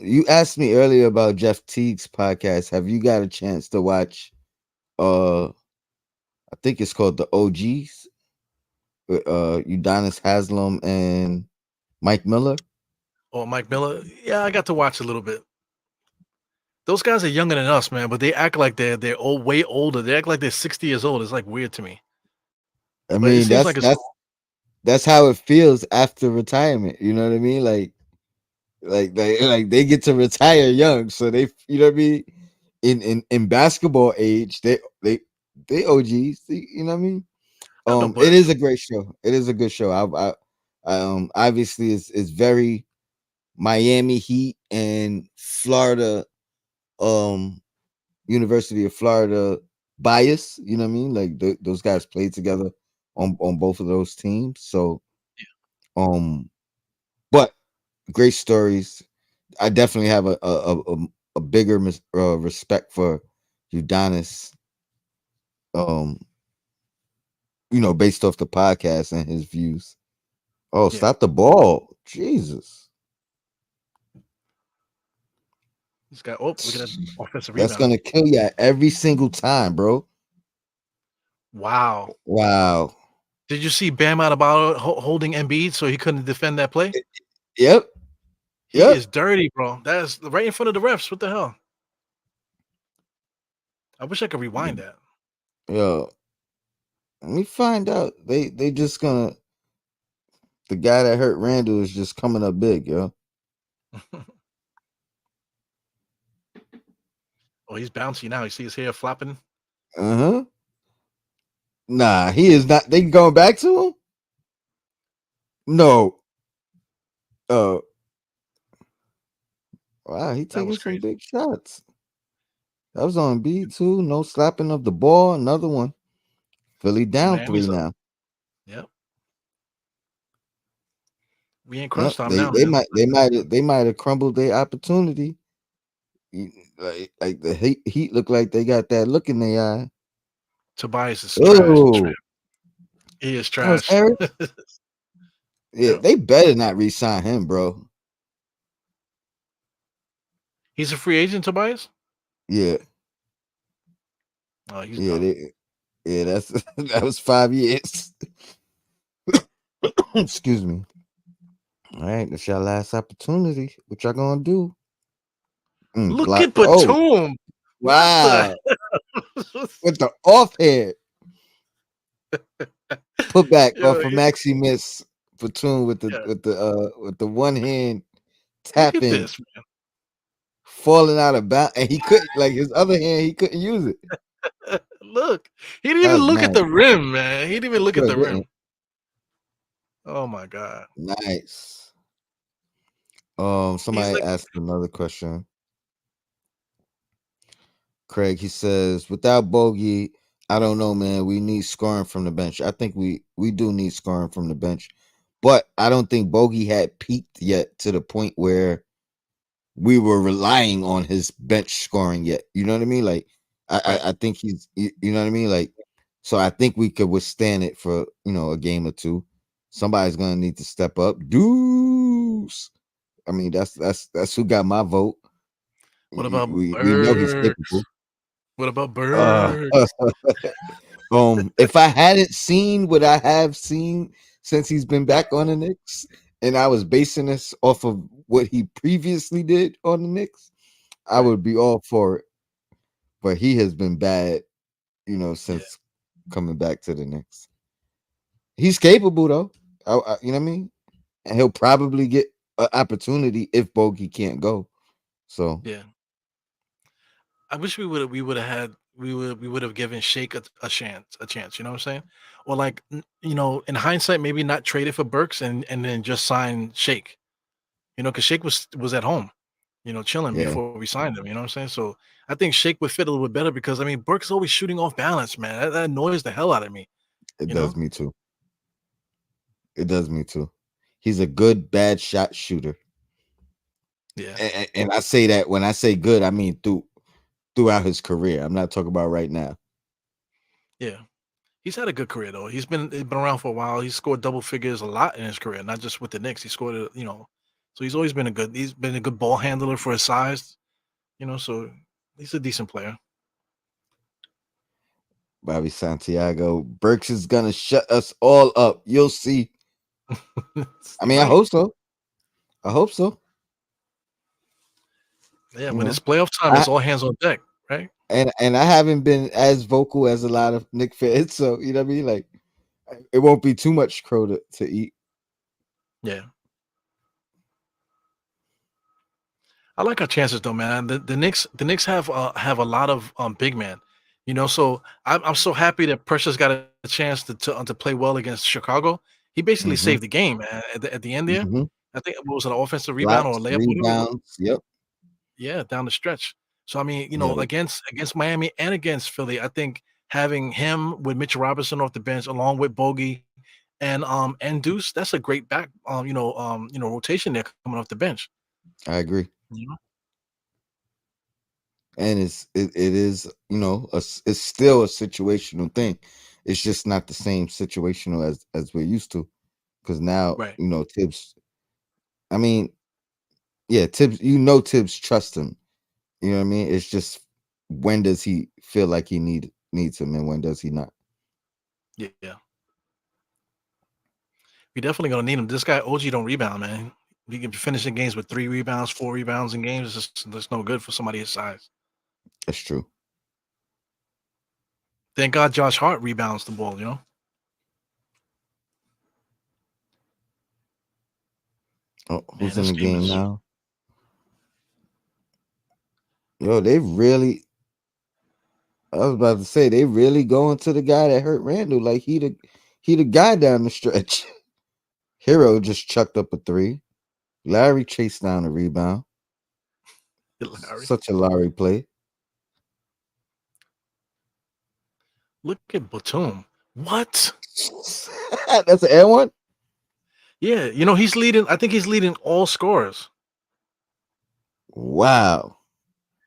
You asked me earlier about Jeff Teague's podcast. Have you got a chance to watch? I think it's called the OGs. With, Udonis Haslam and Mike Miller. Oh, Mike Miller. Yeah, I got to watch a little bit. Those guys are younger than us, man, but they act like they're old, way older. They act like they're 60 years old. It's like weird to me, I but it mean, seems like it's that's how it feels after retirement. You know what I mean? Like they get to retire young, so they, you know what I mean. In basketball age, they OGs. You know what I mean? I know, It but is a great show. It is a good show. Obviously it's very Miami Heat and Florida, um, University of Florida bias. You know what I mean? Like those guys played together on both of those teams. So, um, but great stories. I definitely have a bigger respect for Udonis. Um, based off the podcast and his views. Oh, yeah, stop the ball. Jesus. he's got. Oh, look at that offensive That's rebound. gonna kill you every single time, bro. Wow. Wow. Did you see Bam Adebayo holding Embiid so he couldn't defend that play? Yep. He Yep. is dirty, bro. That's right in front of the refs. What the hell? I wish I could rewind that. Yo, let me find out. They just gonna the guy that hurt Randall is just coming up big, yo. Oh, he's bouncy now. You see his hair flopping. Uh-huh. Nah, he is not. They going back to him? No. Uh wow, he That taking was some crazy. big shots. That was on B too. No slapping of the ball. Another one. Philly So down three Miami's up. now. Yep. We in crunch Yep. time They now, they man. might they might they might have crumbled their opportunity. Like the heat look like they got that look in their eye. Tobias is trash. Oh, He is that was trash. Harris. Yeah, Yeah. they better not re-sign him, bro. He's a free agent, Tobias? Yeah, Oh, he's yeah, done. that's that was 5 years. Excuse me. All right, that's your last opportunity. What y'all gonna do? Look Block. at Oh, Batum. What the wow. hell? With the off head put back Yo, off of Maxi Miss platoon yeah. with the one hand Look at tapping, this, falling out of bounds, and he couldn't, like, his other hand he couldn't use it. man. Look. He didn't That even was look at nice. the rim, man. He didn't even look at Sure the didn't. rim. Oh my god. Nice. He's Somebody like asked another question. Craig, he says, without Bogey, I don't know, man. We need scoring from the bench. I think we do need scoring from the bench, but I don't think Bogey had peaked yet to the point where we were relying on his bench scoring yet. You know what I mean? Like, right. I think you know what I mean? Like, so I think we could withstand it for, a game or two. Somebody's gonna need to step up. Deuce. I mean, that's who got my vote. What about We know he's Burks? capable. What about Uh, Burks? if I hadn't seen what I have seen since he's been back on the Knicks, and I was basing this off of what he previously did on the Knicks, I Right. would be all for it. But he has been bad, Yeah. since coming back to the Knicks. He's capable though. You know what I mean? And he'll probably get an opportunity if Bogey can't go. So Yeah. I wish we would have given Shake a chance, you know what I'm saying? Or like in hindsight, maybe not traded for Burks and then just sign Shake. Because Shake was at home. chilling Yeah, before we signed him. You know what I'm saying? So I think Shake would fit a little bit better because I mean Burke's always shooting off balance, man. That annoys the hell out of me. it You know? does me too. It does me too. He's a good bad shot shooter, Yeah, and I say that when I say good, I mean throughout his career. I'm not talking about right now. yeah. He's had a good career though. He's been around for a while. He's scored double figures a lot in his career, not just with the Knicks. He scored it. So he's always been a good. He's been a good ball handler for his size. So he's a decent player. Bobby Santiago, Burks is gonna shut us all up. You'll see. I He mean, I might. hope so. I hope so. Yeah, You when it's know, playoff time, I it's all hands on deck, right? and I haven't been as vocal as a lot of Nick fans, so you know what I mean. Like, it won't be too much crow to eat. Yeah. I like our chances though, man. The Knicks have a lot of big men, So I'm so happy that Precious got a chance to play well against Chicago. He basically Hmm. saved the game, man. At the end there, Hmm. I think what was it, an offensive rebound or a Blocks, layup, whatever it was. rebounds. Yep, Yeah, down the stretch. So I mean, yeah, against Miami and against Philly, I think having him with Mitchell Robinson off the bench along with Bogey and Deuce, that's a great back rotation there coming off the bench. I agree. You know? And it is it's still a situational thing. It's just not the same situational as we're used to because now Right. Tibbs. I mean, yeah, Tibbs. Tibbs trusts him. You know what I mean? It's just when does he feel like he needs him and when does he not? Yeah. We definitely gonna need him. This guy OG don't rebound, man. He can be finishing games with 3 rebounds, 4 rebounds in games. It's just that's no good for somebody his size. That's true. Thank God Josh Hart rebounds the ball. Oh, Man, who's in this the game game is now? Yo, they really. I was about to say they really going to the guy that hurt Randall. Like he the guy down the stretch. Hero just chucked up a three. Larry chased down a rebound. Larry. Such a Larry play. Look at Batum. What? That's an air one. Yeah, he's leading. I think he's leading all scorers. Wow.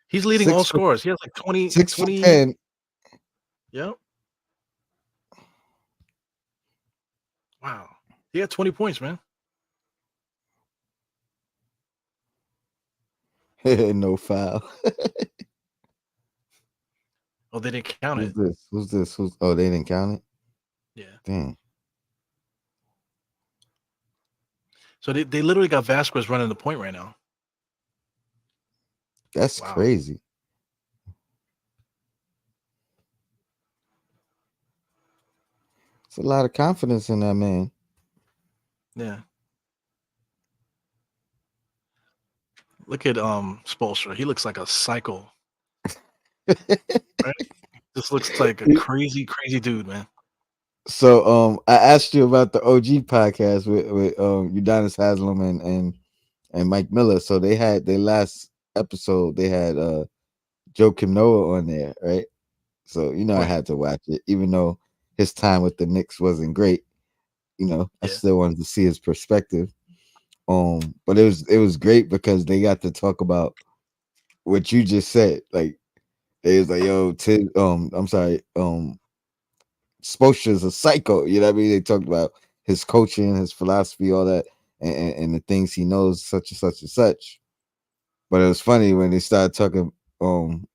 He's leading all Six for scorers. He has like 20, 6 for 20. 10. Yeah. Wow. He had 20 points, man. No foul. Oh, they didn't count Who's it. this? Who's this? Oh, they didn't count it? Yeah. Damn. So they literally got Vasquez running the point right now. That's Wow. crazy. It's a lot of confidence in that man. Yeah. Look at Spoelstra. He looks like a psycho, right? Just looks like a crazy, crazy dude, man. So I asked you about the OG podcast with Udonis Haslam and Mike Miller. So they had their last episode, they had Joakim Noah on there, right? So I Right. had to watch it, even though his time with the Knicks wasn't great. I Yeah. still wanted to see his perspective. But it was great because they got to talk about what you just said. Like they was like, yo, I'm sorry, Spoelstra's a psycho. You know what I mean? They talked about his coaching, his philosophy, all that, and the things he knows, such and such and such. But it was funny when they started talking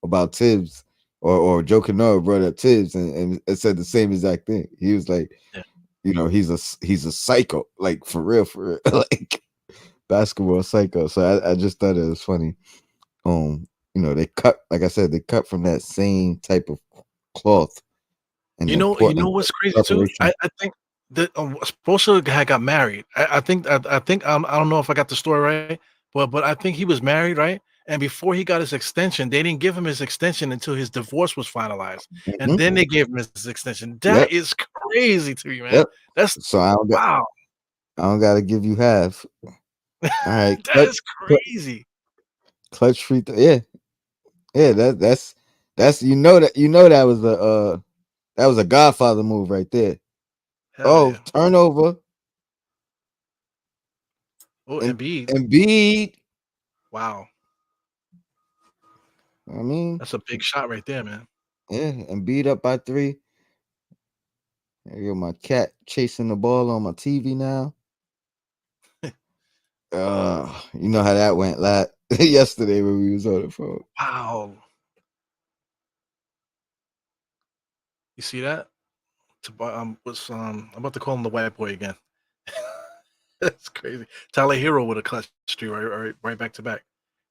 about Tibbs or Joe Canoa brought up Tibbs and it said the same exact thing. He was like, Yeah. he's a psycho, like for real, like basketball psycho. So I just thought it was funny. They cut, like I said, they cut from that same type of cloth and the You know importance what's of crazy too? preparation. I think that Spoelstra had got married. I think I don't know if I got the story right, but I think he was married, right? And before he got his extension, they didn't give him his extension until his divorce was finalized, and Mhm. then they gave him his extension. That Yep, is crazy to me, man. yep. That's So wow. I don't got to give you half. All right, That is crazy. Clutch free throw. Yeah, yeah. That's that was a Godfather move right there. Hell Oh, yeah. turnover Oh, and Embiid. Embiid. Wow. I mean, That's a big shot right there, man. yeah, Embiid up by 3. There go my cat chasing the ball on my TV now. You know how that went yesterday when we was on the phone. Wow. You see that? I'm about to call him the white boy again. That's crazy. Tyler Hero with a clutch streak right back to back.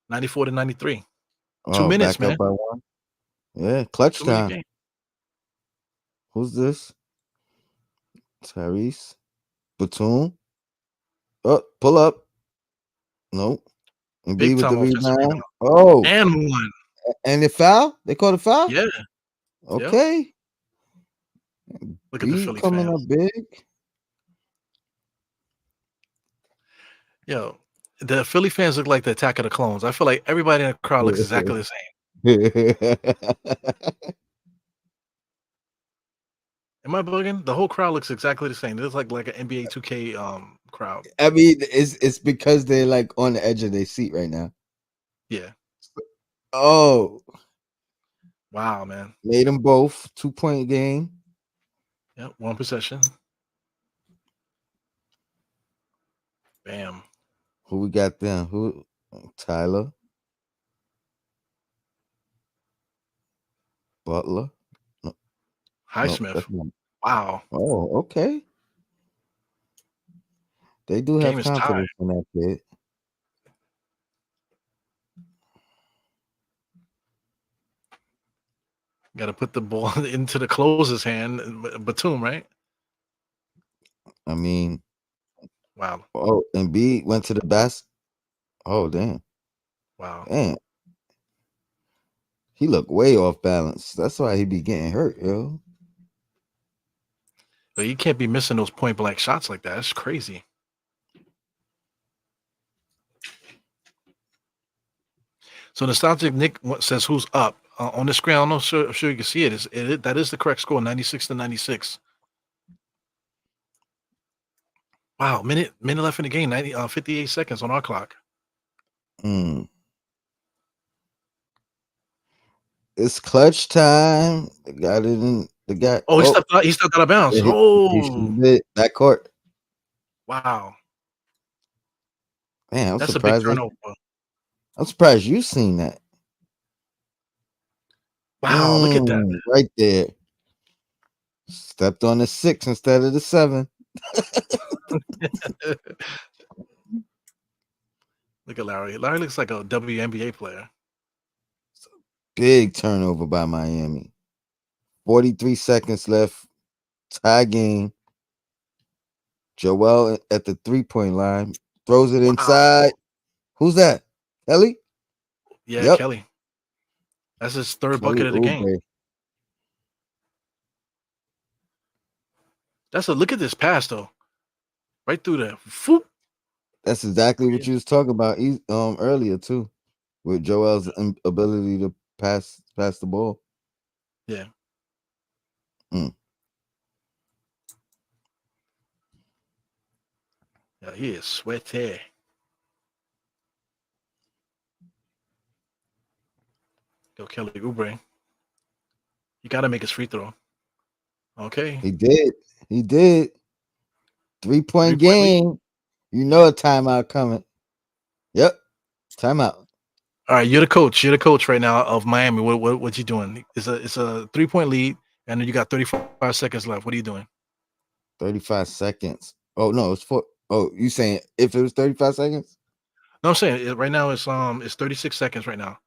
94 to 93. Two Oh, minutes, back up man. by 1. Yeah, clutch 2 minute time. game. Who's this? Tyrese. Batum. Oh, pull up. Nope. Embiid Big with the time offensive rebound. rebound. Oh, And one. and the foul? They called a foul? Yeah. Yep. Okay. Look at the B Philly coming up fans. big. Yo, the Philly fans look like the Attack of the Clones. I feel like everybody in the crowd looks exactly the same. Am I bugging? The whole crowd looks exactly the same. It looks like an NBA 2K crowd. I mean, it's because they're like on the edge of their seat right now. Yeah. Oh, Wow, man. made them both 2-point game. Yep. One possession. Bam. Who we got then? Who? Tyler Butler. No, no, Highsmith. that's not. Wow. Oh, okay. They do Game have is tied. confidence in that kid. Got to put the ball into the closer's hand. Batum, right? I mean, Wow. oh, and B went to the best. Oh, damn. Wow. Damn. He looked way off balance. That's why he be getting hurt, yo. But you can't be missing those point blank shots like that. That's crazy. So nostalgic Nick says who's up on the screen. I'm sure you can see it. That is the correct score, 96 to 96. Wow, minute left in the game, 58 seconds on our clock. Mm. It's clutch time. They got it in. They got. Oh, Oh, he stepped out of bounds. yeah, he Oh, sure did. That court. wow, Man, that's a big turnover. I'm surprised you seen that. Wow, look at that. Right there. Stepped on the 6 instead of the 7. Look at Larry. Larry looks like a WNBA player. Big turnover by Miami. 43 seconds left. Tie game. Joel at the 3-point line. Throws it inside. Wow. Who's that? Kelly? Yeah, Yep. Kelly. That's his third Kelly bucket of the game. Oubre. Look at this pass though. Right through there. Foop. That's exactly what Yeah. you was talking about earlier too, with Joel's ability to pass the ball. Yeah. Mm. Yeah, he is sweaty. Go Kelly Oubre. You got to make his free throw. Okay. He did. He did. 3-point 3-point lead. game. You know a timeout coming. Yep. Timeout. All right, you're the coach. You're the coach right now of Miami. What you doing? It's a 3-point lead, and then you got 35 seconds left. What are you doing? 35 seconds. Oh no, it's 4. Oh, you saying if it was 35 seconds? No, I'm saying right now it's 36 seconds right now.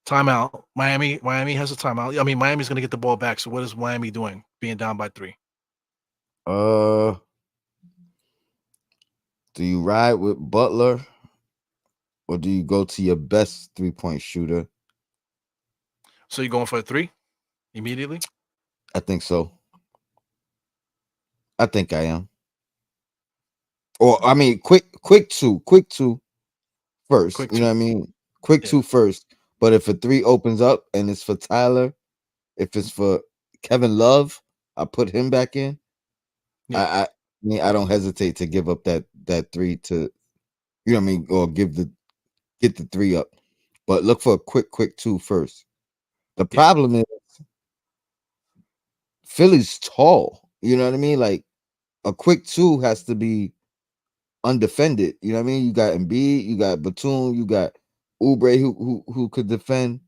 Timeout. Miami has a timeout. I mean, Miami's gonna get the ball back. So what is Miami doing? Being down by 3. Uh do you ride with Butler or do you go to your best 3-point shooter? So you're going for a 3 immediately? I think so. I think I am. Or I mean quick two first. Quick You know 2. what I mean? Quick Yeah, two first. But if a three opens up and it's for Tyler, if it's for Kevin Love, I put him back in. yeah, I mean I don't hesitate to give up that three to you know what I mean, or get the three up. But look for a quick two first. The yeah. problem is Philly's tall. You know what I mean? Like a quick two has to be undefended. You know what I mean? You got Embiid, you got Batum, you got Oubre who could defend.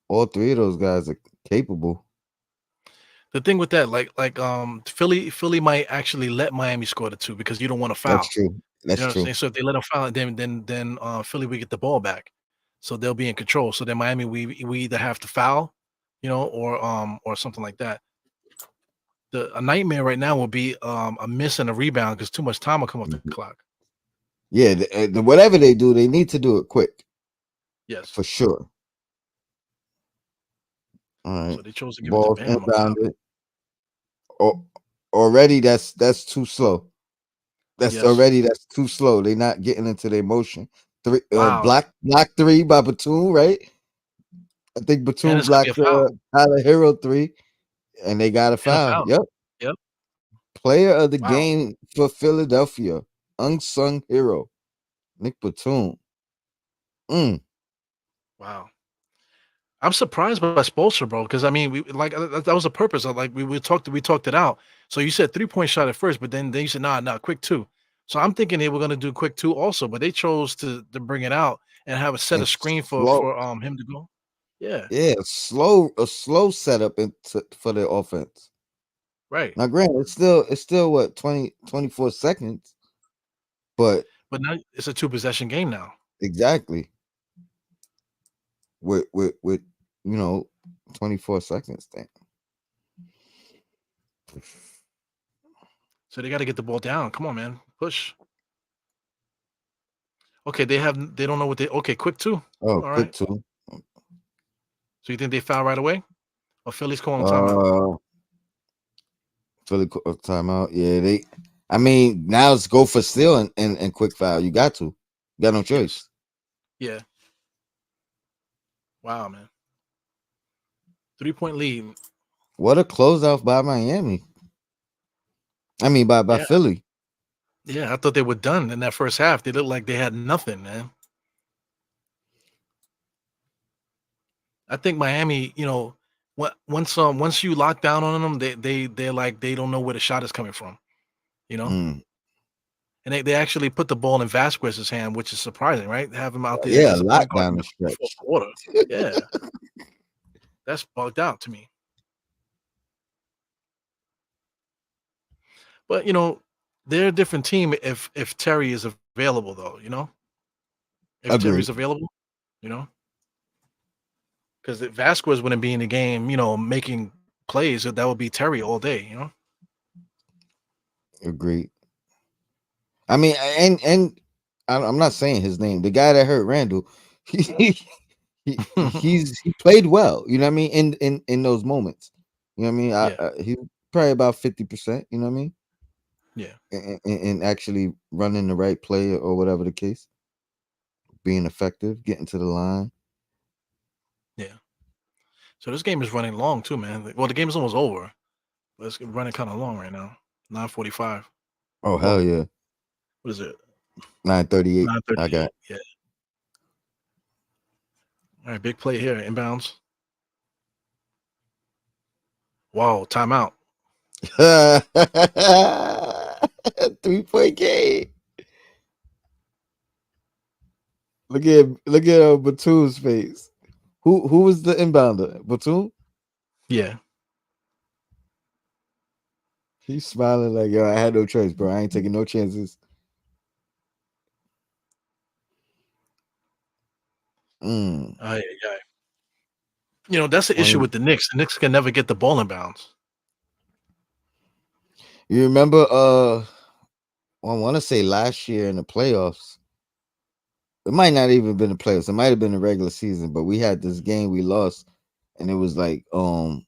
All three of those guys are capable. The thing with that, Philly might actually let Miami score the 2 because you don't want to That's foul. true. You That's know what I'm true. saying? So if they let them foul, then Philly will get the ball back, so they'll be in control. So then Miami, we either have to foul, or something like that. A nightmare right now will be a miss and a rebound because too much time will come off the Mhm. clock. Yeah, whatever they do, they need to do it quick Yes. for sure. All So right, they chose to give it to balls Bam up top. inbounded. Oh, already that's too slow. Yes. That's too slow. They're not getting into their motion. Three Wow. block three by Batum, right? I think And Batum it's gonna be a blocked foul Tyler Hero three, and they got a and a foul. foul. Yep. Yep. Player of the Wow. game for Philadelphia, unsung hero, Nick Batum. Mm, Wow. I'm surprised by Spoelstra, bro, because I mean, that was the purpose of like we talked it out. So you said 3-point shot at first, but then you said nah, quick two. So I'm thinking they were gonna do quick two also, but they chose to bring it out and have a set and of screen for slow, him to go. Yeah, yeah, a slow setup for their offense. right. Now, granted, it's still what 24 seconds, but But now it's a two possession game now. exactly with 24 seconds. Thing. So they got to get the ball down. Come on, man, push. Okay, they don't know what they. Okay, quick two. Oh, All quick right. two. So you think they foul right away? Or Philly's calling timeout? Uh, timeout. Yeah, they. I mean, now it's go for steal and quick foul. You got to. You got no Yes. choice. Yeah. Wow, man. 3-point lead. What a closeout by Miami. I mean, by Yeah. Philly. Yeah, I thought they were done in that first half. They looked like they had nothing, man. I think Miami, once you lock down on them, they're like they don't know where the shot is coming from, you know. Mm. And they actually put the ball in Vasquez's hand, which is surprising, right? Have him out there Yeah, a as a lot point guard down in the the fourth stretch. quarter. Yeah, that's bugged out to me. But they're a different team if Terry is available, though. If Agreed. Terry's available, you know, because Vasquez wouldn't be in the game, making plays. That would be Terry all day. Agreed. I mean, and I'm not saying his name. The guy that hurt Randall, he he played well. You know what I mean? In those moments, you know what I mean. Yeah, He probably about 50%. You know what I mean? yeah, And actually running the right play or whatever the case, being effective, getting to the line. yeah. So this game is running long too, man. Well, the game is almost over, but it's running kind of long right now. 9:45. Oh hell Well, yeah! what is it? 9:38. I 9:38. got. Yeah. All right, big play here. Inbounds. Wow, timeout. 3-point game. Look at Batum's face. Who was the inbounder? Batum? Yeah. He's smiling like, yo, I had no choice, bro. I ain't taking no chances. Mm. Aye, aye, aye. That's the issue 20. with the Knicks. The Knicks can never get the ball in bounds. You remember I want to say last year in the playoffs. It might not even been the playoffs. It might have been the regular season, but we had this game we lost and it was like yo,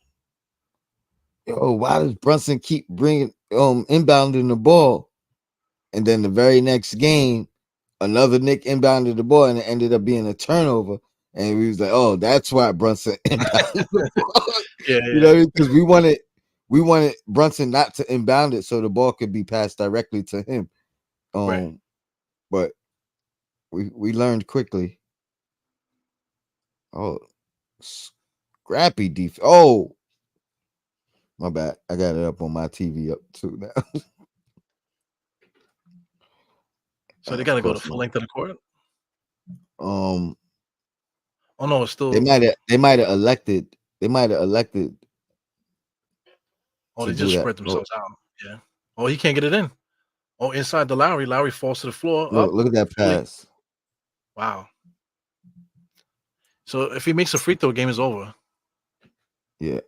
why does Brunson keep bringing inbounding the ball? And then the very next game another Nick inbounded the ball, and it ended up being a turnover. And we was like, oh, that's why Brunson inbounded the ball. Yeah, You yeah, know, because we wanted Brunson not to inbound it so the ball could be passed directly to him. right. But we learned quickly. Oh, scrappy defense. Oh, my bad. I got it up on my TV up too now. So they got Of to go the course, full my length of the court. um, Oh no, it's they still. might have elected Oh, to they do just that. spread Oh, themselves out. Yeah. Oh, he can't get it in. Oh, inside the Lowry. Lowry falls to the floor. Up. look at that Philly. pass. Wow. So if he makes a free throw, game is over. Yeah,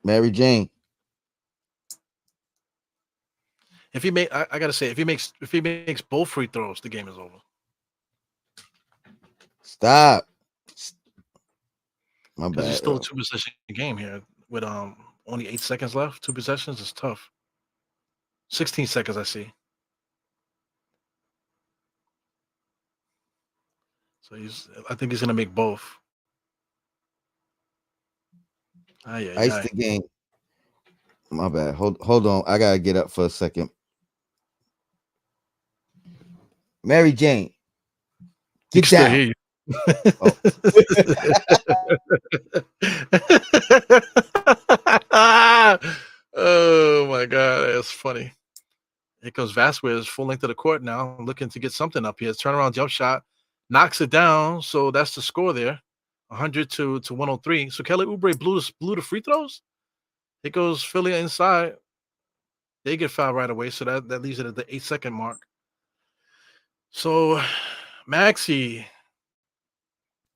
Mary Jane, If he make, I gotta say, if he makes both free throws, the game is over. stop. My Because it's bad, still a yo. 2 possession game here with only 8 seconds left. 2 possessions is tough. 16 seconds, I see. So I think he's gonna make both. Ah, yeah, Ice yeah. the game. My bad. Hold on. I gotta get up for a second. Mary Jane, We can get still down. hear you. Oh, Oh my god, that's funny. Here comes Vasquez, full length of the court now, looking to get something up here. Turnaround jump shot, knocks it down. So that's the score there, 100 to 103. So Kelly Oubre blew the free throws. It goes Philly inside. They get fouled right away, so that leaves it at the 8 second mark. So Maxi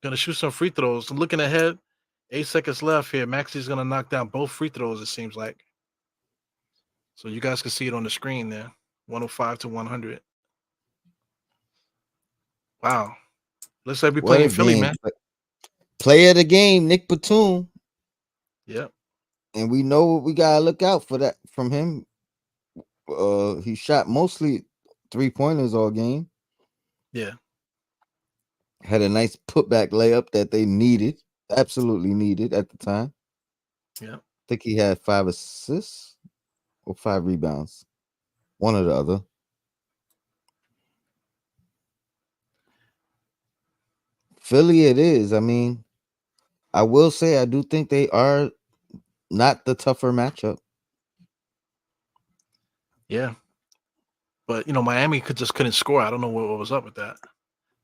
gonna shoot some free throws. I'm looking ahead. 8 seconds left here. Maxi's gonna knock down both free throws. It seems like. So you guys can see it on the screen there. 105 to 100. Wow. Looks like we're what playing a Philly, game. man. Play of the game, Nick Batum. Yep. And we know what we gotta look out for that from him. He shot mostly 3 pointers all game. Yeah. Had a nice putback layup that they needed, absolutely needed at the time. Yeah. I think he had 5 assists or 5 rebounds, one or the other. Philly, it is. I mean, I will say I do think they are not the tougher matchup. Yeah. But Miami couldn't score. I don't know what was up with that.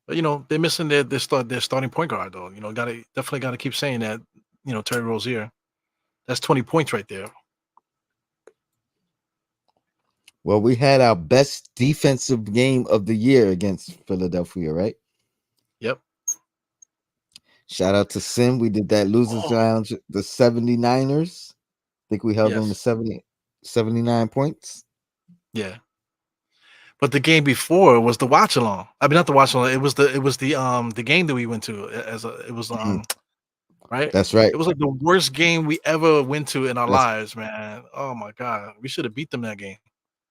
But they're missing their starting point guard though. Definitely gotta keep saying that. Terry Rozier. That's 20 points right there. Well, we had our best defensive game of the year against Philadelphia, right? Yep. Shout out to Sim. We did that losers Oh, lounge, the 79ers. I think we held them to yes. 79 points. Yeah. But the game before was the watch along. I mean, not the watch along. It was the game that we went to as a it was Mhm. right. That's right. It was like the worst game we ever went to in our That's lives, man. Oh my god, we should have beat them that game.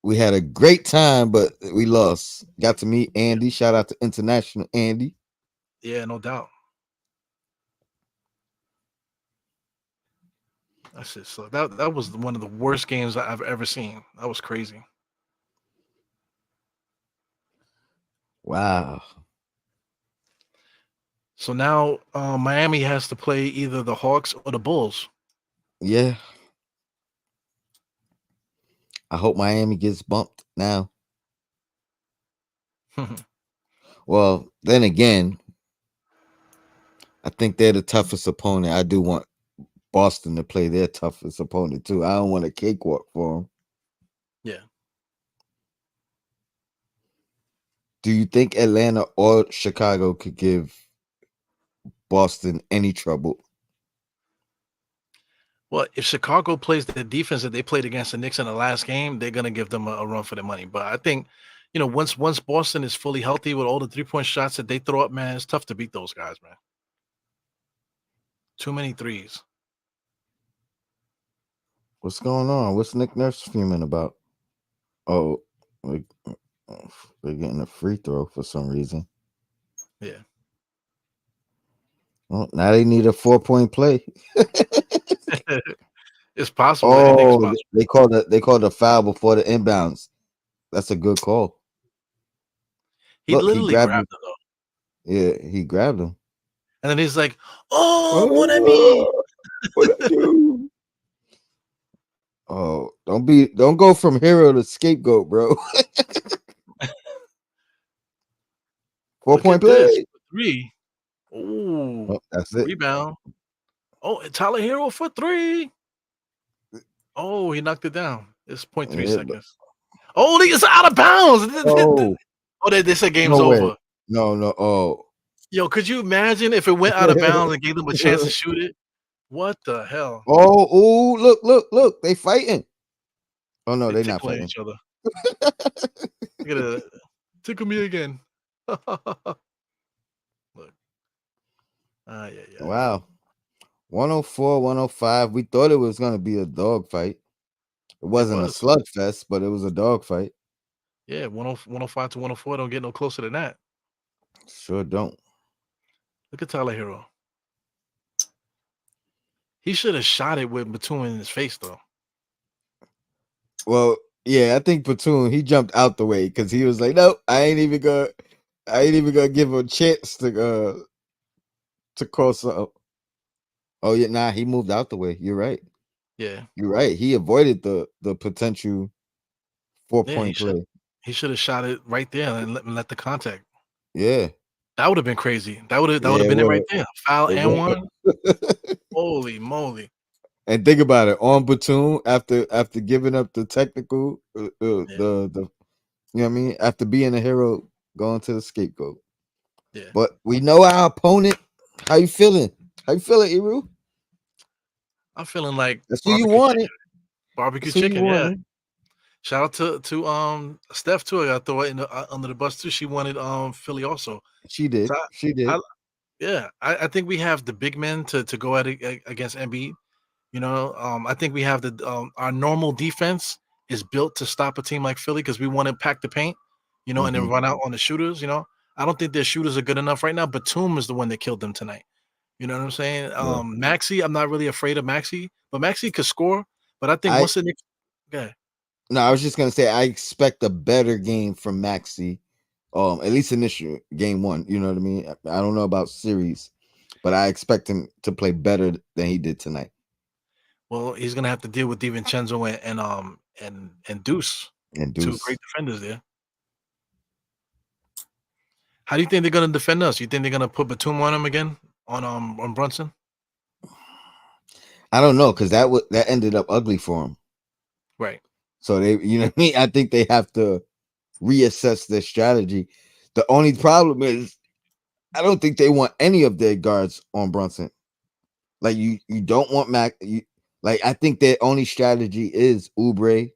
We had a great time, but we lost. Got to meet Yeah, Andy. Shout out to International Andy. yeah, no doubt. That's it. So that was one of the worst games I've ever seen. That was crazy. Wow. So now Miami has to play either the Hawks or the Bulls. Yeah. I hope Miami gets bumped now. Well, then again, I think they're the toughest opponent. I do want Boston to play their toughest opponent too. I don't want a cakewalk for them. Yeah. Do you think Atlanta or Chicago could give Boston any trouble? Well, if Chicago plays the defense that they played against the Knicks in the last game, they're gonna give them a run for their money. But I think, once Boston is fully healthy with all the 3 point shots that they throw up, man, it's tough to beat those guys, man. Too many threes. What's going on? What's Nick Nurse fuming about? Oh, like, Oh, they're getting a free throw for some reason. Yeah. Well, now they need a 4-point play. It's possible. Anything is Oh, possible. they called a foul before the inbounds. That's a good call. He Look, he literally grabbed him. grabbed it though. Yeah, he grabbed him. And then he's like, "Oh, mon ami." Oh, what I do? Oh, don't go from hero to scapegoat, bro. four Look point at this. play. 3. Ooh. Oh, that's it. Rebound. Oh, and Tyler Hero for 3. Oh, he knocked it down. It's point 0.3 Yeah, but seconds. Oh, it's out of bounds. oh Oh, they said game's no way. over. No. Oh. Yo, could you imagine if it went out of bounds and gave them a chance to shoot it? What the hell? Oh, ooh, look. They fighting. Oh no, They they not tickling fighting. each other. Look at that. Tickle me again. Look. Yeah, yeah. Wow. 104, 105. We thought it was gonna be a dog fight. It It wasn't a was. slugfest, but it was a dog fight. Yeah, 105 to 104. Don't get no closer than that. Sure don't. Look at Tyler Hero. He should have shot it with Batum in his face, though. Well, yeah, I think Platoon he jumped out the way because he was like, "No, I ain't even gonna give him a chance to cross up." Oh yeah, nah, he moved out the way. You're right. Yeah. You're right. He avoided the potential four Yeah, point play. he should have shot it right there and let the contact. Yeah, That would have been crazy. That would yeah, have it been it would right there. Foul have. and It one. would. Holy moly. And think about it on Batum after giving up the technical, Yeah, the you know what I mean, after being a hero, going to the scapegoat. yeah. But we know our opponent. How you feeling? How you feeling, Eru? I'm feeling like That's who you barbecue wanted. chicken. Barbecue That's who you chicken, yeah. wanted. Shout out to Steph too. I got to throw it in under the bus too. She wanted Philly also. She did. So She I did. yeah, I think we have the big men to go at it against Embiid. You know, I think we have the our normal defense is built to stop a team like Philly because we want to pack the paint, you know, and then Hmm. run out on the shooters. You know, I don't think their shooters are good enough right now. Batum is the one that killed them tonight. You know what I'm saying? Yeah. Maxi, I'm not really afraid of Maxi, but Maxi could score. But I think I once the Knicks, okay, no, I was just gonna say I expect a better game from Maxi. At least initial game one. You know what I mean? I don't know about series, but I expect him to play better than he did tonight. well, he's gonna have to deal with DiVincenzo and Deuce, And two Deuce. great defenders there. How do you think they're gonna defend us? You think they're gonna put Batum on him again on Brunson? I don't know because that ended up ugly for him. Right, So they, you know what I mean? I think they have to reassess their strategy. The only problem is I don't think they want any of their guards on Brunson. Like you don't want Mac. Like I think their only strategy is Oubre,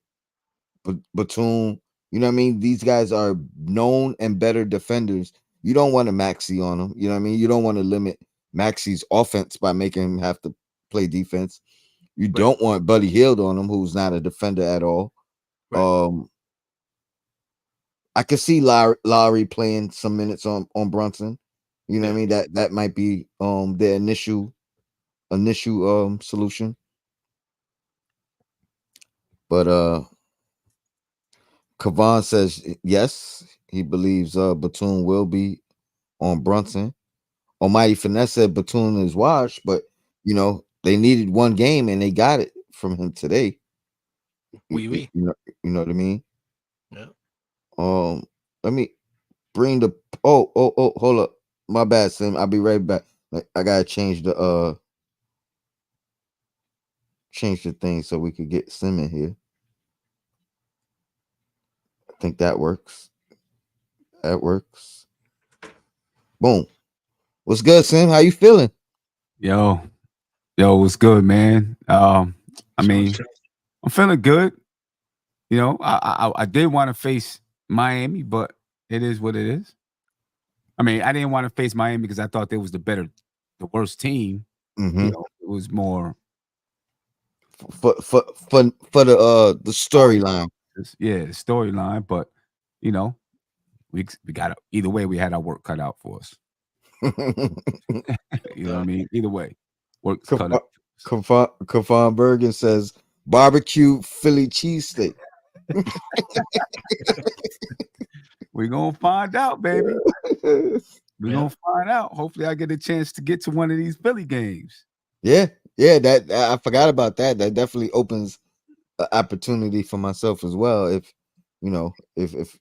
Batum. You know what I mean? These guys are known and better defenders. You don't want a Maxi on them. You know what I mean? You don't want to limit Maxi's offense by making him have to play defense. You right, don't want Buddy Hield on him, who's not a defender at all. right. Um, I could see Lowry playing some minutes on Brunson. You know what I Yeah. mean? That might be their initial solution. But Kavan says yes, he believes Batum will be on Brunson. Almighty Finesse said Batum is washed, but you know, they needed one game and they got it from him today. You, Oui, you oui. you know what I mean? Yeah. Um, let me bring the hold up. My bad, Sim. I'll be right back. Like, I gotta change the thing so we could get Sim in here. I think that works. That works. Boom. What's good, Sim? How you feeling? Yo, yo, what's good, man? I Chilling, mean, chilling. I'm feeling good. You know, I did want to face Miami, but it is what it is. I mean, I didn't want to face Miami because I thought they was the worst team. You Mm-hmm. know, it was more For the thought storyline. process. Yeah, the storyline. But you know, we got either way. We had our work cut out for us. You know what I mean? Either way, work's cut out. Kafan Bergen says barbecue Philly cheesesteak. We're gonna find out, baby. We're gonna find out. Hopefully, I get a chance to get to one of these Philly games. Yeah, yeah. That I forgot about that. That definitely opens an opportunity for myself as well. If you know, if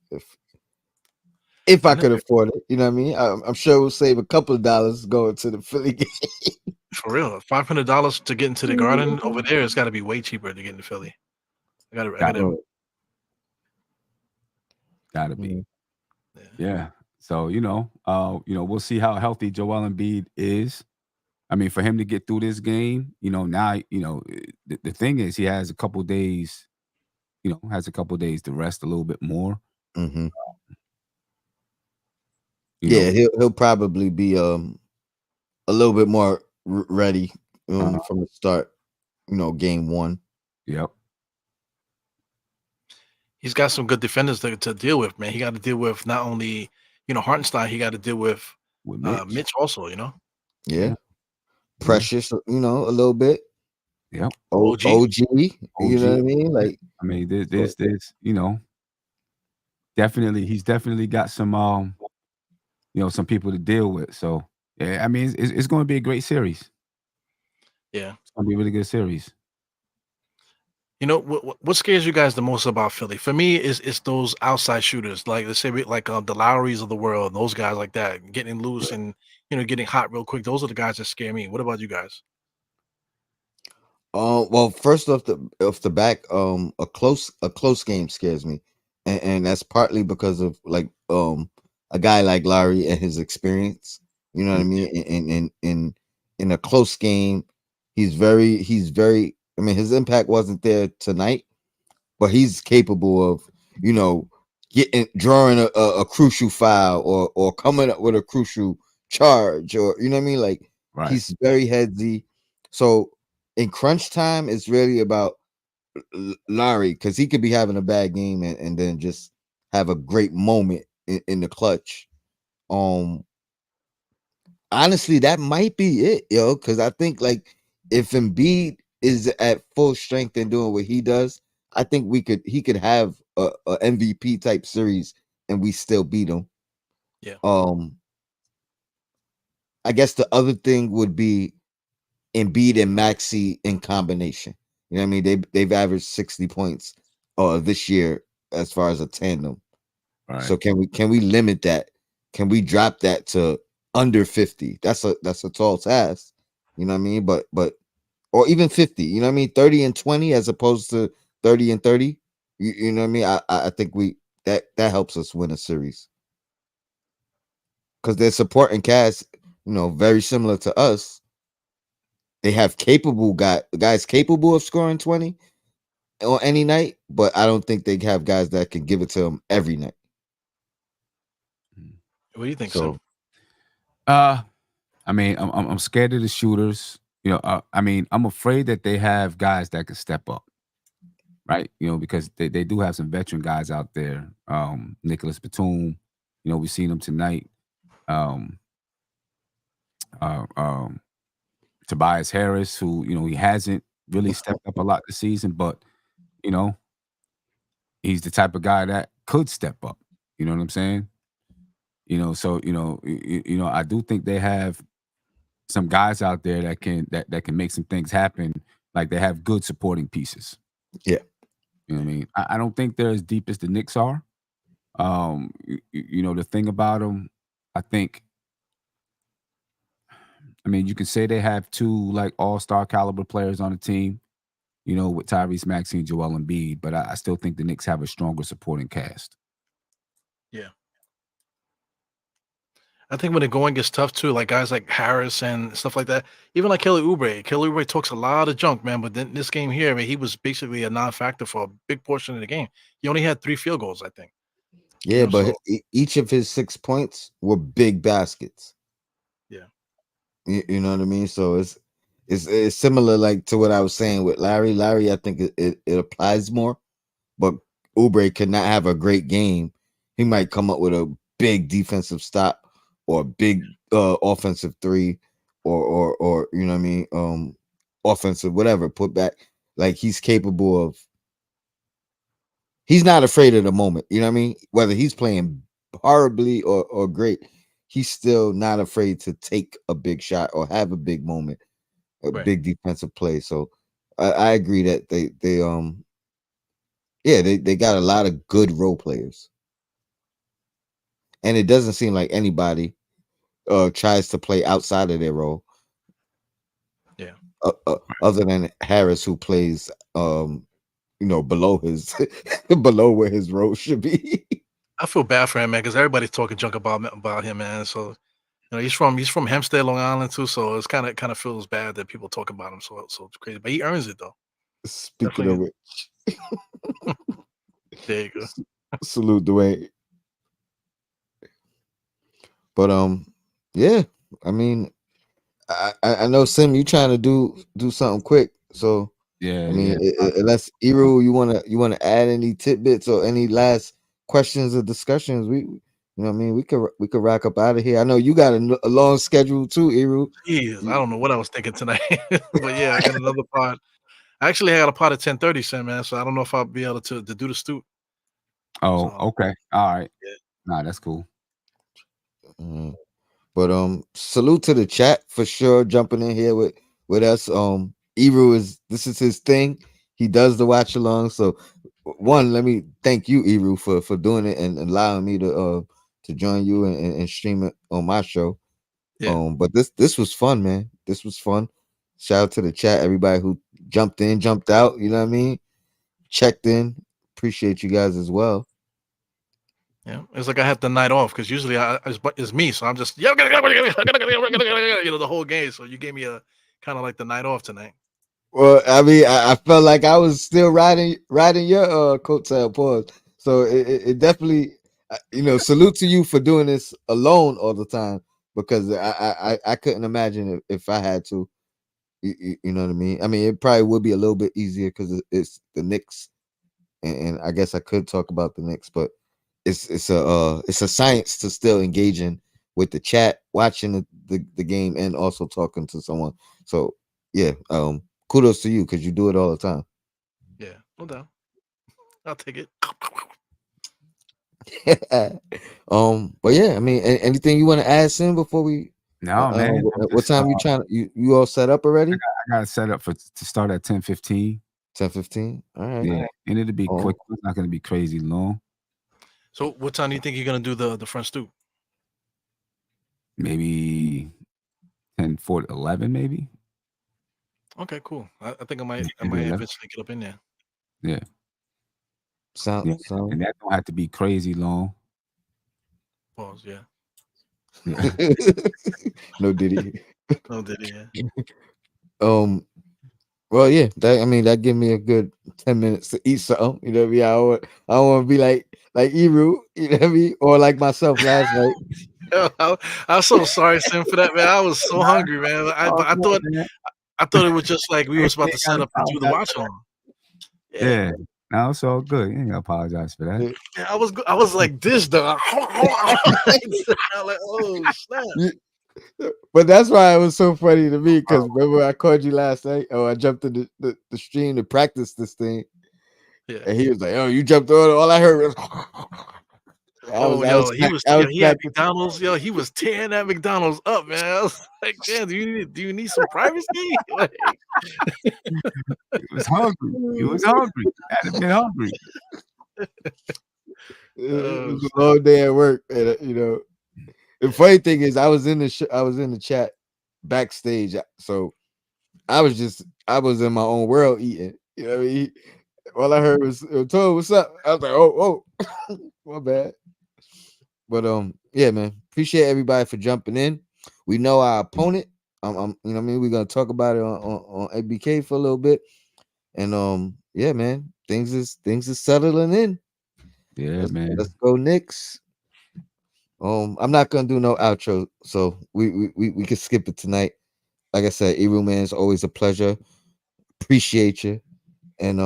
I could afford it, you know what I mean. I'm sure we'll save a couple of dollars going to the Philly game. For real, $500 to get into the Garden over there, it's got to be way cheaper to get into Philly. I gotta. Gotta be. Yeah. So we'll see how healthy Joel Embiid is. I mean, for him to get through this game, now, the thing is he has a couple days, to rest a little bit more. Mm-hmm. Yeah, he'll probably be a little bit more ready from the start. Game one. Yep. He's got some good defenders to deal with, man. He got to deal with not only Hartenstein, he got to deal with Mitch also. Yeah. Precious, a little bit. Yep. OG. You know what I mean? Like, I mean, there's definitely he's definitely got some some people to deal with. So yeah, I mean, it's going to be a great series. Yeah, it's going to be a really good series. What scares you guys the most about Philly? For me, it's those outside shooters, like let's say like the Lowrys of the world, those guys like that, getting loose and getting hot real quick. Those are the guys that scare me. What about you guys? Well, first off the back, a close game scares me, and that's partly because of like a guy like Larry and his experience. You know what I mean? In a close game, he's very. I mean, his impact wasn't there tonight, but he's capable of drawing a crucial foul or coming up with a crucial charge, or you know what I mean? Like he's very heady. So in crunch time, it's really about Larry, because he could be having a bad game and then just have a great moment in the clutch. Honestly, that might be it, because I think like if Embiid is at full strength and doing what he does, I think he could have a MVP type series and we still beat him. Yeah. I guess the other thing would be Embiid and Maxey in combination. You know what I mean? They've averaged 60 points this year as far as a tandem. Right. So can we limit that? Can we drop that to under 50? That's a tall task. You know what I mean? But or even 50, you know what I mean? 30 and 20 as opposed to 30 and 30. You know what I mean? I think that helps us win a series. Because they're supporting cast, very similar to us. They have capable guys capable of scoring 20 on any night, but I don't think they have guys that can give it to them every night. What do you think, so? I mean, I'm scared of the shooters. I mean, I'm afraid that they have guys that can step up, right? Because they do have some veteran guys out there. Nicholas Batum, we've seen him tonight. Tobias Harris, who he hasn't really stepped up a lot this season, but he's the type of guy that could step up. You know what I'm saying? So I do think they have some guys out there that can make some things happen. Like they have good supporting pieces. Yeah, you know what I mean. I don't think they're as deep as the Knicks are. The thing about them, I mean, you can say they have two like all-star caliber players on the team, with Tyrese Maxey and Joel Embiid, but I still think the Knicks have a stronger supporting cast. Yeah. I think when the going gets tough too, like guys like Harris and stuff like that, even like Kelly Oubre. Kelly Oubre talks a lot of junk, man. But then this game here, I mean, he was basically a non-factor for a big portion of the game. He only had 3 field goals, I think. Yeah, but each of his 6 points were big baskets. Yeah. You know what I mean? So it's similar like to what I was saying with Larry. Larry, I think it applies more, but Oubre could not have a great game. He might come up with a big defensive stop or a big offensive three or you know what I mean, offensive whatever put back. Like he's capable of. He's not afraid of the moment. You know what I mean? Whether he's playing horribly or great, he's still not afraid to take a big shot or have a big moment, a Right. big defensive play. So I agree that they yeah, they got a lot of good role players. And it doesn't seem like anybody tries to play outside of their role, Yeah. other than Harris, who plays below his below where his role should be. I feel bad for him, man, because everybody's talking junk about him, man. So he's from Hempstead, Long Island too. So it's kind of feels bad that people talk about him so it's crazy. But he earns it though. Speaking of Definitely. which, There you go. salute Dwayne. But yeah, I mean, I know Sim, you trying to do something quick. So Yeah, I mean, yeah. unless Eru, you wanna add any tidbits or any last questions or discussions, what I mean, we could rack up out of here. I know you got a long schedule too, Eru. Jeez, I You- don't know what I was thinking tonight, but yeah, I got another pod. Actually, I got a pod at 10:30, Sam, man. So I don't know if I'll be able to do the stoop. Oh, So okay. All right. yeah, Nah, that's cool. Mm. But salute to the chat for sure, jumping in here with us. Eru this is his thing. He does the watch along. So one, let me thank you, Eru, for doing it and allowing me to join you and stream it on my show. yeah, But this was fun, man. This was fun. Shout out to the chat, everybody who jumped in, jumped out. You know what I mean? Checked in. Appreciate you guys as well. yeah. It's like I had the night off because usually it's me, so I'm just the whole game. So you gave me a kind of like the night off tonight. Well, I mean, I felt like I was still riding your coattail pause. So it definitely, salute to you for doing this alone all the time because I couldn't imagine if I had to. You know what I mean? I mean, it probably would be a little bit easier because it's the Knicks, and I guess I could talk about the Knicks, but it's a science to still engaging with the chat, watching the game, and also talking to someone. So yeah, kudos to you because you do it all the time. Yeah, no doubt. I'll take it. But yeah, I mean, anything you want to add, Sim, before we? No, man. I'm What just time you trying? You all set up already? I got it set up to start at 10:15. 10:15. All right. Yeah, and it'll be Oh, quick. It's not gonna be crazy long. So what time do you think you're gonna do the front stoop? Maybe 10, 4, 11, maybe. Okay, cool. I think I Yeah, might I maybe might 11. eventually get up in there. Yeah, sound yeah, sound. and that don't have to be crazy long. Pause. Yeah. Yeah, No Diddy. No, did he? Yeah. Um. Well, yeah. That I mean, that give me a good 10 minutes to eat something. You know what I mean? I don't want to be like Eru. You know what I mean? Or like myself last night. Yo, I'm so sorry, Sim, for that, man. I was so hungry, man. oh, But I no, thought man. I thought it was just like we You was about ain't to gotta set up and do the apologize watch for that. along. Yeah, Yeah, no, it's all good. You ain't gotta apologize for that. man. I was like this though. I'm like, oh snap. You- But that's why it was so funny to me because Oh, remember I called you last night. Oh, I jumped in the stream to practice this thing, Yeah. and he was like, "Oh, you jumped on." All I heard was, Oh, yo, I was he had smacking. McDonald's. Yo, he was tearing that McDonald's up, man. I was like, damn, do you need some privacy? Like, he was hungry. He was hungry. Had to been hungry. It oh was a snap. long day at work, and the Yeah. funny thing is, I was in the chat backstage, so I was in my own world eating. You know what I mean? All I heard was, "Toad, what's up?" I was like, "Oh, my bad." But yeah, man, appreciate everybody for jumping in. We know our opponent. You know what I mean? We're gonna talk about it on ABK for a little bit, and yeah, man, things is settling in. Yeah, Let's man. go, Knicks. I'm not gonna do no outro, so we can skip it tonight. Like I said, Eru man, it's always a pleasure. Appreciate you, and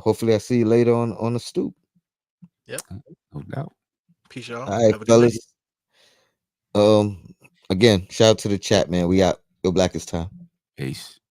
hopefully I see you later on the stoop. Yep. No doubt. Peace, y'all. All right, Have a good night. fellas. Again, shout out to the chat, man. We out. Your blackest time. Peace.